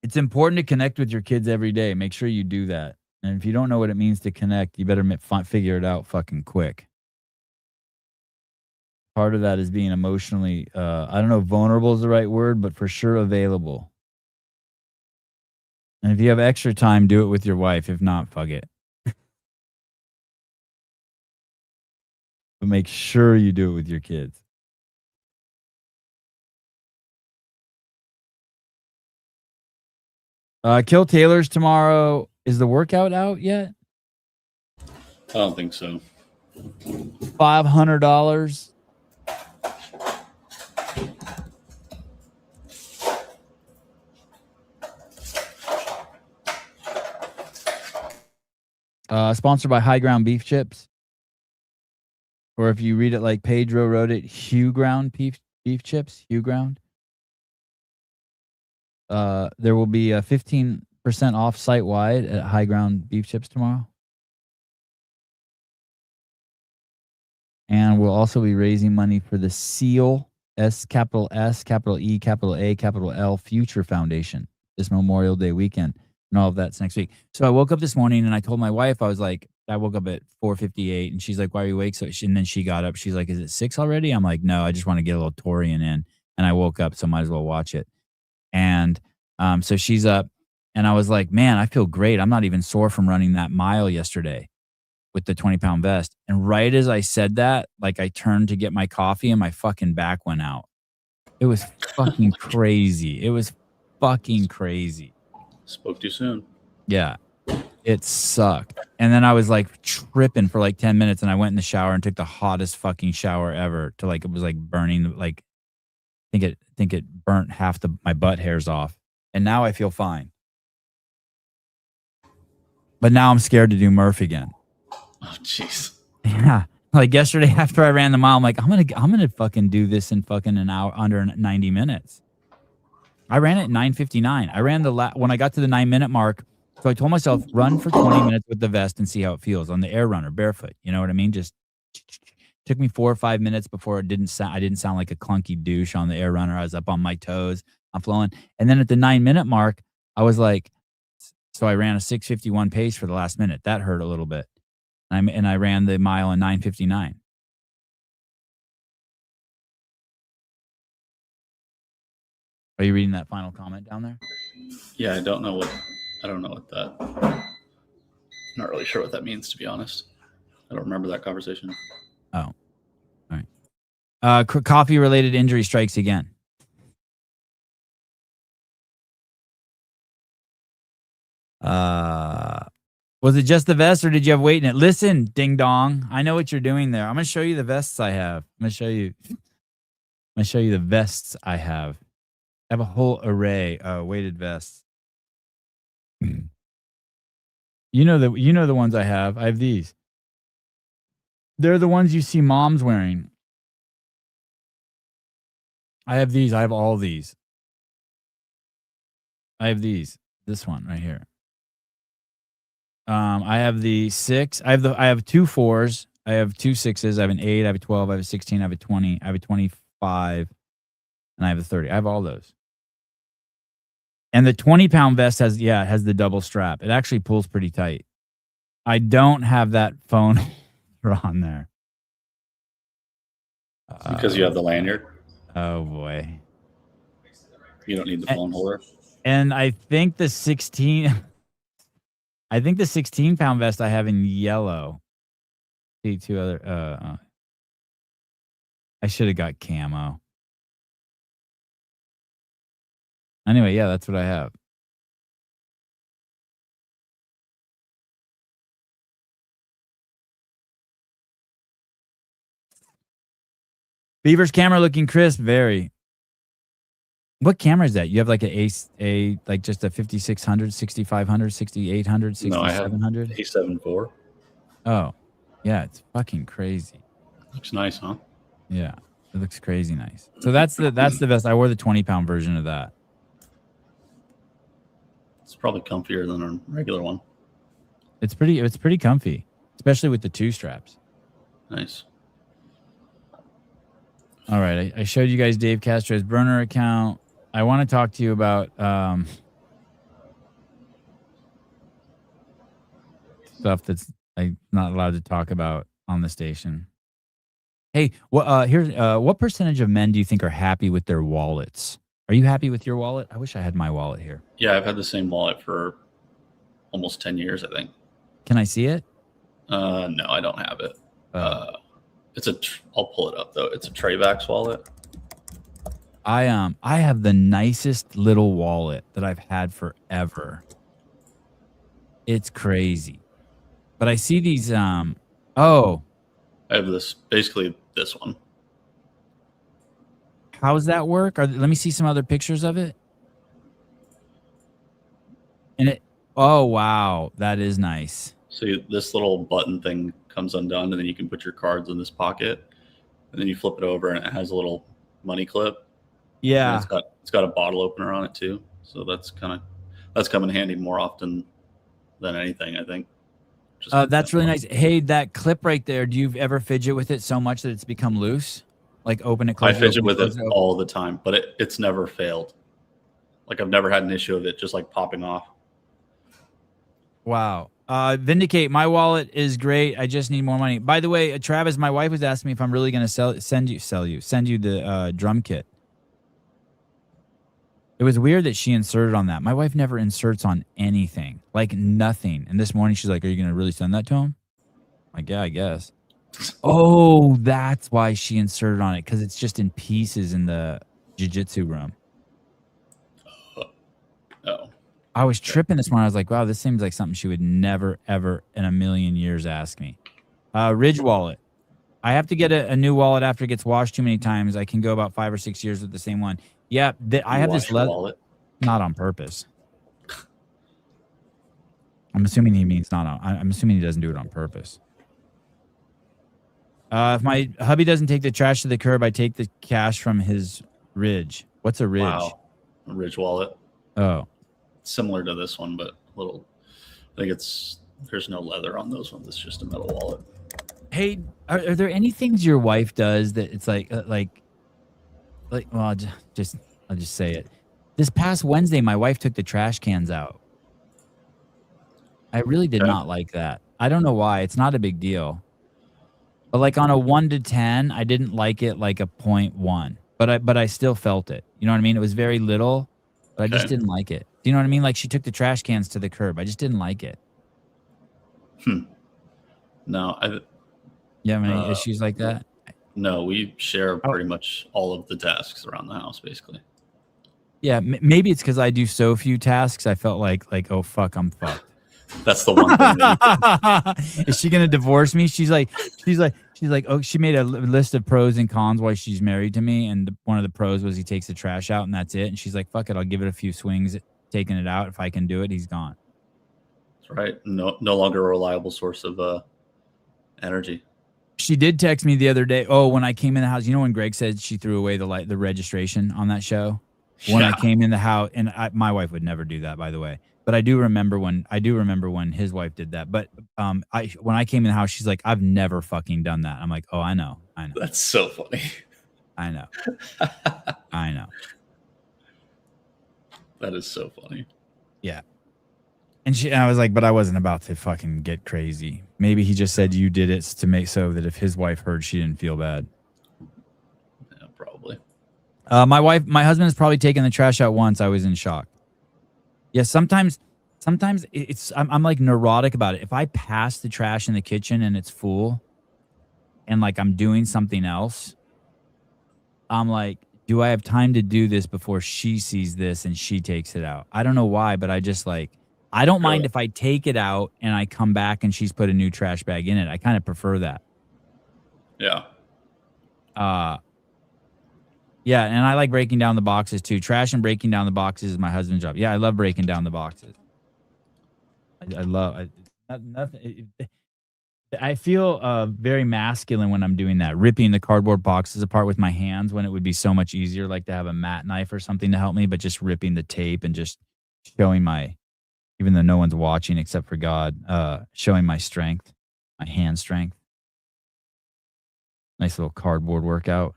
It's important to connect with your kids every day. Make sure you do that. And if you don't know what it means to connect, you better figure it out fucking quick. Part of that is being emotionally, I don't know if vulnerable is the right word, but for sure available. And if you have extra time, do it with your wife. If not, fuck it. But make sure you do it with your kids. Kill Taylor's tomorrow. Is the workout out yet? I don't think so. $500. Sponsored by High Ground Beef Chips. Or if you read it like Pedro wrote it, Hugh Ground beef chips. Hugh Ground. There will be a 15% off site wide at High Ground Beef Chips tomorrow. And we'll also be raising money for the SEAL, capital S, capital E, capital A, capital L Future Foundation this Memorial Day weekend. And all of that's next week. So I woke up this morning and I told my wife, I was like, I woke up at 4:58 and she's like, why are you awake? And then she got up. She's like, is it 6 already? I'm like, no, I just want to get a little Torian in. And I woke up, so might as well watch it. And so she's up and I was like, man, I feel great. I'm not even sore from running that mile yesterday with the 20-pound vest. And right as I said that, like I turned to get my coffee and my fucking back went out. It was fucking crazy. It was fucking crazy. Spoke too soon. Yeah. It sucked. And then I was like tripping for like 10 minutes and I went in the shower and took the hottest fucking shower ever to like, it was like burning, like I think it burnt half my butt hairs off. And now I feel fine. But now I'm scared to do Murph again. Oh, jeez. Yeah. Like yesterday after I ran the mile, I'm like, I'm gonna fucking do this in fucking an hour, under 90 minutes. I ran at 9:59. I ran when I got to the 9-minute mark. So I told myself, run for 20 minutes with the vest and see how it feels on the air runner, barefoot. You know what I mean? Just took me 4 or 5 minutes before I didn't sound like a clunky douche on the air runner. I was up on my toes. I'm flowing. And then at the 9-minute mark, I was like, so I ran a 6:51 pace for the last minute. That hurt a little bit. And I ran the mile in 9:59. Are you reading that final comment down there? Yeah, I don't know what that. I'm not really sure what that means, to be honest. I don't remember that conversation. Oh. Coffee-related injury strikes again. Was it just the vest or did you have weight in it? Listen, ding dong. I know what you're doing there. I'm going to show you the vests I have. I'm going to show you the vests I have. I have a whole array of weighted vests. You know the ones I have. I have these. They're the ones you see moms wearing. I have these. I have all these. I have these. This one right here. I have the 6. I have 2 4s. I have 2 6s. I have an 8. I have a 12. I have a 16. I have a 20. I have a 25. And I have a 30. I have all those. And the 20-pound vest has the double strap. It actually pulls pretty tight. I don't have that phone on there. Because you have the lanyard. Oh boy. You don't need the phone holder. And I think the 16-pound vest I have in yellow. See 2 other I should have got camo. Anyway, yeah, that's what I have. Beaver's camera looking crisp, very. What camera is that? You have like like just a 5600, 6500, 6800, 6700? No, I have A7 IV. Oh, yeah, it's fucking crazy. Looks nice, huh? Yeah, it looks crazy nice. So that's the vest. I wore the 20-pound version of that. It's probably comfier than a regular one. It's pretty comfy, especially with the 2 straps. Nice. All right, I showed you guys Dave Castro's burner account. I want to talk to you about stuff that's I'm not allowed to talk about on the station. Hey, what percentage of men do you think are happy with their wallets? Are you happy with your wallet? I wish I had my wallet here. Yeah, I've had the same wallet for almost 10 years, I think. Can I see it? No, I don't have it. I'll pull it up though. It's a Trayvax wallet. I have the nicest little wallet that I've had forever. It's crazy. But I see these I have basically this one. How does that work? Let me see some other pictures of it. Oh wow, that is nice. So this little button thing comes undone, and then you can put your cards in this pocket, and then you flip it over, and it has a little money clip. Yeah, it's got a bottle opener on it too. So that's come in handy more often than anything, I think. That's really nice. Hey, that clip right there. Do you ever fidget with it so much that it's become loose? Like open it, close it. I fidget with it all the time, but it's never failed. Like I've never had an issue of it just like popping off. Wow. Vindicate, my wallet is great. I just need more money. By the way, Travis, my wife was asking me if I'm really going to send you the drum kit. It was weird that she inserted on that. My wife never inserts on anything, like nothing. And this morning she's like, "Are you going to really send that to him?" I'm like, yeah, I guess. Oh, that's why she inserted on it, because it's just in pieces in the jiu-jitsu room. Oh. I was tripping this morning. I was like, wow, this seems like something she would never, ever in a million years ask me. Ridge wallet. I have to get a new wallet after it gets washed too many times. I can go about 5 or 6 years with the same one. Yeah, I have this wallet. Not on purpose. I'm assuming he means I'm assuming he doesn't do it on purpose. If my hubby doesn't take the trash to the curb, I take the cash from his Ridge. What's a Ridge? Wow. A Ridge wallet. Oh. Similar to this one, but a little. I think there's no leather on those ones. It's just a metal wallet. Hey, are there any things your wife does that it's like well, I'll just say it. This past Wednesday, my wife took the trash cans out. I really did not like that. I don't know why. It's not a big deal. But like on a 1 to 10, I didn't like it like a 0.1. But I still felt it. You know what I mean? It was very little, but I just didn't like it. Do you know what I mean? Like she took the trash cans to the curb. I just didn't like it. No, You have any issues like that? No, we share pretty much all of the tasks around the house, basically. Yeah, maybe it's because I do so few tasks. I felt like, oh fuck, I'm fucked. That's the one thing that Is she gonna divorce me? She's like, oh, she made a list of pros and cons why she's married to me, and one of the pros was he takes the trash out, and that's it. And she's like, fuck it, I'll give it a few swings, taking it out. If I can do it, he's gone. That's right. No longer a reliable source of energy. She did text me the other day. Oh, when I came in the house, you know when Greg said she threw away the registration on that show? When I came in the house, and my wife would never do that, by the way. But I do remember when his wife did that. But when I came in the house, she's like, "I've never fucking done that." I'm like, "Oh, I know." That's so funny. I know. I know. That is so funny. Yeah. And I was like, but I wasn't about to fucking get crazy. Maybe he just said you did it to make so that if his wife heard, she didn't feel bad. Yeah, probably. My husband has probably taken the trash out once. I was in shock. Yeah, sometimes I'm like neurotic about it. If I pass the trash in the kitchen and it's full and like I'm doing something else, I'm like, do I have time to do this before she sees this and she takes it out? I don't know why, but I just like, I don't mind if I take it out and I come back and she's put a new trash bag in it. I kind of prefer that. Yeah. Yeah, and I like breaking down the boxes too. Trash and breaking down the boxes is my husband's job. Yeah, I love breaking down the boxes. I feel very masculine when I'm doing that, ripping the cardboard boxes apart with my hands when it would be so much easier, like to have a mat knife or something to help me, but just ripping the tape and just showing my, even though no one's watching except for God, showing my strength, my hand strength. Nice little cardboard workout.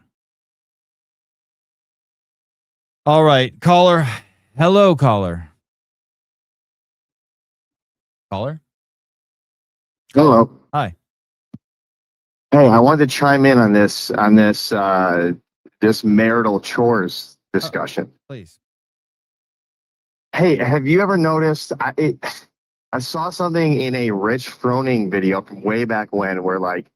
All right, caller. Hello, caller. Caller? Hello. Hi. Hey, I wanted to chime in on this this marital chores discussion. Please. Hey, have you ever noticed? I saw something in a Rich Froning video from way back when, where like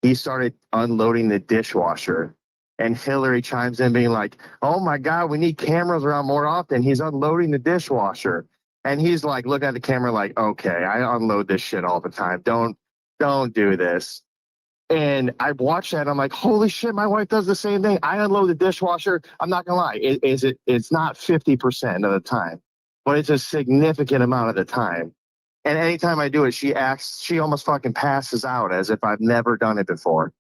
he started unloading the dishwasher, and Hillary chimes in being like, "Oh my God, we need cameras around more often." He's unloading the dishwasher, and he's like, look at the camera like, "Okay, I unload this shit all the time. Don't do this." And I watched that. I'm like, holy shit, my wife does the same thing. I unload the dishwasher. I'm not gonna lie, it's not 50% of the time, but it's a significant amount of the time. And anytime I do it, she almost fucking passes out as if I've never done it before.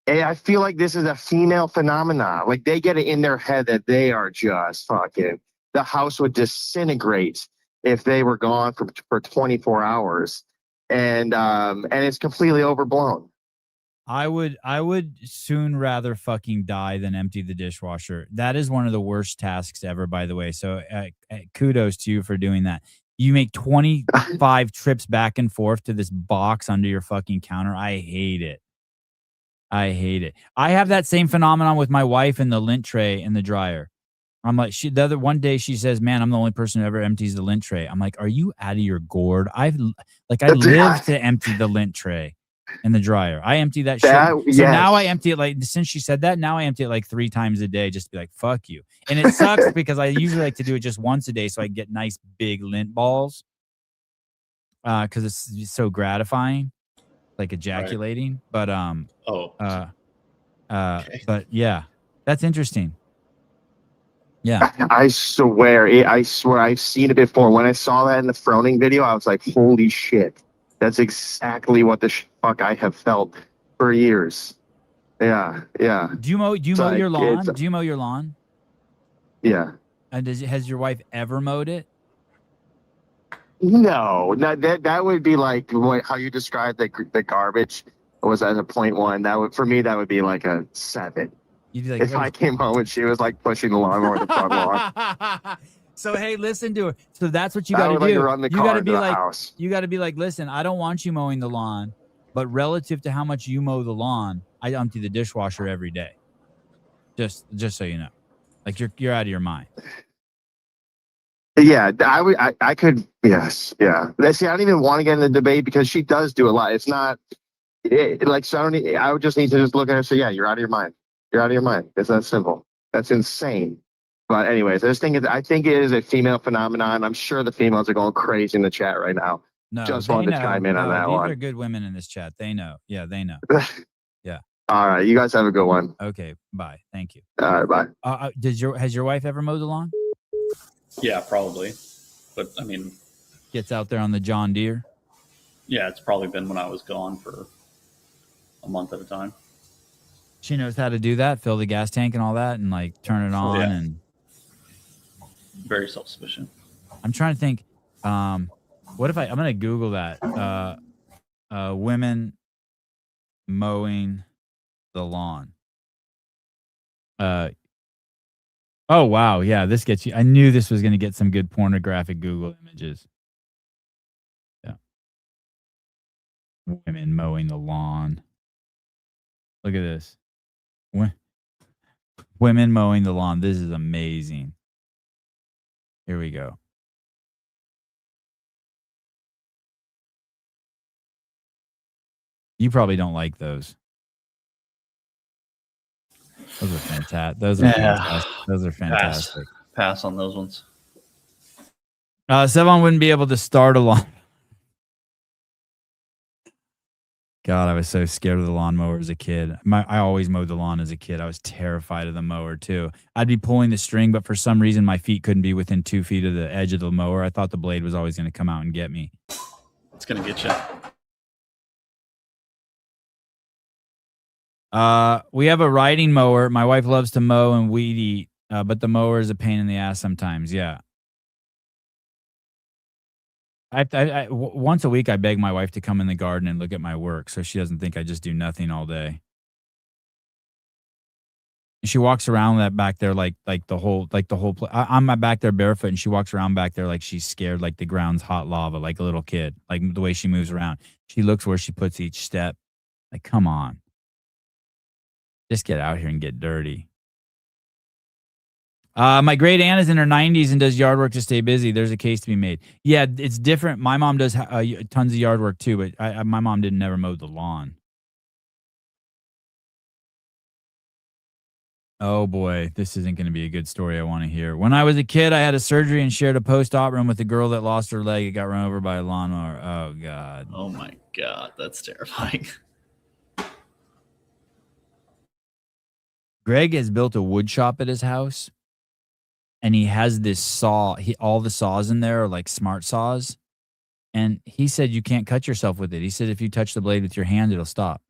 And I feel like this is a female phenomenon. Like they get it in their head that they are just fucking, the house would disintegrate if they were gone for 24 hours. And it's completely overblown. I would soon rather fucking die than empty the dishwasher. That is one of the worst tasks ever, by the way. So kudos to you for doing that. You make 25 trips back and forth to this box under your fucking counter. I hate it. I hate it. I have that same phenomenon with my wife and the lint tray in the dryer. I'm like, one day she says, "Man, I'm the only person who ever empties the lint tray." I'm like, "Are you out of your gourd?" I live to empty the lint tray in the dryer. I empty that shit. So now I empty it like, since she said that, now I empty it like 3 times a day just to be like, fuck you. And it sucks because I usually like to do it just once a day so I get nice big lint balls. Because it's so gratifying, like ejaculating. Right. But okay. But yeah, that's interesting. Yeah, I swear I've seen it before. When I saw that in the Froning video, I was like, holy shit. That's exactly what the fuck I have felt for years. Yeah. Do you mow your lawn? Do you mow your lawn? Yeah. And has your wife ever mowed it? No, that would be like how you described the garbage was at a 0.1. That would, for me, that would be like a 7. You'd be like, if I came home and she was like pushing the lawnmower in the front lawn. So hey, listen to her. So that's what you got to do. You got to be like, you got to be like, listen, I don't want you mowing the lawn, but relative to how much you mow the lawn, I empty the dishwasher every day. Just so you know, like you're out of your mind. Yeah, I could. Yes, yeah. See, I don't even want to get in the debate because she does do a lot. It's not So I would just need to just look at her and say, yeah, you're out of your mind. You're out of your mind. It's that simple. That's insane. But anyways, I think it is a female phenomenon. I'm sure the females are going crazy in the chat right now. No, Just they wanted know. to chime in on that These one. are good women in this chat. They know. Yeah, they know. Yeah. All right. You guys have a good one. Okay. Bye. Thank you. All right. Bye. Has your wife ever mowed the lawn? Yeah, probably. But I mean, gets out there on the John Deere. Yeah, it's probably been when I was gone for a month at a time. She knows how to do that, fill the gas tank and all that, and like turn it on. And very self-sufficient. I'm trying to think. What if I'm going to Google that? Women mowing the lawn. Oh wow, yeah, this gets you. I knew this was going to get some good pornographic Google images. Yeah, women mowing the lawn. Look at this. Women mowing the lawn. This is amazing. Here we go. You probably don't like those. Those are fantastic. Those are fantastic. Pass on those ones. Sevon wouldn't be able to start a lawn. God, I was so scared of the lawnmower as a kid. I always mowed the lawn as a kid. I was terrified of the mower too. I'd be pulling the string, but for some reason my feet couldn't be within 2 feet of the edge of the mower. I thought the blade was always going to come out and get me. It's going to get you. We have a riding mower. My wife loves to mow and weed eat, but the mower is a pain in the ass sometimes. Yeah. Once a week, I beg my wife to come in the garden and look at my work so she doesn't think I just do nothing all day. And she walks around that back there like the whole I'm back there barefoot, and she walks around back there like she's scared, like the ground's hot lava, like a little kid, like the way she moves around. She looks where she puts each step. Like, come on. Just get out here and get dirty. My great aunt is in her 90s and does yard work to stay busy. There's a case to be made. Yeah, it's different. My mom does tons of yard work too, but my mom didn't never mow the lawn. Oh boy, this isn't going to be a good story I want to hear. When I was a kid, I had a surgery and shared a post-op room with a girl that lost her leg. It got run over by a lawnmower. Oh God. Oh my God, that's terrifying. Greg has built a wood shop at his house. And he has this saw. All the saws in there are like smart saws. And he said you can't cut yourself with it. He said if you touch the blade with your hand, it'll stop.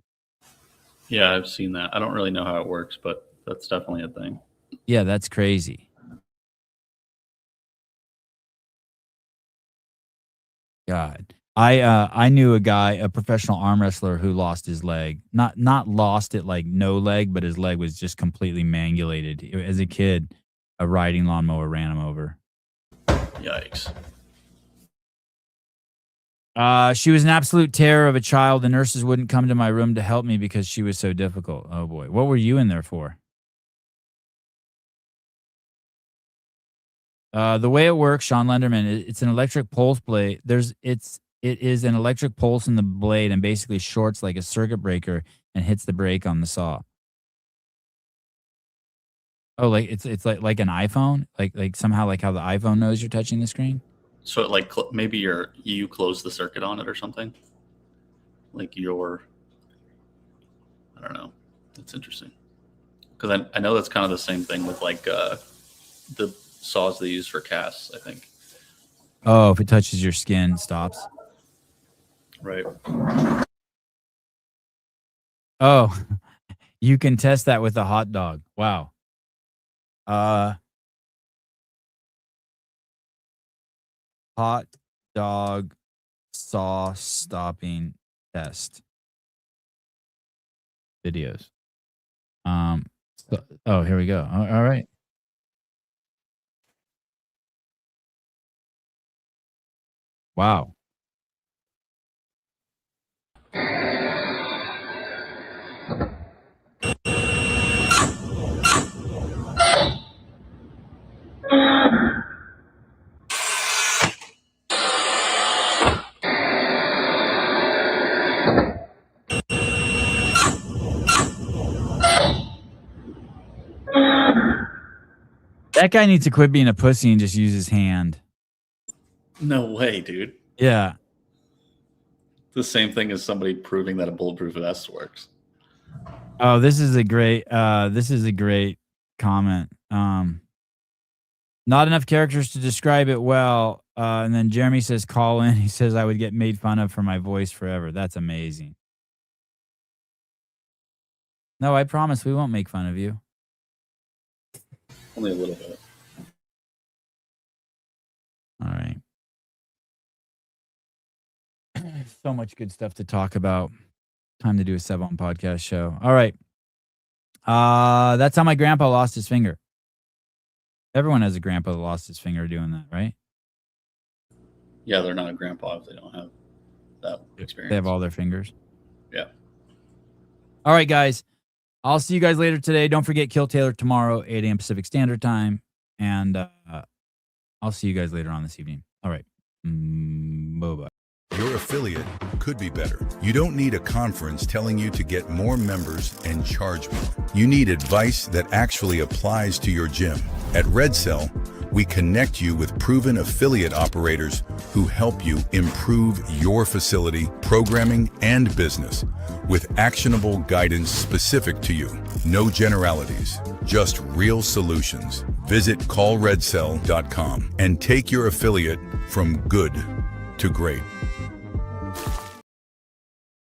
Yeah, I've seen that. I don't really know how it works, but that's definitely a thing. Yeah, that's crazy. God. I knew a guy, a professional arm wrestler, who lost his leg. Not lost it like no leg, but his leg was just completely mangulated. As a kid, a riding lawnmower ran him over. Yikes. She was an absolute terror of a child. The nurses wouldn't come to my room to help me because she was so difficult. Oh boy. What were you in there for? The way it works, Sean Lenderman, it's an electric pulse blade. It is an electric pulse in the blade and basically shorts like a circuit breaker and hits the brake on the saw. Oh, like it's like an iPhone, like somehow like how the iPhone knows you're touching the screen. So it like maybe you close the circuit on it or something. Like I don't know. That's interesting because I know that's kind of the same thing with like the saws they use for casts. I think. Oh, if it touches your skin, it stops. Right. Oh, you can test that with a hot dog. Wow. Hot dog saw stopping test videos. Here we go. All right. Wow. That guy needs to quit being a pussy and just use his hand. No way, dude. Yeah. The same thing as somebody proving that a bulletproof vest works. Oh, this is a great comment. Not enough characters to describe it well. And then Jeremy says, call in. He says, I would get made fun of for my voice forever. That's amazing. No, I promise we won't make fun of you. Only a little bit. All right. So much good stuff to talk about. Time to do a Sevon podcast show. All right. That's how my grandpa lost his finger. Everyone has a grandpa that lost his finger doing that, right? Yeah, they're not a grandpa if they don't have that experience. They have all their fingers. Yeah. All right, guys. I'll see you guys later today. Don't forget Kill Taylor tomorrow, 8 a.m. Pacific Standard Time. And I'll see you guys later on this evening. All right. Bye-bye. Your affiliate could be better. You don't need a conference telling you to get more members and charge more. You need advice that actually applies to your gym. At Red Cell, we connect you with proven affiliate operators who help you improve your facility, programming, and business with actionable guidance specific to you. No generalities, just real solutions. Visit callredcell.com and take your affiliate from good to great.